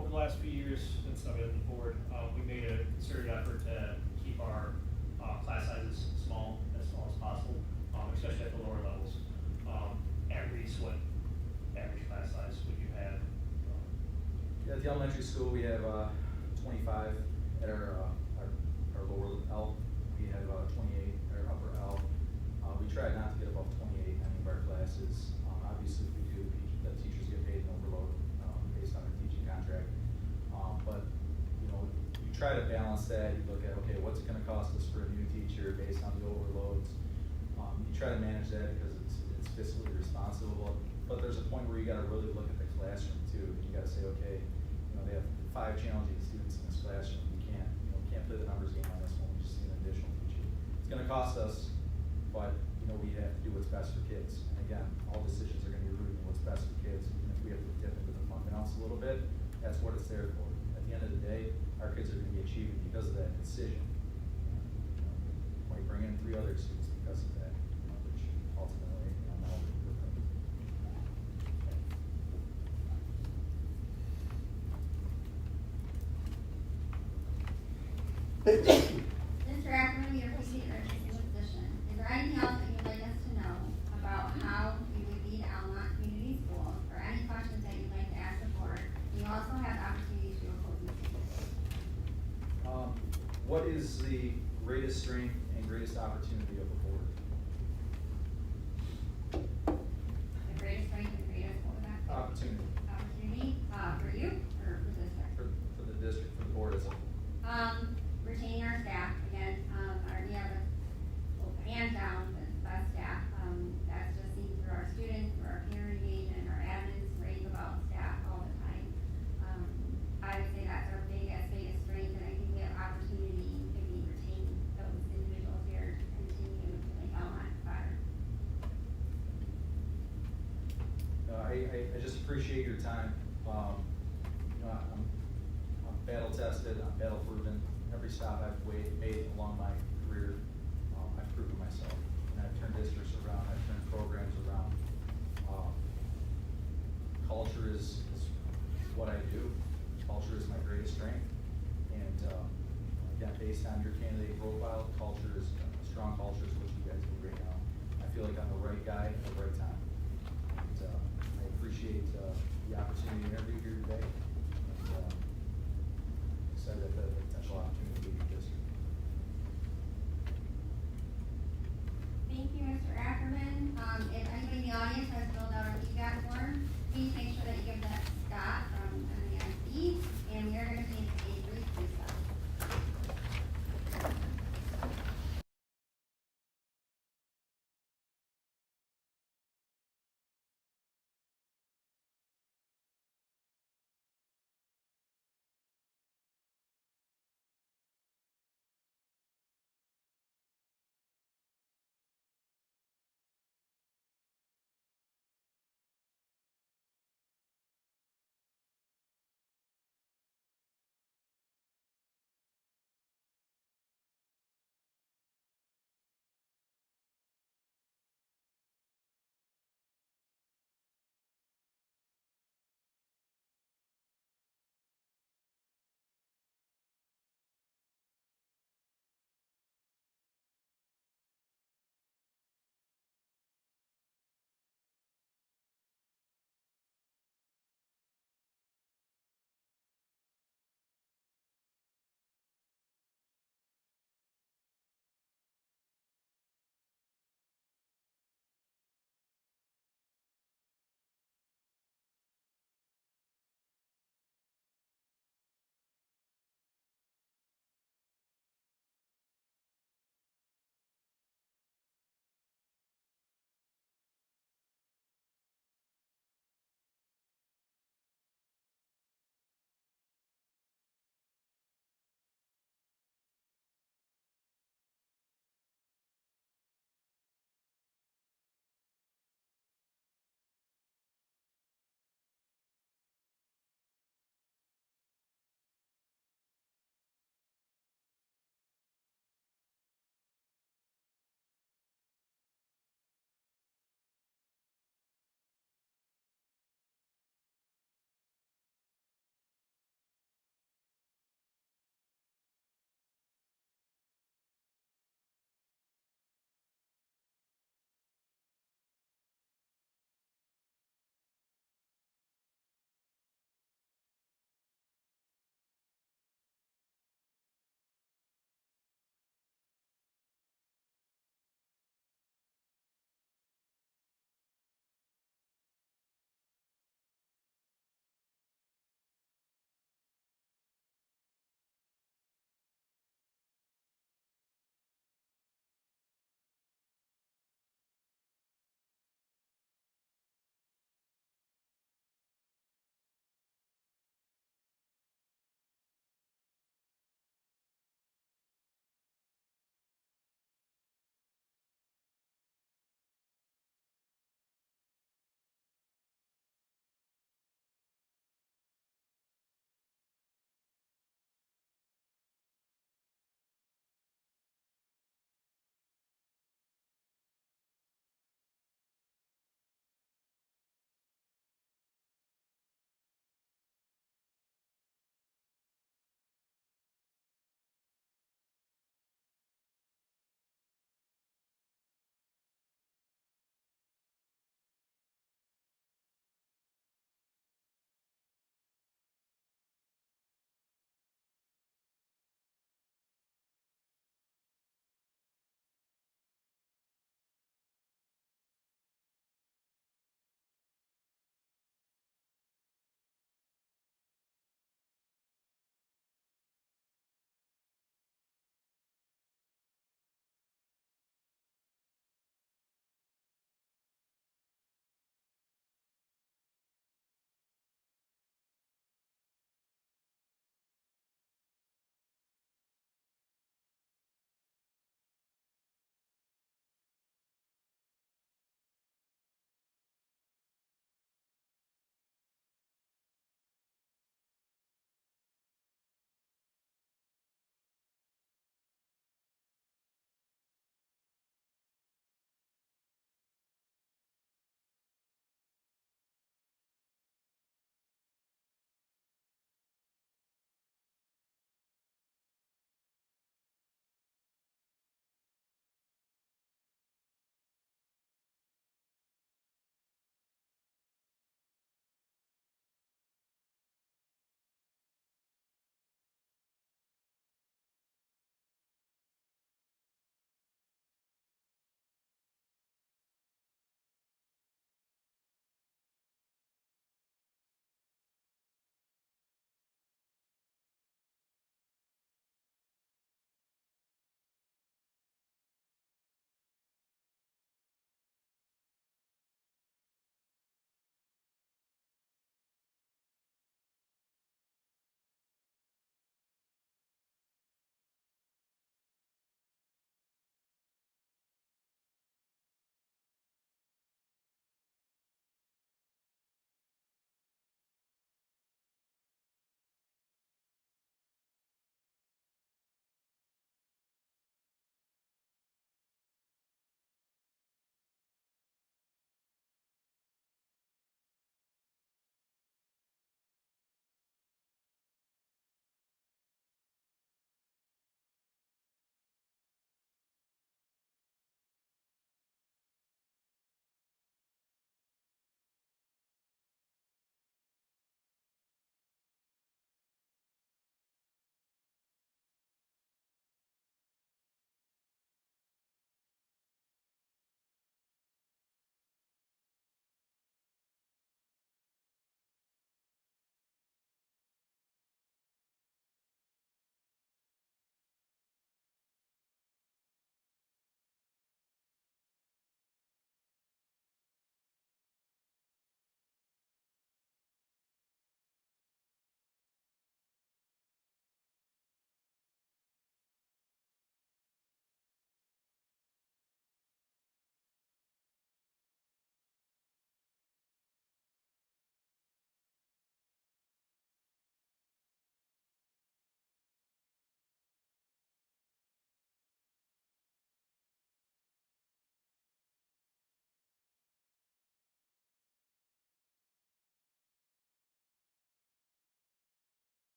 Over the last few years, since I've been on the board, we made a concerted effort to keep our class sizes as small as possible, especially at the lower levels. At Reese, what average class size would you have? Yeah, at the elementary school, we have 25 at our lower L. We have 28 at our upper L. We try not to get above 28 in any of our classes. Obviously, we do, the teachers get paid an overload based on their teaching contract. But, you know, you try to balance that. You look at, okay, what's it going to cost us for a new teacher based on the overloads? You try to manage that because it's fiscally responsible, but there's a point where you got to really look at the classroom too. You got to say, okay, you know, they have 5 challenging students in this classroom. We can't play the numbers game on this one. We just need an additional teacher. It's going to cost us, but you know, we have to do what's best for kids. And again, all decisions are going to be rooted in what's best for kids. Even if we have to dip into the fund balance a little bit, that's what it's there for. At the end of the day, our kids are going to be achieving because of that decision. You know, might bring in 3 other students because of that, you know, which ultimately, you know, now we're Mr. Ackerman, we appreciate your interest in the position. Is there anything else that you'd like us to know about how you would lead Almont Community Schools, or any questions that you'd like to ask the board? You also have the opportunity to oppose the What is the greatest strength and greatest opportunity of the board? The greatest strength and greatest, what was that? Opportunity Opportunity, for you, or for the district? for the district, for the board as a whole. Retaining our staff, again, we have a, well, hands down, the best staff, that's just seen through our students, through our parent engagement, our admins rave about staff all the time. I would say that's our biggest strength, and I think we have opportunity if we retain those individuals here to continue to make Almont better. I just appreciate your time. You know, I'm battle tested, I'm battle proven. Every stop I've made along my career, I've proven myself. And I've turned districts around, I've turned programs around. Culture is what I do. Culture is my greatest strength. And again, based on your candidate profile, culture is, a strong culture is what you guys do right now. I feel like I'm the right guy at the right time. And I appreciate the opportunity to interview here today. And excited at the potential opportunity to lead this. Thank you, Mr. Ackerman. If anybody in the audience has filled out a feedback form, please make sure that you give that to Scott from MEIC,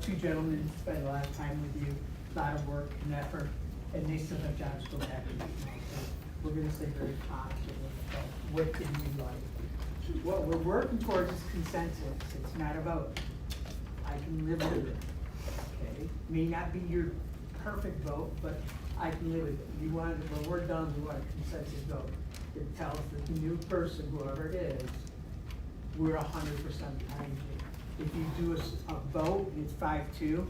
two gentlemen spent a lot of time with you, a lot of work and effort, and they still have jobs to go back and do. So we're gonna stay very positive about what did you like. What we're working towards is consensus. It's not a vote. I can live with it, okay? May not be your perfect vote, but I can live with it. You want, when we're done, we want a consensus vote. It tells the new person, whoever it is, we're 100% behind you. If you do a vote, and it's 5-2,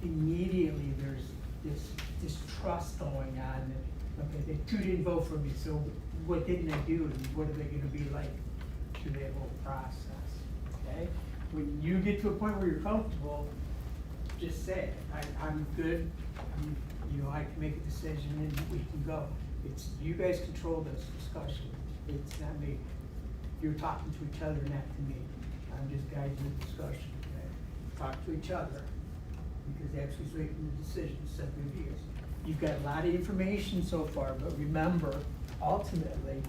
immediately there's this trust going on. That, okay, they two didn't vote for me, so what didn't they do, and what are they gonna be like through that whole process, okay? When you get to a point where you're comfortable, just say it. I'm good, you know, I can make a decision and we can go. It's, you guys control this discussion, it's not me. You're talking to each other, not to me. I'm just guiding the discussion, okay? Talk to each other, because that's who's making the decision, 7 of you. You've got a lot of information so far, but remember, ultimately,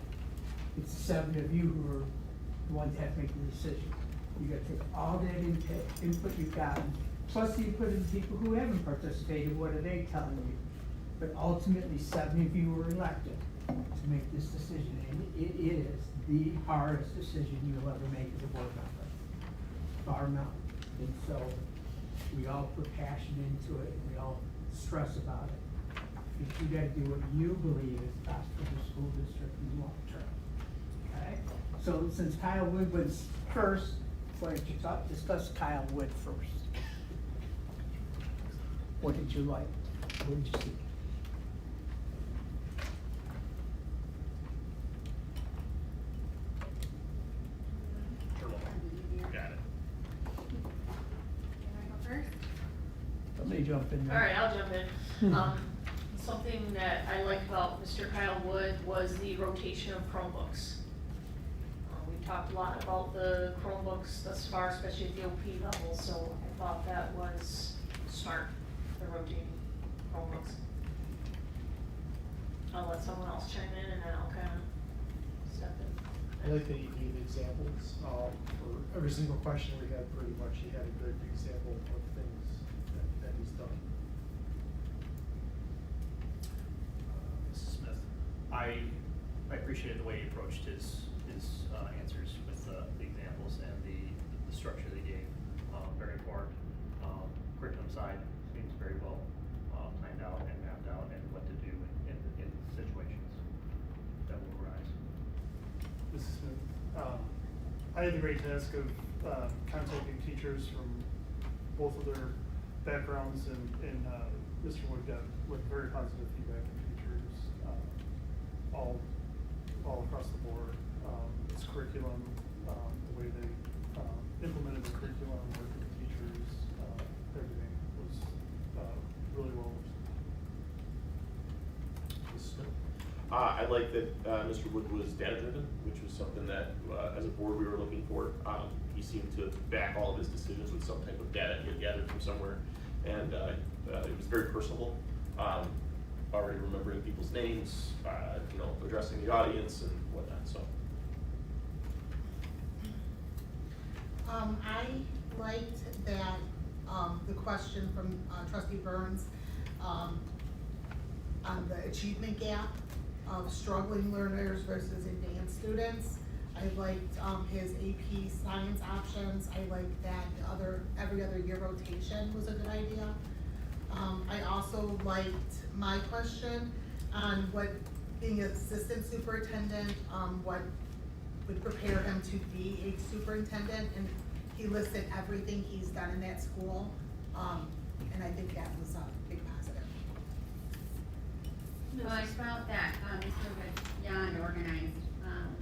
it's the 7 of you who are the ones that have to make the decision. You gotta take all that input you've gotten, plus the input of the people who haven't participated, what are they telling you? But ultimately, 7 of you were elected to make this decision, and it is the hardest decision you'll ever make as a board member, bar none. And so, we all put passion into it, and we all stress about it. Because you gotta do what you believe is best for the school district in the long term, okay? So since Kyle Wood was first, why don't you discuss Kyle Wood first? What did you like? What did you see? Got it. Can I go first? Somebody jump in there. All right, I'll jump in. Something that I liked about Mr. Kyle Wood was the rotation of Chromebooks. We talked a lot about the Chromebooks thus far, especially at the OP level, so I thought that was smart, the rotating Chromebooks. I'll let someone else chime in and then I'll kind of step in. I like that you gave examples, for every single question we had, pretty much, he had a good example of things that he's done. Mrs. Smith, I appreciated the way he approached his answers with the examples and the structure they gave. Very informed. Curriculum side seems very well planned out and mapped out and what to do in situations that will arise. Mrs. Smith, I had the great task of contacting teachers from both of their backgrounds, and Mr. Wood got very positive feedback from teachers all across the board. Its curriculum, the way they implemented the curriculum, worked with the teachers, everything was really well received. I like that Mr. Wood was data-driven, which was something that, as a board, we were looking for. He seemed to back all of his decisions with some type of data he had gathered from somewhere, and it was very personable. Already remembering people's names, addressing the audience and whatnot. So. I liked that, the question from Trustee Burns, on the achievement gap of struggling learners versus advanced students. I liked, his AP science options. I liked that every other year rotation was a good idea. I also liked my question on what, being an assistant superintendent, what would prepare him to be a superintendent, and he listed everything he's done in that school, and I think that was a big positive. Well, I felt that, Mr. Wood, beyond organized,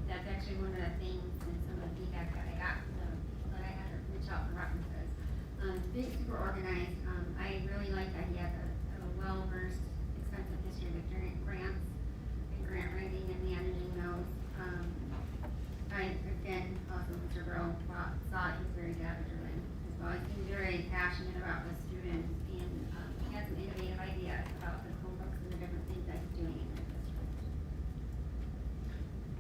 that's actually one of the things and some of the feedback that I got from the people that I had to reach out for references. Being super organized, I really like that he has a well-versed, expensive history of grants and grant writing and managing those. I, again, also Mr. Burrow saw he was very data-driven as well. He seemed very passionate about the students and he had some innovative ideas about the Chromebooks and the different things that he's doing in their district.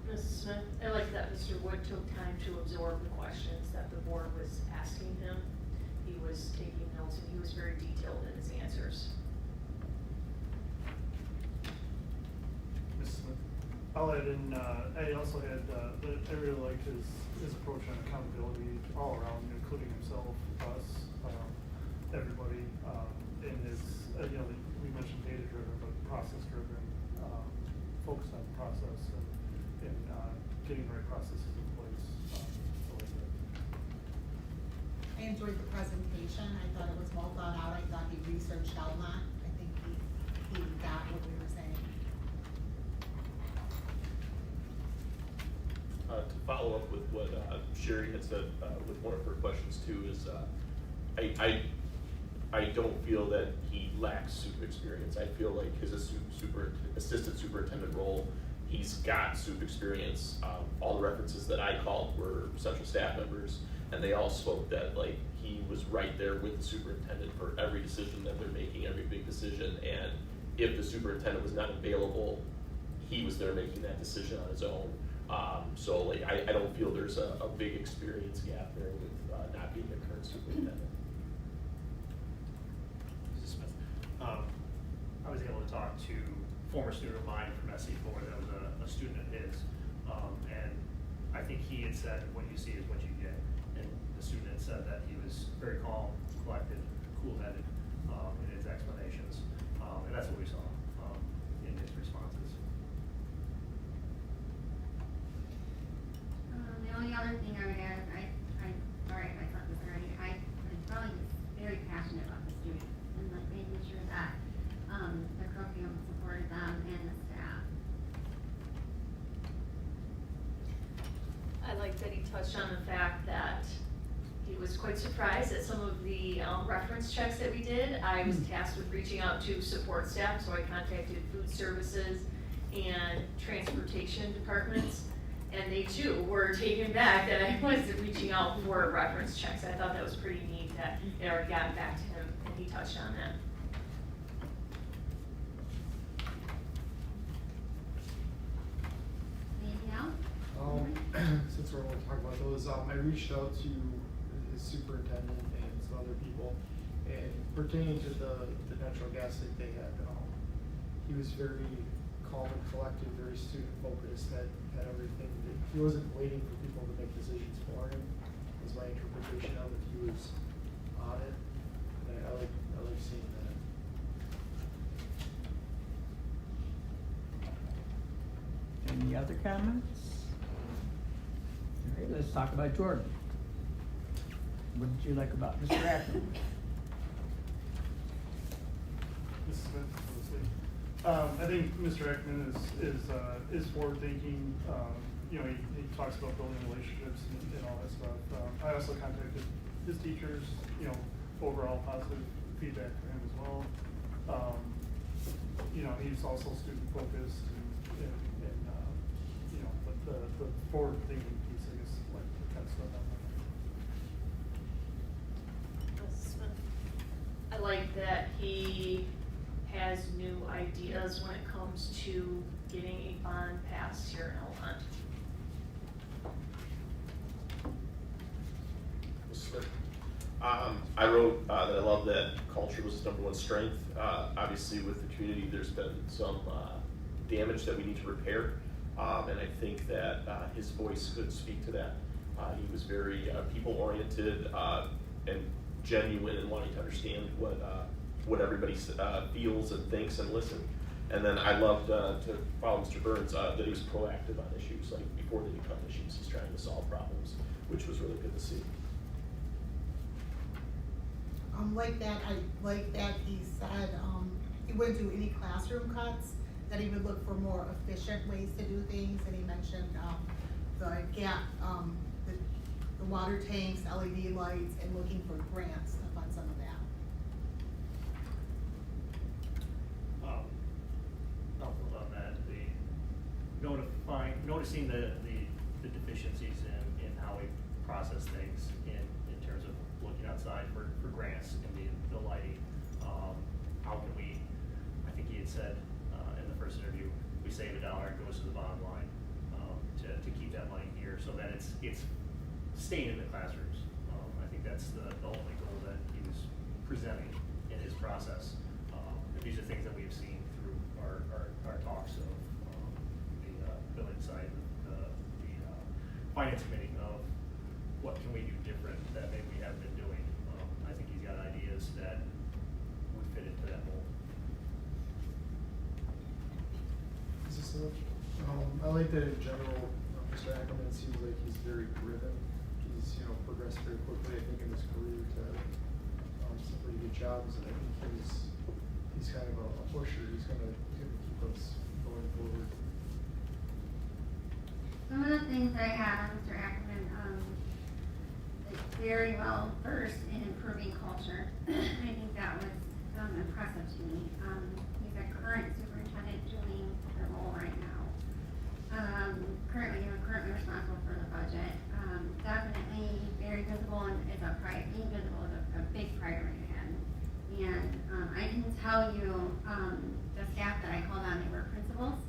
Mrs. Smith, I like that Mr. Wood took time to absorb the questions that the board was asking him. he was taking notes, and he was very detailed in his answers. Mrs. Smith. I'll add in, I also had, I really liked his approach on accountability all around, including himself, us, everybody, in his, you know, we mentioned data driven, but process driven, focused on the process and getting the right processes in place. I like that. I enjoyed the presentation. I thought it was well thought out. I thought he researched Almont. I think he got what we were saying. To follow up with what Sherry had said with one of her questions too is I don't feel that he lacks super experience. I feel like his assistant superintendent role, he's got super experience. All the references that I called were central staff members, and they all spoke that like he was right there with the superintendent for every decision that they're making, every big decision, and if the superintendent was not available, he was there making that decision on his own. So like I don't feel there's a big experience gap there with not being a current superintendent. Mrs. Smith, I was able to talk to a former student of mine from SC4 that was a student of his, and I think he had said, what you see is what you get, and the student had said that he was very calm, collected, cool-headed in his explanations, and that's what we saw in his responses. The only other thing I would add, I'm sorry if I thought this already, I probably was very passionate about the students and like making sure that, the curriculum supported them and the staff. I like that he touched on the fact that he was quite surprised at some of the reference checks that we did. I was tasked with reaching out to support staff, so I contacted food services and transportation departments, and they too were taken back that I wasn't reaching out for reference checks. I thought that was pretty neat that it already got back to him, and he touched on that. Anything else? Since we're only talking about those, I reached out to his superintendent and some other people, and pertaining to the natural gas leak they had, he was very calm and collected, very student focused, had everything. He wasn't waiting for people to make decisions for him, was my interpretation of it. He was on it, and I like seeing that. Any other comments? All right, let's talk about Jordan. What did you like about Mr. Ackerman? This has been I think Mr. Ekman is forward thinking. You know, he talks about building relationships and all that stuff. I also contacted his teachers, you know, overall positive feedback for him as well. You know, he's also student focused and you know, but the forward thinking piece, I guess, like the kind of stuff I'm I like that he has new ideas when it comes to getting a bond passed here in Almont. I wrote that I love that culture was his #1 strength. Obviously with the community there's been some damage that we need to repair, and I think that his voice could speak to that. He was very people-oriented and genuine in wanting to understand what everybody feels and thinks and listen. And then I loved to follow Mr. Burns that he was proactive on issues, like before they become issues, he's trying to solve problems, which was really good to see. I like that he said, he wouldn't do any classroom cuts, that he would look for more efficient ways to do things, and he mentioned, the gap, the water tanks, LED lights, and looking for grants to fund some of that. I'll build on that, noticing the deficiencies in how we process things in terms of looking outside for grants and the lighting. How can we, I think he had said in the first interview, we save $1, it goes to the bottom line, to keep that money here so that it's staying in the classrooms. I think that's the only goal that he was presenting in his process. And these are things that we've seen through our talks of the building side, the finance committee of what can we do different that maybe we haven't been doing. I think he's got ideas that would fit into that mold. I like that in general, Mr. Ackerman seems like he's very driven. He's, progressed very quickly, I think, in his career to, some pretty good jobs, and I think he's kind of a pusher. He's gonna keep us going forward. Some of the things that I have, Mr. Ackerman, is very well versed in improving culture. I think that was impressive to me. He's a current superintendent doing the role right now. Currently responsible for the budget. Definitely very visible and being visible is a big priority to him. And I can tell you, the staff that I called on, they were principals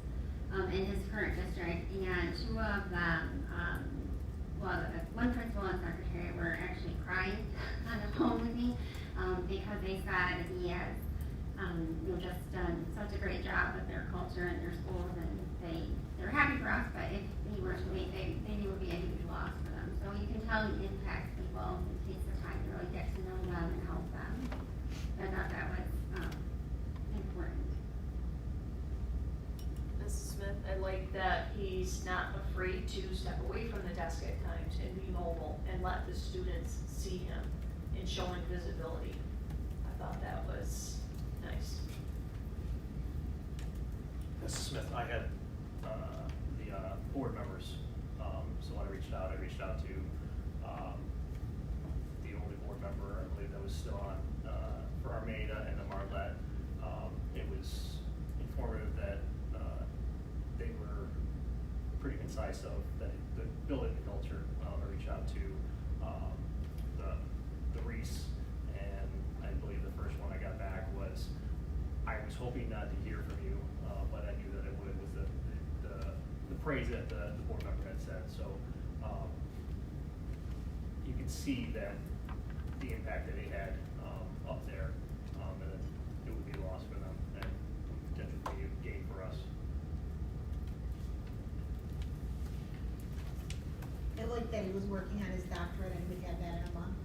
in his current district, and two of them, one principal and secretary were actually crying on the phone with me because they said he has just done such a great job with their culture and their schools, and they're happy for us, but if he were to leave, they knew it would be a huge loss for them. So you can tell he impacts people and takes the time to really get to know them and help them. I thought that was important. Mrs. Smith, I like that he's not afraid to step away from the desk at times and be mobile and let the students see him and show him visibility. I thought that was nice. Mrs. Smith, I had the board members, so when I reached out to the only board member, I believe that was still on, for Armada and the Marlette. It was informative that they were pretty concise of that the building the culture. I reached out to the Reese, and I believe the first one I got back was, I was hoping not to hear from you, but I knew that it would with the praise that the board member had said. So you can see that the impact that he had up there, and it would be a loss for them and potentially be a gain for us. I like that he was working on his doctorate and would have that in a month.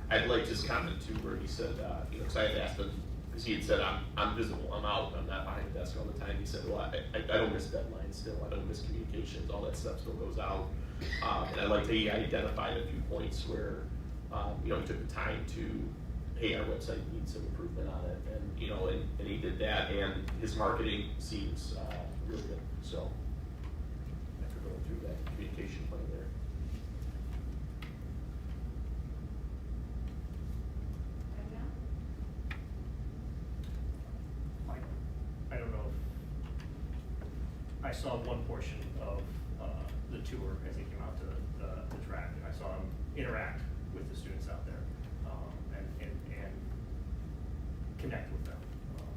I'd like his comment too, where he said, because I had asked him, because he had said, I'm visible, I'm out, I'm not behind the desk all the time. He said, well, I don't miss deadlines still, I don't miss communications, all that stuff still goes out. And I like that he identified a few points where, he took the time to, hey, our website needs some improvement on it, and, and he did that, and his marketing seems really good. So, after going through that communication plan there. I don't know if, I saw one portion of the tour as he came out to the track, and I saw him interact with the students out there, and connect with them.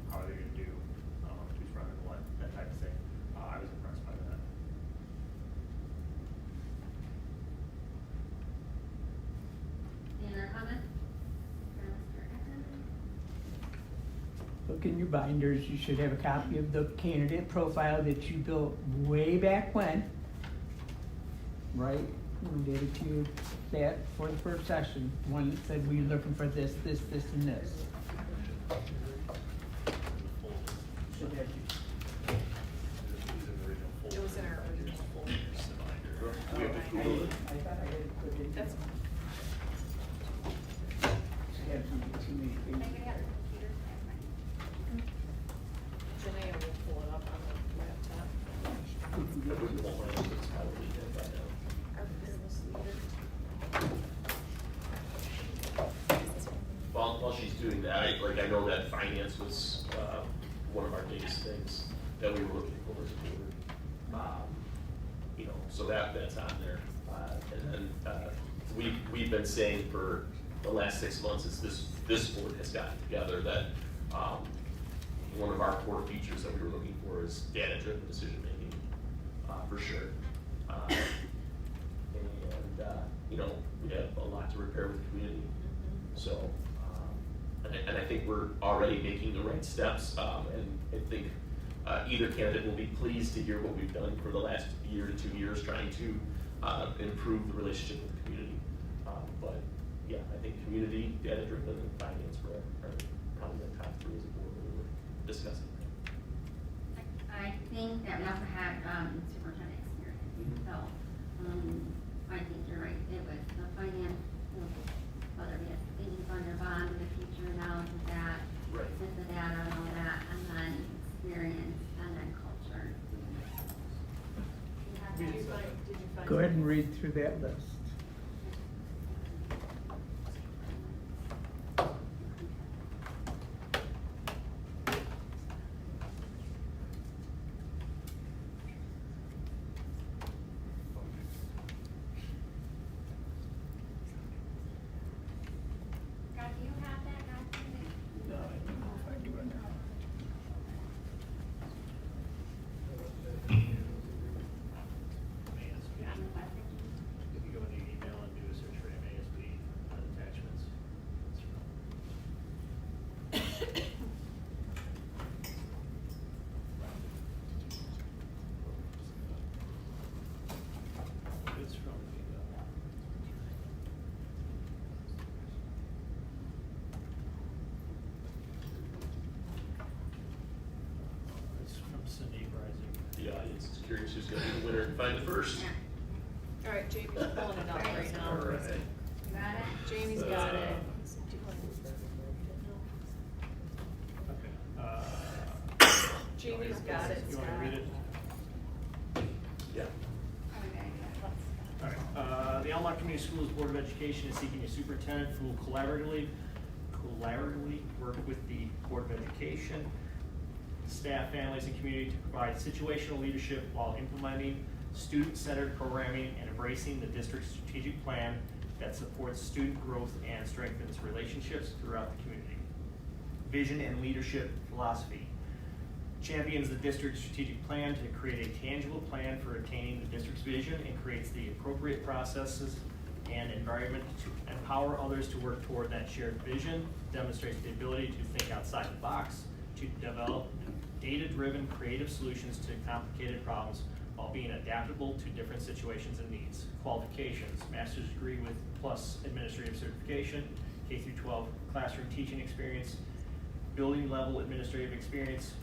How are they gonna do, who's running what, that type of thing. I was impressed by that. Any other comments? Mr. Ackerman? Look in your binders, you should have a copy of the candidate profile that you built way back when. Right, we gave it to you that for the first session, one that said we're looking for this, this, and this. Should have you. It was in our original folder. We have to Google it. I thought I had it put in. That's. I have too many Make pages. it have a computer. Janae will pull it up on the laptop. Our business leader. While she's doing that, I know that finance was one of our biggest things that we were looking for as a board. So that's on there. And then we've been saying for the last 6 months, is this board has gotten together that one of our core features that we were looking for is data-driven decision making, for sure. prepare with the community. So, and I think we're already making the right steps, and I think either candidate will be pleased to hear what we've done for the last year to 2 years trying to improve the relationship with the community. But yeah, I think community, data-driven, and finance are probably the top three as a board when we were discussing. I think that we also had, superintendent experience, so, I think you're right, it was the finance, whether it be a thinking fund or bond in the future, knowledge of that, Right. with the data and all that, and then experience, and then culture. Did you find? Go ahead and read through that list. God, do you have that, God? No, I don't know if I do or not. If you go into your email and do a search for MASB attachments. It's from it's from Cindy Rising. The audience is curious who's going to be the winner and find it first. All right, Jamie's pulling it up right now. All right. You got it? Jamie's got it. Okay. Jamie's got it, You want to read it? Yeah. Okay. All right, the Almont Community Schools Board of Education is seeking a superintendent who will collaboratively work with the Board of Education, staff, families, and community to provide situational leadership while implementing student-centered programming and embracing the district's strategic plan that supports student growth and strengthens relationships throughout the community. Vision and leadership philosophy. Champions the district's strategic plan to create a tangible plan for attaining the district's vision and creates the appropriate processes and environment to empower others to work toward that shared vision, demonstrates the ability to think outside the box, to develop data-driven creative solutions to complicated problems while being adaptable to different situations and needs. Qualifications, master's degree with plus administrative certification, K-12 classroom teaching experience, building level administrative experience,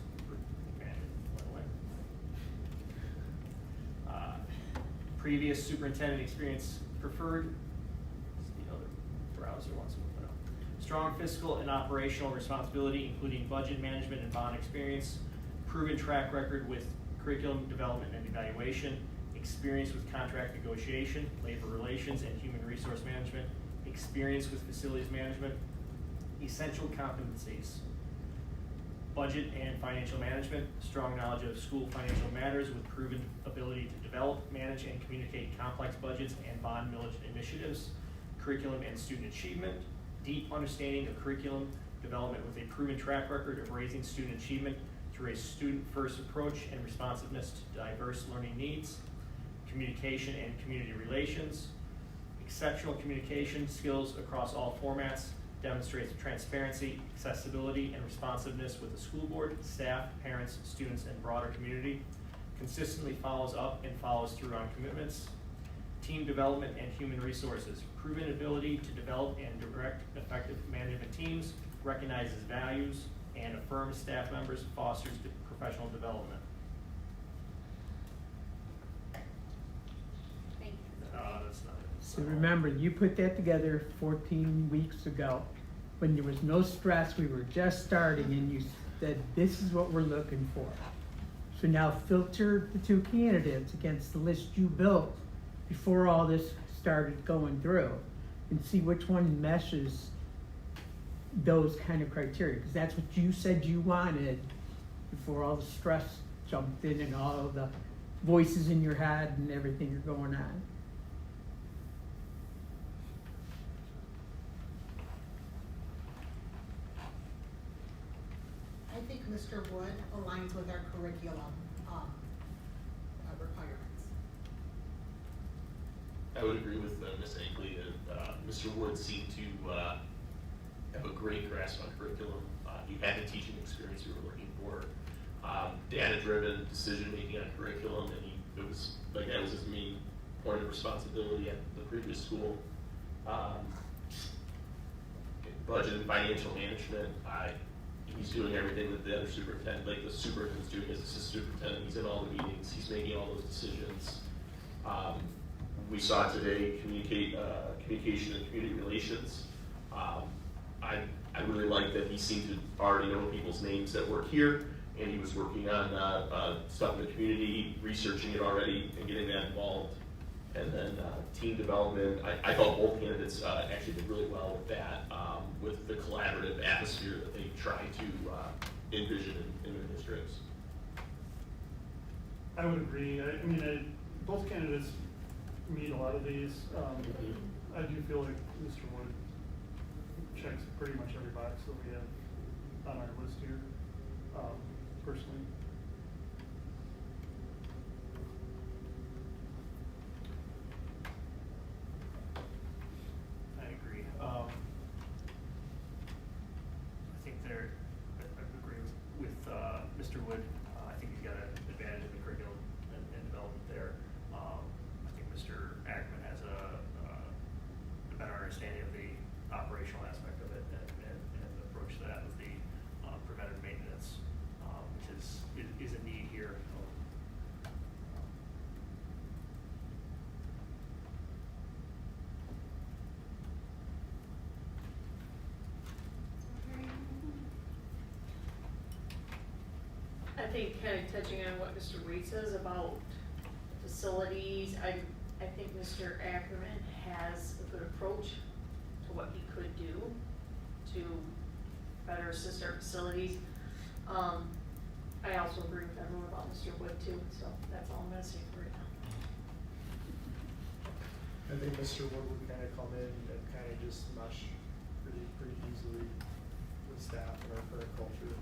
previous superintendent experience preferred. The other browser wants to open up. Strong fiscal and operational responsibility, including budget management and bond experience, proven track record with curriculum development and evaluation, experience with contract negotiation, labor relations, and human resource management, experience with facilities management, essential competencies, budget and financial management, strong knowledge of school financial matters with proven ability to develop, manage, and communicate complex budgets and bond millage initiatives, curriculum and student achievement, deep understanding of curriculum development with a proven track record of raising student achievement through a student-first approach and responsiveness to diverse learning needs, communication and community relations, exceptional communication skills across all formats, demonstrates transparency, accessibility, and responsiveness with the school board, staff, parents, students, and broader community, consistently follows up and follows through on commitments, team development and human resources, proven ability to develop and direct effective management teams, recognizes values, and affirms staff members, fosters professional development. Thank you. That's not it. So remember, you put that together 14 weeks ago, when there was no stress, we were just starting, and you said, this is what we're looking for. So now filter the two candidates against the list you built before all this started going through, and see which one meshes those kind of criteria, because that's what you said you wanted before all the stress jumped in and all of the voices in your head and everything you're going on. I think Mr. Wood aligns with our curriculum, requirements. I would agree with Ms. Angley, Mr. Wood seemed to have a great grasp on curriculum. He had the teaching experience we were looking for. Data-driven decision-making on curriculum, and it was like that was his main point of responsibility at the previous school. Budget and financial management, he's doing everything that the other superintendent, like the superintendent's doing as assistant superintendent. He's in all the meetings, he's making all those decisions. We saw today communication and community relations. I really like that he seemed to already know people's names that work here, and he was working on stuff in the community, researching it already, and getting that involved. And then team development, I thought both candidates actually did really well with that, with the collaborative atmosphere that they try to envision in their districts. I would agree. I mean, both candidates meet a lot of these. I do feel like Mr. Wood checks pretty much every box that we have on our list here, personally. I agree. I agree with Mr. Wood. I think he's got an advantage in the curriculum and development there. I think Mr. Ackerman has a better understanding of the operational aspect of it and approach to that with the preventive maintenance, which is a need here. I think kind of touching on what Mr. Reed says about facilities, I think Mr. Ackerman has a good approach to what he could do to better assist our facilities. I also agree with everyone about Mr. Wood too, so that's all I'm gonna say for right now. I think Mr. Wood would kind of come in and kind of just mesh pretty easily with staff and our current culture.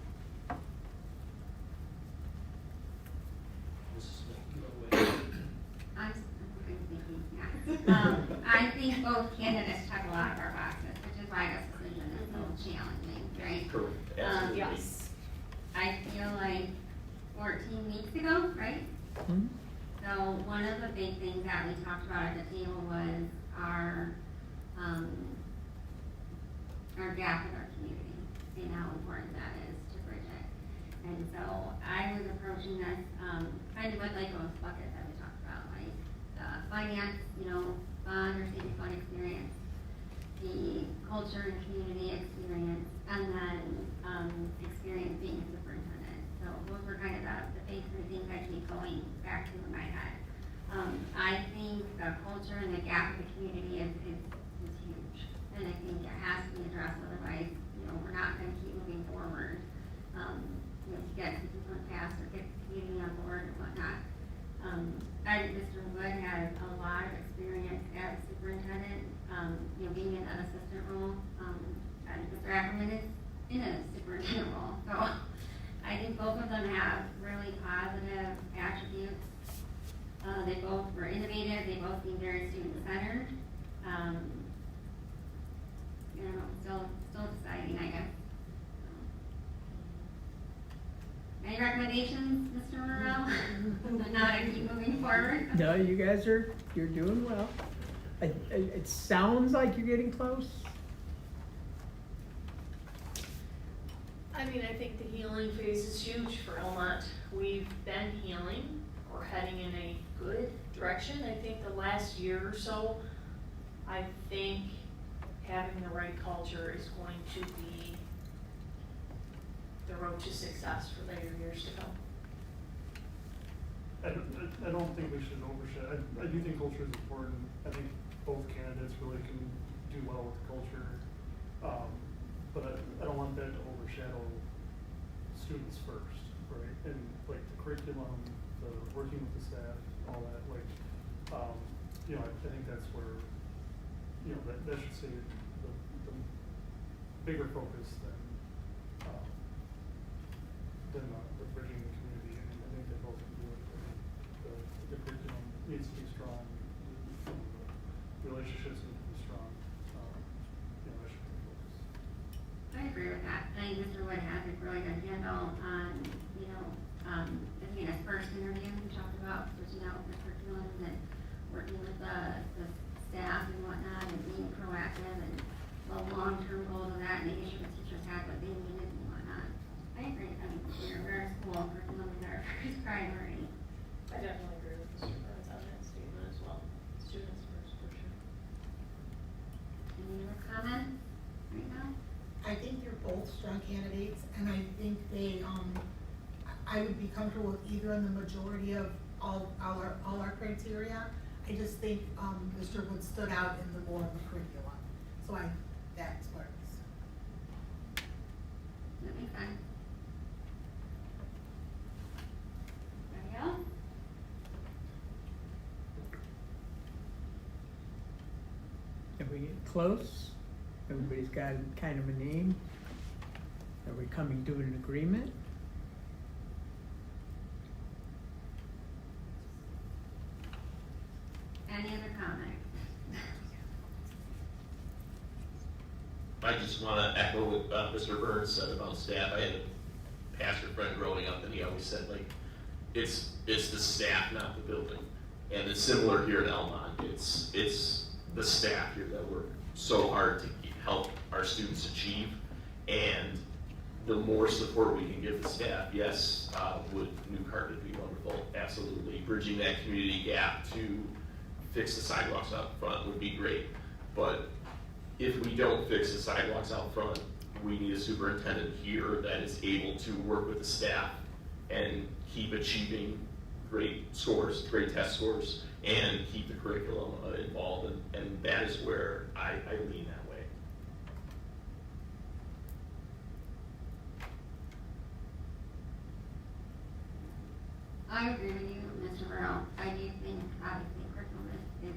I think both candidates check a lot of our boxes, which is why this decision is so challenging, right? Correct. Absolutely. Yes. I feel like 14 weeks ago, right? Mm-hmm. So one of the big things that we talked about at the table was our gap in our community and how important that is to bridge it. And so I was approaching this kind of with like those buckets that we talked about, like the finance, fun or civic fun experience, the culture and community experience, and then experience being a superintendent. So those were kind of the big three things I keep going back to in my head. I think the culture and the gap of the community is huge, and I think it has to be addressed. Otherwise, we're not going to keep moving forward. To get people on task or get the community on board and whatnot. I think Mr. Wood has a lot of experience as superintendent, being in an assistant role. And Mr. Ackerman is in a superintendent role. So I think both of them have really positive attributes. They both were innovative. They both seem very student-centered. Still deciding, I guess. Any recommendations, Mr. Morrell? Not to keep moving forward? No, you guys you're doing well. It sounds like you're getting close. I mean, I think the healing phase is huge for Almont. We've been healing. We're heading in a good direction. I think the last year or so, I think having the right culture is going to be the road to success for later years to come. I don't think we should overshadow. I do think culture is important. I think both candidates really can do well with culture. But I don't want that to overshadow students first, right? And like the curriculum, the working with the staff, all that, I think that's where, that should stay the bigger focus than the bridging the community. And I think they both can do it. The curriculum needs to be strong. The relationships need to be strong. agree with that. I think Mr. Wood has a really good handle on, you know, I think in his first interview, he talked about switching out the curriculums and working with the staff and whatnot and being proactive and the long-term goals of that, making sure the teachers had what they needed and whatnot. I agree. I mean, we're a school, curriculum is our first priority. I definitely agree with Mr. Burns on that statement as well. Students first, for sure. Any other comments right now? I think they're both strong candidates, and I think they, I would be comfortable with either in the majority of all our criteria. I just think, Mr. Wood stood out in the more of the curriculum, so that's where it's. That makes sense. Anybody else? If we get close, everybody's got kind of a name. Are we coming to an agreement? Any other comments? I just wanna echo what Mr. Burns said about staff. I had a pastor friend growing up and he always said, like, it's the staff, not the building. And it's similar here at Almont. It's the staff here that work so hard to help our students achieve. And the more support we can give the staff, yes, would new carpet be wonderful? Absolutely. Bridging that community gap to fix the sidewalks out front would be great. But if we don't fix the sidewalks out front, we need a superintendent here that is able to work with the staff and keep achieving great scores, great test scores, and keep the curriculum involved, and that is where I lean that way. I agree with you, Mr. Burrell. I do think obviously curriculum is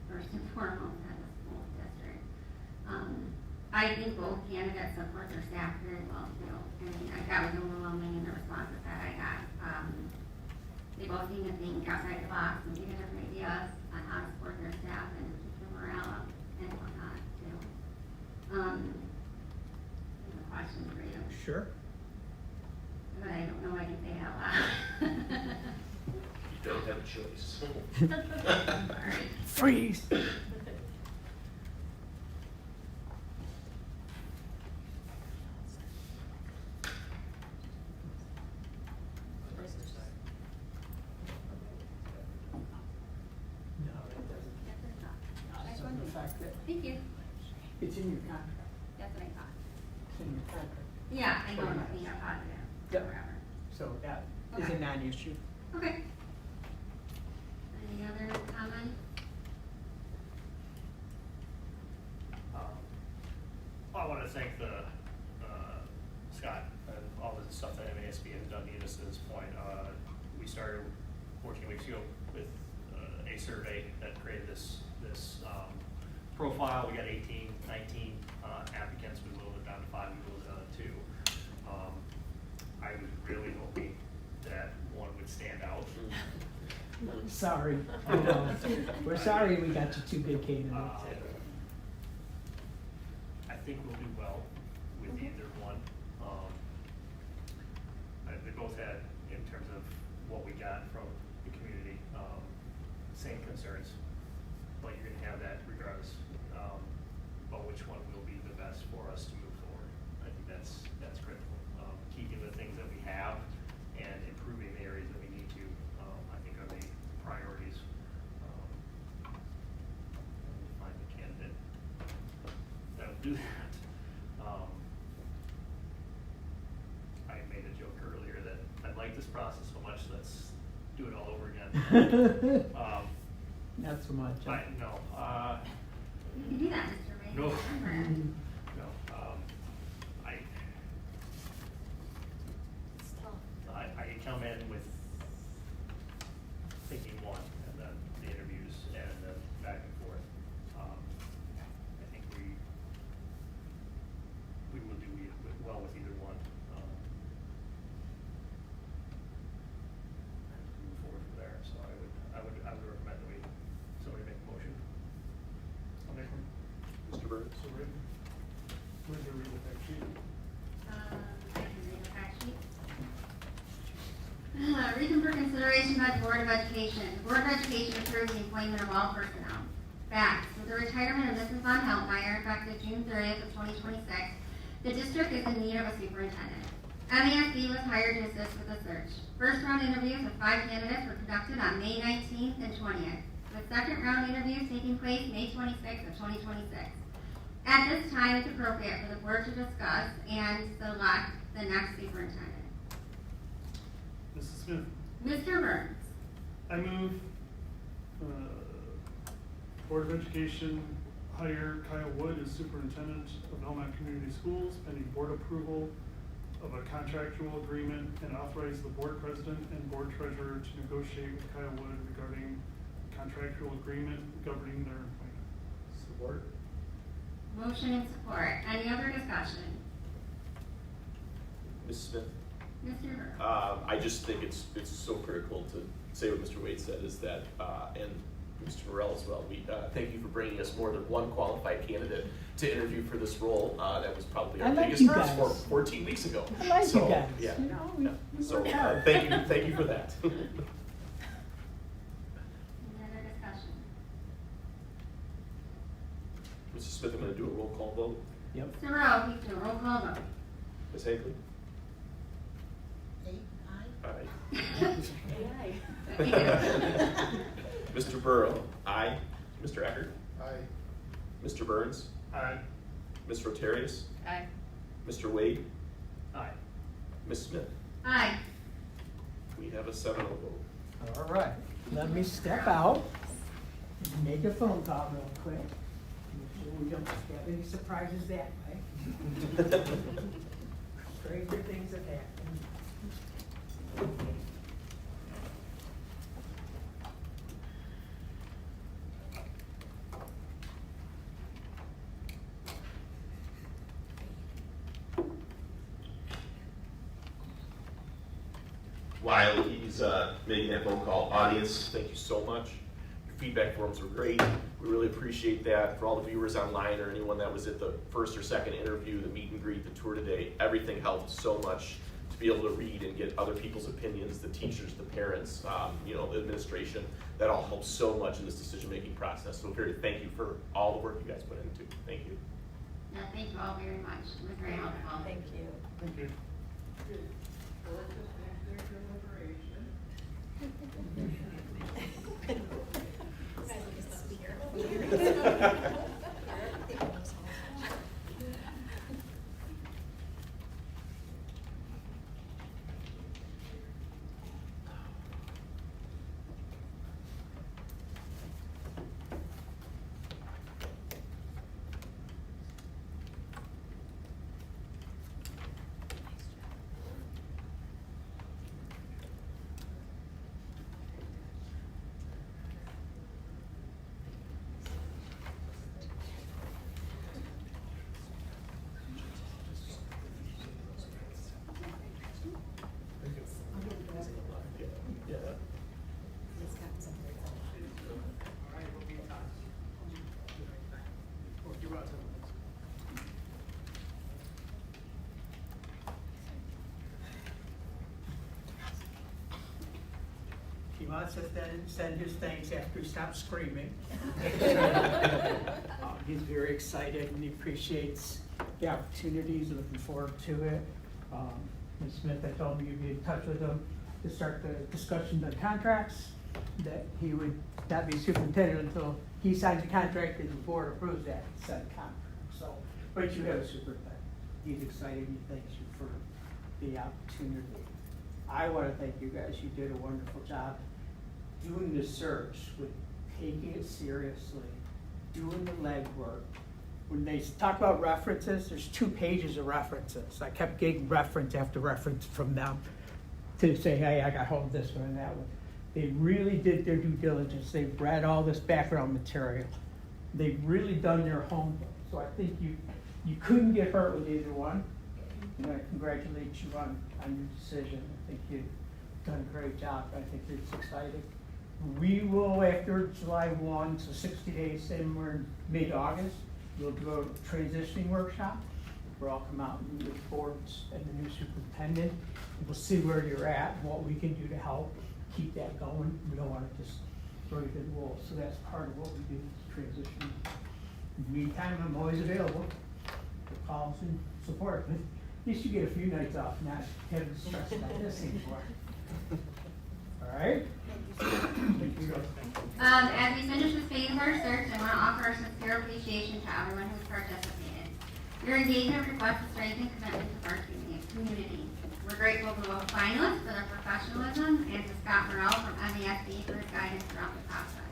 first and foremost at the school district. I think both candidates support their staff very well too. I mean, that was overwhelming in the responses that I got. They both seem to think outside the box and give different ideas on how to support their staff and keep the morale up and whatnot too. I have a question for you. Sure. But I don't know I can say it out loud. You don't have a choice. Sorry. Freeze. No, it doesn't. That's on the fact that Thank you. it's in your contract. That's what I thought. It's in your contract. Yeah, I know I'm being positive. Yep. Whatever. So that is a Okay. non-issue. Okay. Any other comments? I want to thank Scott and all the stuff that MASB has done to get us to this point. We started 14 weeks ago with a survey that created this profile. We got 18, 19 applicants. We whittled it down to 5. We whittled it down to 2. I was really hoping that one would stand out. Sorry. I know. We're sorry we got you two good candidates. I think we'll do well with either one. They both had, in terms of what we got from the community, same concerns, but you're gonna have that regardless. But which one will be the best for us to move forward? I think that's critical. Keeping the things that we have and improving the areas that we need to, I think are the priorities. Find the candidate that'll do that. I made a joke earlier that I like this process so much, let's do it all over again. Not so much. Huh? No, You can do that, Mr. Ray. No. Remember. no, It's tough. I come in with thinking one, and then the interviews, and then back and forth. I think we will do well with either one. And move forward from there, so I would recommend that somebody make a motion. I'll make one. Mr. Burns? Action by the Board of Education. The Board of Education approves the employment of all personnel. Facts. With the retirement of Mrs. Von Heltmeyer effective June 30th of 2026, the district is in need of a superintendent. MESD was hired to assist with the search. First round interviews of 5 candidates were conducted on May 19th and 20th, with second round interviews taking place May 26th of 2026. At this time, it's appropriate for the board to discuss and select the next superintendent. Mrs. Smith, Mr. Burns. I move, Board of Education hire Kyle Wood as superintendent of Almont Community Schools pending board approval of a contractual agreement and authorize the board president and board treasurer to negotiate with Kyle Wood regarding contractual agreement governing their employment. Support. Motion and support. Any other discussion? Ms. Smith? Mr. Burns. I just think it's so critical to say what Mr. Wade said is that, and Mr. Morrell as well, we thank you for bringing us more than one qualified candidate to interview for this role. That was probably our biggest hurdle for 14 weeks ago. I like So, you guys. Yeah, You know, we So work hard. thank you for that. Any other discussion? Mrs. Smith, I'm going to do a roll call vote. Yep. Mr. Rowe, please do a roll call vote. Ms. Hagley? Aye. Aye. Mr. Burrow? Aye. Mr. Eckert? Aye. Mr. Burns? Aye. Ms. Rotarius? Aye. Mr. Wade? Aye. Ms. Smith? Aye. We have a 7-0 vote. All right, let me step out and make a phone call real quick. Make sure we don't have any surprises that way. Stranger things have happened. While he's making that phone call, audience, thank you so much. Your feedback forms were great. We really appreciate that. For all the viewers online or anyone that was at the first or second interview, the meet and greet, the tour today, everything helped so much to be able to read and get other people's opinions, the teachers, the parents, the administration. That all helps so much in this decision-making process. So thank you for all the work you guys put into. Thank you. Yeah, thank you all very much. It was very helpful. Thank you. Thank you. He wants us to send his thanks after he stops screaming. He's very excited and he appreciates the opportunities, looking forward to it. Ms. Smith, I told him you'd be in touch with him to start the discussion of the contracts, that he would not be superintendent until he signs the contract and the board approves that said contract. So, but you have a superintendent. He's excited and he thanks you for the opportunity. I want to thank you guys. You did a wonderful job doing the search, with taking it seriously, doing the legwork. When they talk about references, there's 2 pages of references. I kept getting reference after reference from them to say, hey, I got hold of this one and that one. They really did their due diligence. They've read all this background material. They've really done their homework. So I think you couldn't get hurt with either one. And I congratulate you on your decision. I think you've done a great job. I think it's exciting. We will, after July 1, so 60 days, then we're in mid-August, we'll do a transitioning workshop. We'll all come out and meet with boards and the new superintendent. We'll see where you're at and what we can do to help. keep that going. We don't wanna just throw it in the wall, so that's part of what we do, transition. In the meantime, I'm always available for calls and support, but at least you get a few nights off, not having to stress about this anymore. All right? Thank you. As we finish this phase of our search, I want to offer our sincere appreciation to everyone who's participated. Your engagement reflects the strength and commitment of our community. We're grateful to both finalists for their professionalism and to Scott Morrell from MASD for his guidance throughout the process.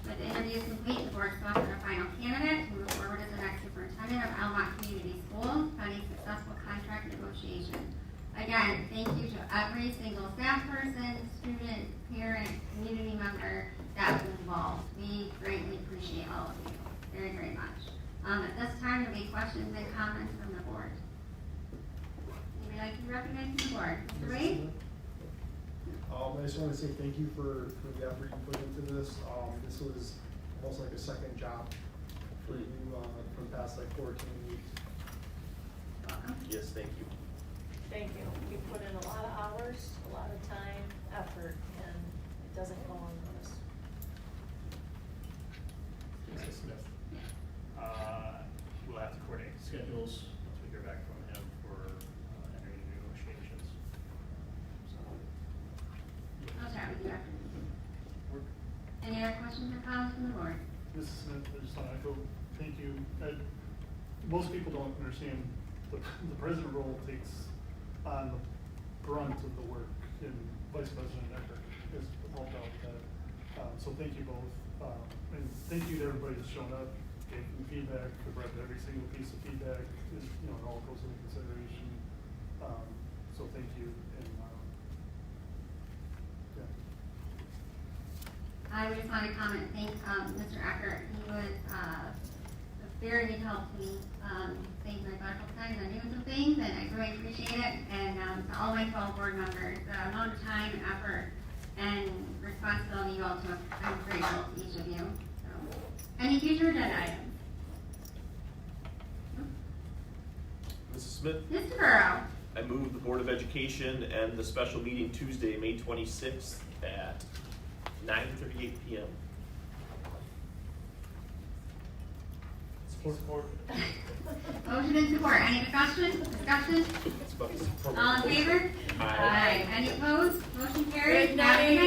With the interviews complete, the board selected a final candidate to move forward as the next superintendent of Almont Community Schools pending successful contract negotiation. Again, thank you to every single staff person, student, parent, community member that was involved. We greatly appreciate all of you, very, very much. At this time, there will be questions and comments from the board. Anybody like to be recognized from the board? Mr. Wade? I just want to say thank you for the effort you put into this. This was almost like a second job for you for the past like 14 weeks. Welcome. Yes, thank you. Thank you. We put in a lot of hours, a lot of time, effort, and it doesn't go unnoticed. Mrs. Smith. We'll have to coordinate schedules once we hear back from him for entering into negotiations. So. I'll chat with you after the meeting. Work. Any other questions or comments from the board? Mrs. Smith, I just want to echo, thank you. Most people don't understand the president role takes on the brunt of the work, and Vice President Eckert has helped out with that. So thank you both. And thank you to everybody that's shown up, gave me feedback, I've read every single piece of feedback, it all goes into consideration. So thank you, and, yeah. I would just want to comment, thank Mr. Eckert. He was a very big help to me. Things I thought a couple times I knew some things, and I really appreciate it. And to all my 12 board members, the amount of time and effort and responsibility you all took, I'm grateful to each of you. So, any future agenda items? Mrs. Smith? Mr. Burrow? I move the Board of Education and the special meeting Tuesday, May 26th at 9:38 p.m. Support. Motion and support. Any discussion? Discussion? All in favor? Aye. Any opposed? Motion carries. Good night.